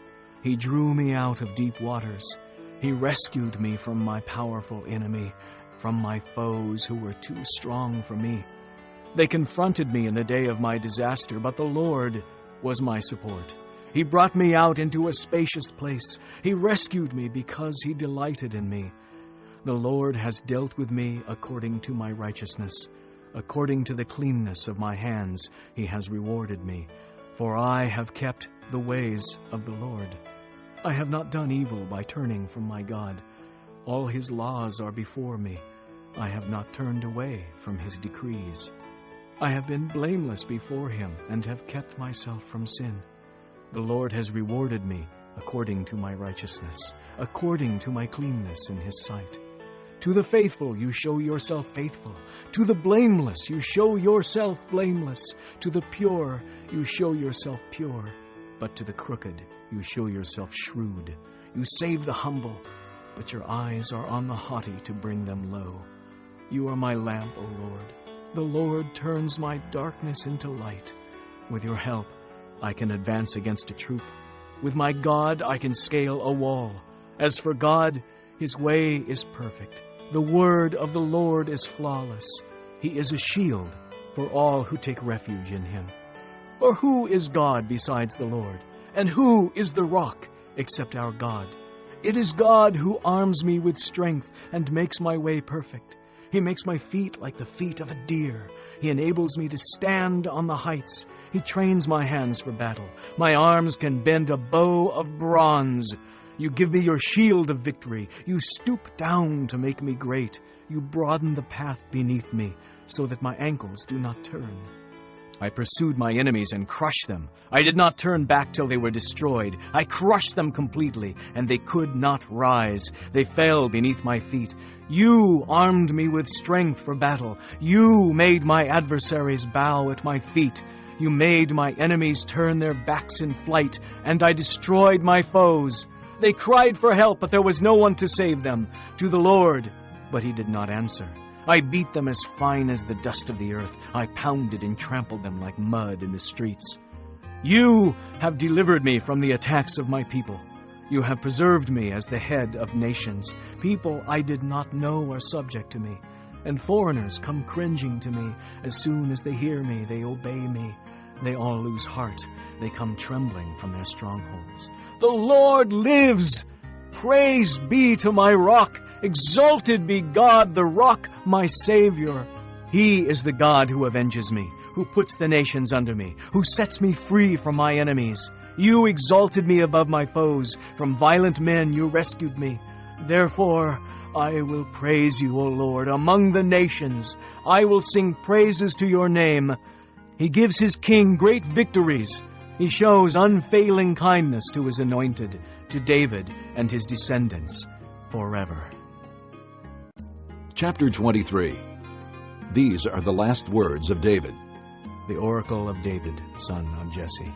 He drew me out of deep waters. He rescued me from my powerful enemy, from my foes who were too strong for me. They confronted me in the day of my disaster, but the Lord was my support. He brought me out into a spacious place. He rescued me because he delighted in me. The Lord has dealt with me according to my righteousness. According to the cleanness of my hands, he has rewarded me. For I have kept the ways of the Lord. I have not done evil by turning from my God. All his laws are before me. I have not turned away from his decrees. I have been blameless before him and have kept myself from sin. The Lord has rewarded me according to my righteousness, according to my cleanness in his sight. To the faithful you show yourself faithful. To the blameless you show yourself blameless. To the pure you show yourself pure. But to the crooked you show yourself shrewd. You save the humble, but your eyes are on the haughty to bring them low. You are my lamp, O Lord. The Lord turns my darkness into light. With your help, I can advance against a troop. With my God, I can scale a wall. As for God, his way is perfect. The word of the Lord is flawless. He is a shield for all who take refuge in him. For who is God besides the Lord? And who is the rock except our God? It is God who arms me with strength and makes my way perfect. He makes my feet like the feet of a deer. He enables me to stand on the heights. He trains my hands for battle. My arms can bend a bow of bronze. You give me your shield of victory. You stoop down to make me great. You broaden the path beneath me so that my ankles do not turn. I pursued my enemies and crushed them. I did not turn back till they were destroyed. I crushed them completely, and they could not rise. They fell beneath my feet. You armed me with strength for battle. You made my adversaries bow at my feet. You made my enemies turn their backs in flight, and I destroyed my foes. They cried for help, but there was no one to save them. To the Lord, but he did not answer. I beat them as fine as the dust of the earth. I pounded and trampled them like mud in the streets. You have delivered me from the attacks of my people. You have preserved me as the head of nations. People I did not know are subject to me, and foreigners come cringing to me. As soon as they hear me, they obey me. They all lose heart. They come trembling from their strongholds. The Lord lives! Praise be to my rock! Exalted be God, the rock, my Savior. He is the God who avenges me, who puts the nations under me, who sets me free from my enemies. You exalted me above my foes. From violent men you rescued me. Therefore, I will praise you, O Lord, among the nations. I will sing praises to your name. He gives his king great victories. He shows unfailing kindness to his anointed, to David and his descendants forever. Chapter 23. These are the last words of David. The oracle of David, son of Jesse.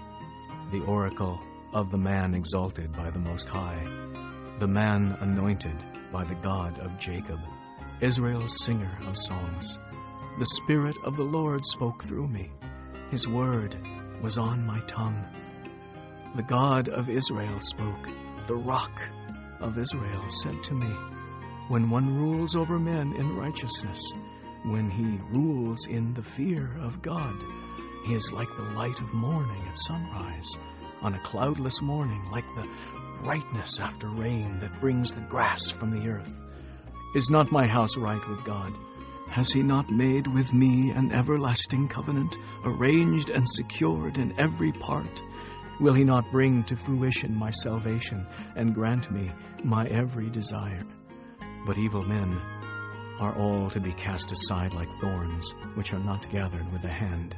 The oracle of the man exalted by the Most High, the man anointed by the God of Jacob, Israel's singer of songs. The Spirit of the Lord spoke through me. His word was on my tongue. The God of Israel spoke. The rock of Israel said to me, when one rules over men in righteousness, when he rules in the fear of God, he is like the light of morning at sunrise, on a cloudless morning, like the brightness after rain that brings the grass from the earth. Is not my house right with God? Has he not made with me an everlasting covenant, arranged and secured in every part? Will he not bring to fruition my salvation and grant me my every desire? But evil men are all to be cast aside like thorns, which are not gathered with the hand.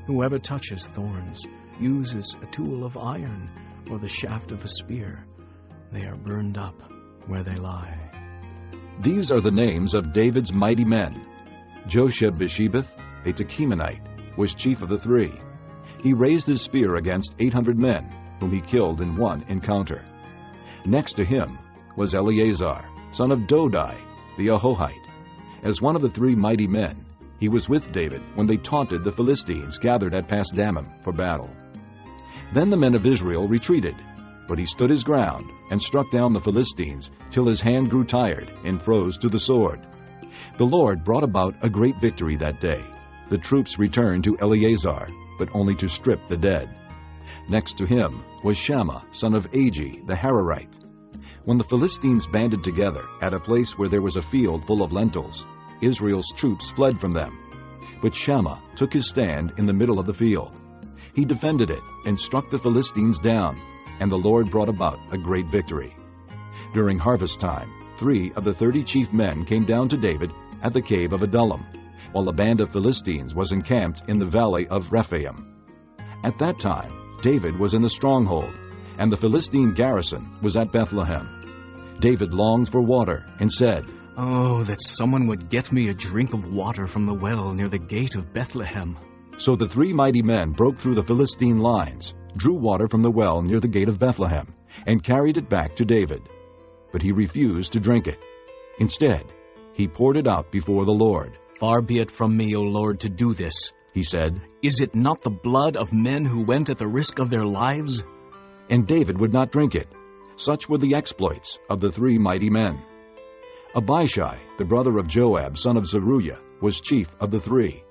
Whoever touches thorns uses a tool of iron or the shaft of a spear. They are burned up where they lie. These are the names of David's mighty men. Josheb-Bashebeth, a Tekemonite, was chief of the three. He raised his spear against 800 men, whom he killed in one encounter. Next to him was Eleazar, son of Dodai, the Ahohite. As one of the three mighty men, he was with David when they taunted the Philistines gathered at Pasdammim for battle. Then the men of Israel retreated, but he stood his ground and struck down the Philistines till his hand grew tired and froze to the sword. The Lord brought about a great victory that day. The troops returned to Eleazar, but only to strip the dead. Next to him was Shammah, son of Agi, the Hararite. When the Philistines banded together at a place where there was a field full of lentils, Israel's troops fled from them. But Shammah took his stand in the middle of the field. He defended it and struck the Philistines down. and the Lord brought about a great victory. During harvest time, 3 of the 30 chief men came down to David at the cave of Adullam, while a band of Philistines was encamped in the valley of Rephaim. At that time, David was in the stronghold, and the Philistine garrison was at Bethlehem. David longed for water and said, "Oh, that someone would get me a drink of water from the well near the gate of Bethlehem." So the 3 mighty men broke through the Philistine lines, drew water from the well near the gate of Bethlehem, and carried it back to David. But he refused to drink it. Instead, he poured it out before the Lord. "Far be it from me, O Lord, to do this," he said. "Is it not the blood of men who went at the risk of their lives?" And David would not drink it. Such were the exploits of the 3 mighty men. Abishai, the brother of Joab, son of Zeruiah, was chief of the 3.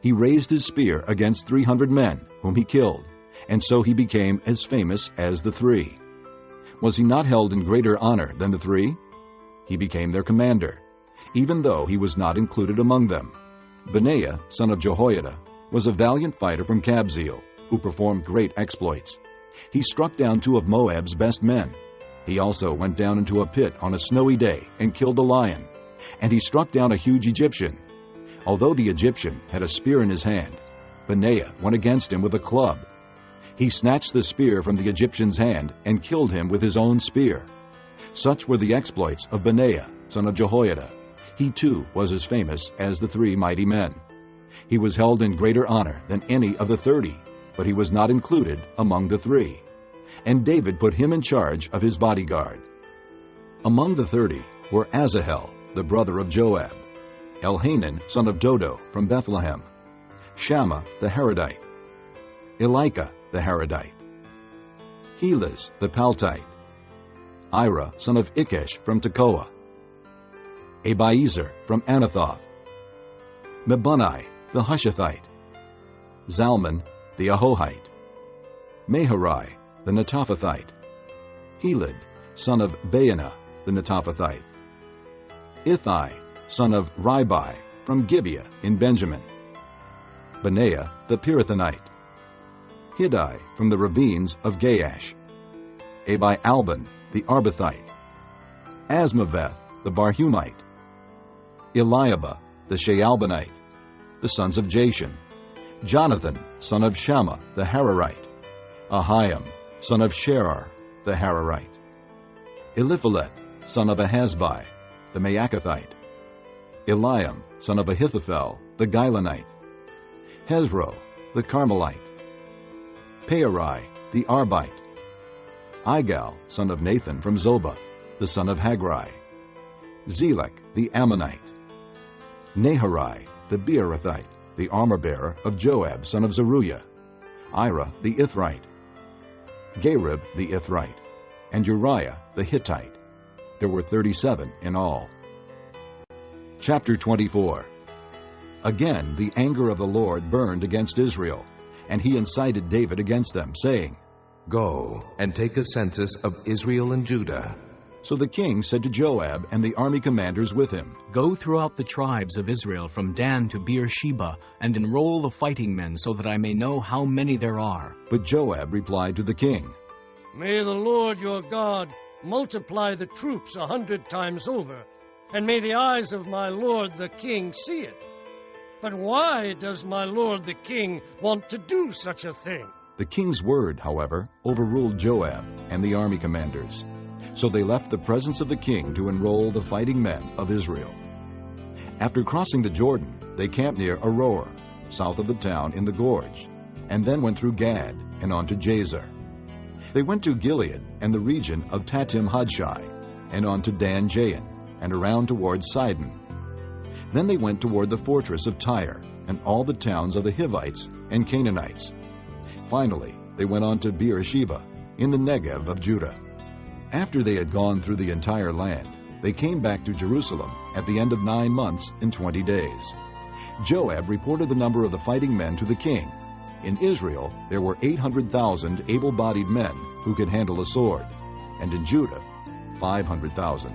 He raised his spear against 300 men, whom he killed, and so he became as famous as the 3. Was he not held in greater honor than the 3? He became their commander, even though he was not included among them. Benaiah, son of Jehoiada, was a valiant fighter from Kabzeel, who performed great exploits. He struck down 2 of Moab's best men. He also went down into a pit on a snowy day and killed a lion, and he struck down a huge Egyptian. Although the Egyptian had a spear in his hand, Benaiah went against him with a club. He snatched the spear from the Egyptian's hand and killed him with his own spear. Such were the exploits of Benaiah, son of Jehoiada. He too was as famous as the 3 mighty men. He was held in greater honor than any of the 30, but he was not included among the 3. And David put him in charge of his bodyguard. Among the 30 were Asahel, the brother of Joab, Elhanan, son of Dodo, from Bethlehem, Shammah the Harodite, Elika the Harodite, Helez the Paltite, Ira, son of Ikesh, from Tekoa, Abiezer from Anathoth, Mebunai the Hushathite, Zalman the Ahohite, Maharai the Netophathite, Helid, son of Baanah the Netophathite, Ithai, son of Ribai, from Gibeah in Benjamin, Benaiah the Pirathonite, Hiddai from the ravines of Gaash, Abi-Alban the Arbathite, Asmaveth the Barhumite, Eliabah the Shaalbanite, the sons of Jashan, Jonathan son of Shammah the Hararite, Ahiam son of Sherar the Hararite, Eliphalet son of Ahasbai the Maacathite, Eliam son of Ahithophel the Gilonite, Hezro the Carmelite, Pearai the Arbite, Igal son of Nathan from Zobah, the son of Hagrai, Zelek the Ammonite, Naharai the Beerothite, the armor-bearer of Joab son of Zeruiah, Ira the Ithrite, Gareb the Ithrite, and Uriah the Hittite. There were 37 in all. Chapter 24. Again the anger of the Lord burned against Israel, and he incited David against them, saying, "Go and take a census of Israel and Judah." So the king said to Joab and the army commanders with him, "Go throughout the tribes of Israel from Dan to Beersheba, and enroll the fighting men, so that I may know how many there are." But Joab replied to the king, "May the Lord your God multiply the troops 100 times over, and may the eyes of my lord the king see it. But why does my lord the king want to do such a thing?" The king's word, however, overruled Joab and the army commanders. So they left the presence of the king to enroll the fighting men of Israel. After crossing the Jordan, they camped near Aroer, south of the town in the gorge, and then went through Gad and on to Jazer. They went to Gilead and the region of Tatim Hadshai, and on to Dan Jain, and around toward Sidon. Then they went toward the fortress of Tyre, and all the towns of the Hivites and Canaanites. Finally, they went on to Beersheba, in the Negev of Judah. After they had gone through the entire land, they came back to Jerusalem at the end of 9 months and 20 days. Joab reported the number of the fighting men to the king. In Israel, there were 800,000 able-bodied men who could handle a sword, and in Judah, 500,000.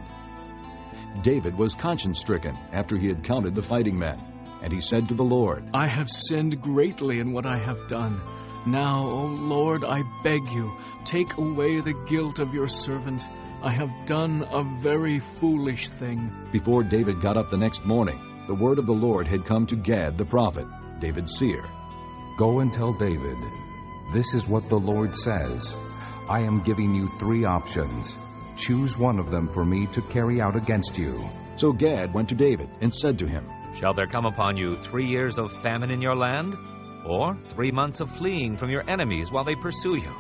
David was conscience-stricken after he had counted the fighting men, and he said to the Lord, "I have sinned greatly in what I have done. Now, O Lord, I beg you, take away the guilt of your servant. I have done a very foolish thing. Before David got up the next morning, the word of the Lord had come to Gad the prophet, David's seer. Go and tell David, this is what the Lord says. I am giving you 3 options. Choose one of them for me to carry out against you. So Gad went to David and said to him, Shall there come upon you 3 years of famine in your land? Or 3 months of fleeing from your enemies while they pursue you?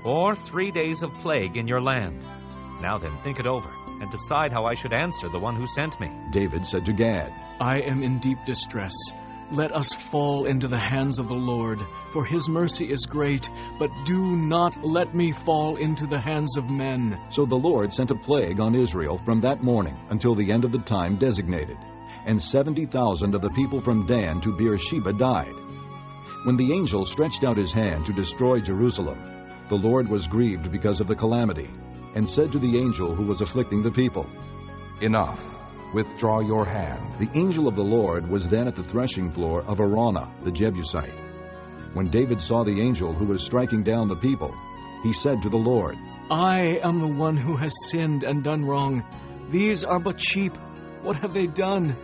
Or 3 days of plague in your land? Now then, think it over, and decide how I should answer the one who sent me. David said to Gad, I am in deep distress. Let us fall into the hands of the Lord, for his mercy is great, but do not let me fall into the hands of men. So the Lord sent a plague on Israel from that morning until the end of the time designated, and 70,000 of the people from Dan to Beersheba died. When the angel stretched out his hand to destroy Jerusalem, the Lord was grieved because of the calamity, and said to the angel who was afflicting the people, Enough. Withdraw your hand. The angel of the Lord was then at the threshing floor of Araunah the Jebusite. When David saw the angel who was striking down the people, he said to the Lord, I am the one who has sinned and done wrong. These are but sheep. What have they done?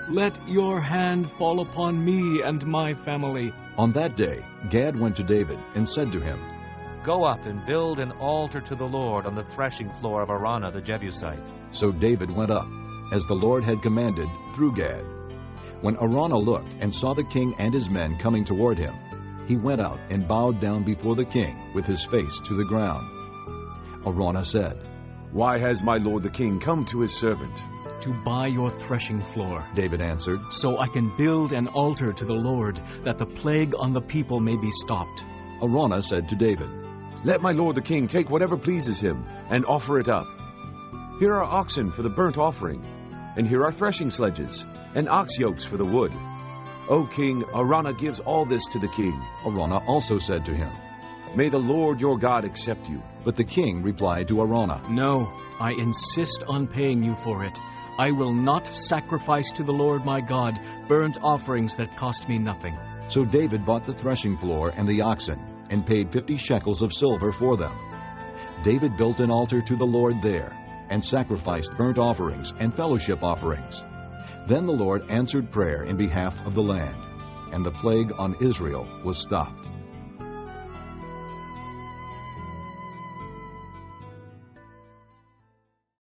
Let your hand fall upon me and my family. On that day, Gad went to David and said to him, Go up and build an altar to the Lord on the threshing floor of Araunah the Jebusite. So David went up, as the Lord had commanded, through Gad. When Araunah looked and saw the king and his men coming toward him, he went out and bowed down before the king with his face to the ground. Araunah said, Why has my lord the king come to his servant? To buy your threshing floor, David answered, so I can build an altar to the Lord, that the plague on the people may be stopped. Araunah said to David, Let my lord the king take whatever pleases him, and offer it up. Here are oxen for the burnt offering, and here are threshing sledges, and ox yokes for the wood. O king, Araunah gives all this to the king. Araunah also said to him, May the Lord your God accept you. But the king replied to Araunah, No, I insist on paying you for it. I will not sacrifice to the Lord my God burnt offerings that cost me nothing. So David bought the threshing floor and the oxen, and paid 50 shekels of silver for them. David built an altar to the Lord there, and sacrificed burnt offerings and fellowship offerings. Then the Lord answered prayer in behalf of the land, and the plague on Israel was stopped.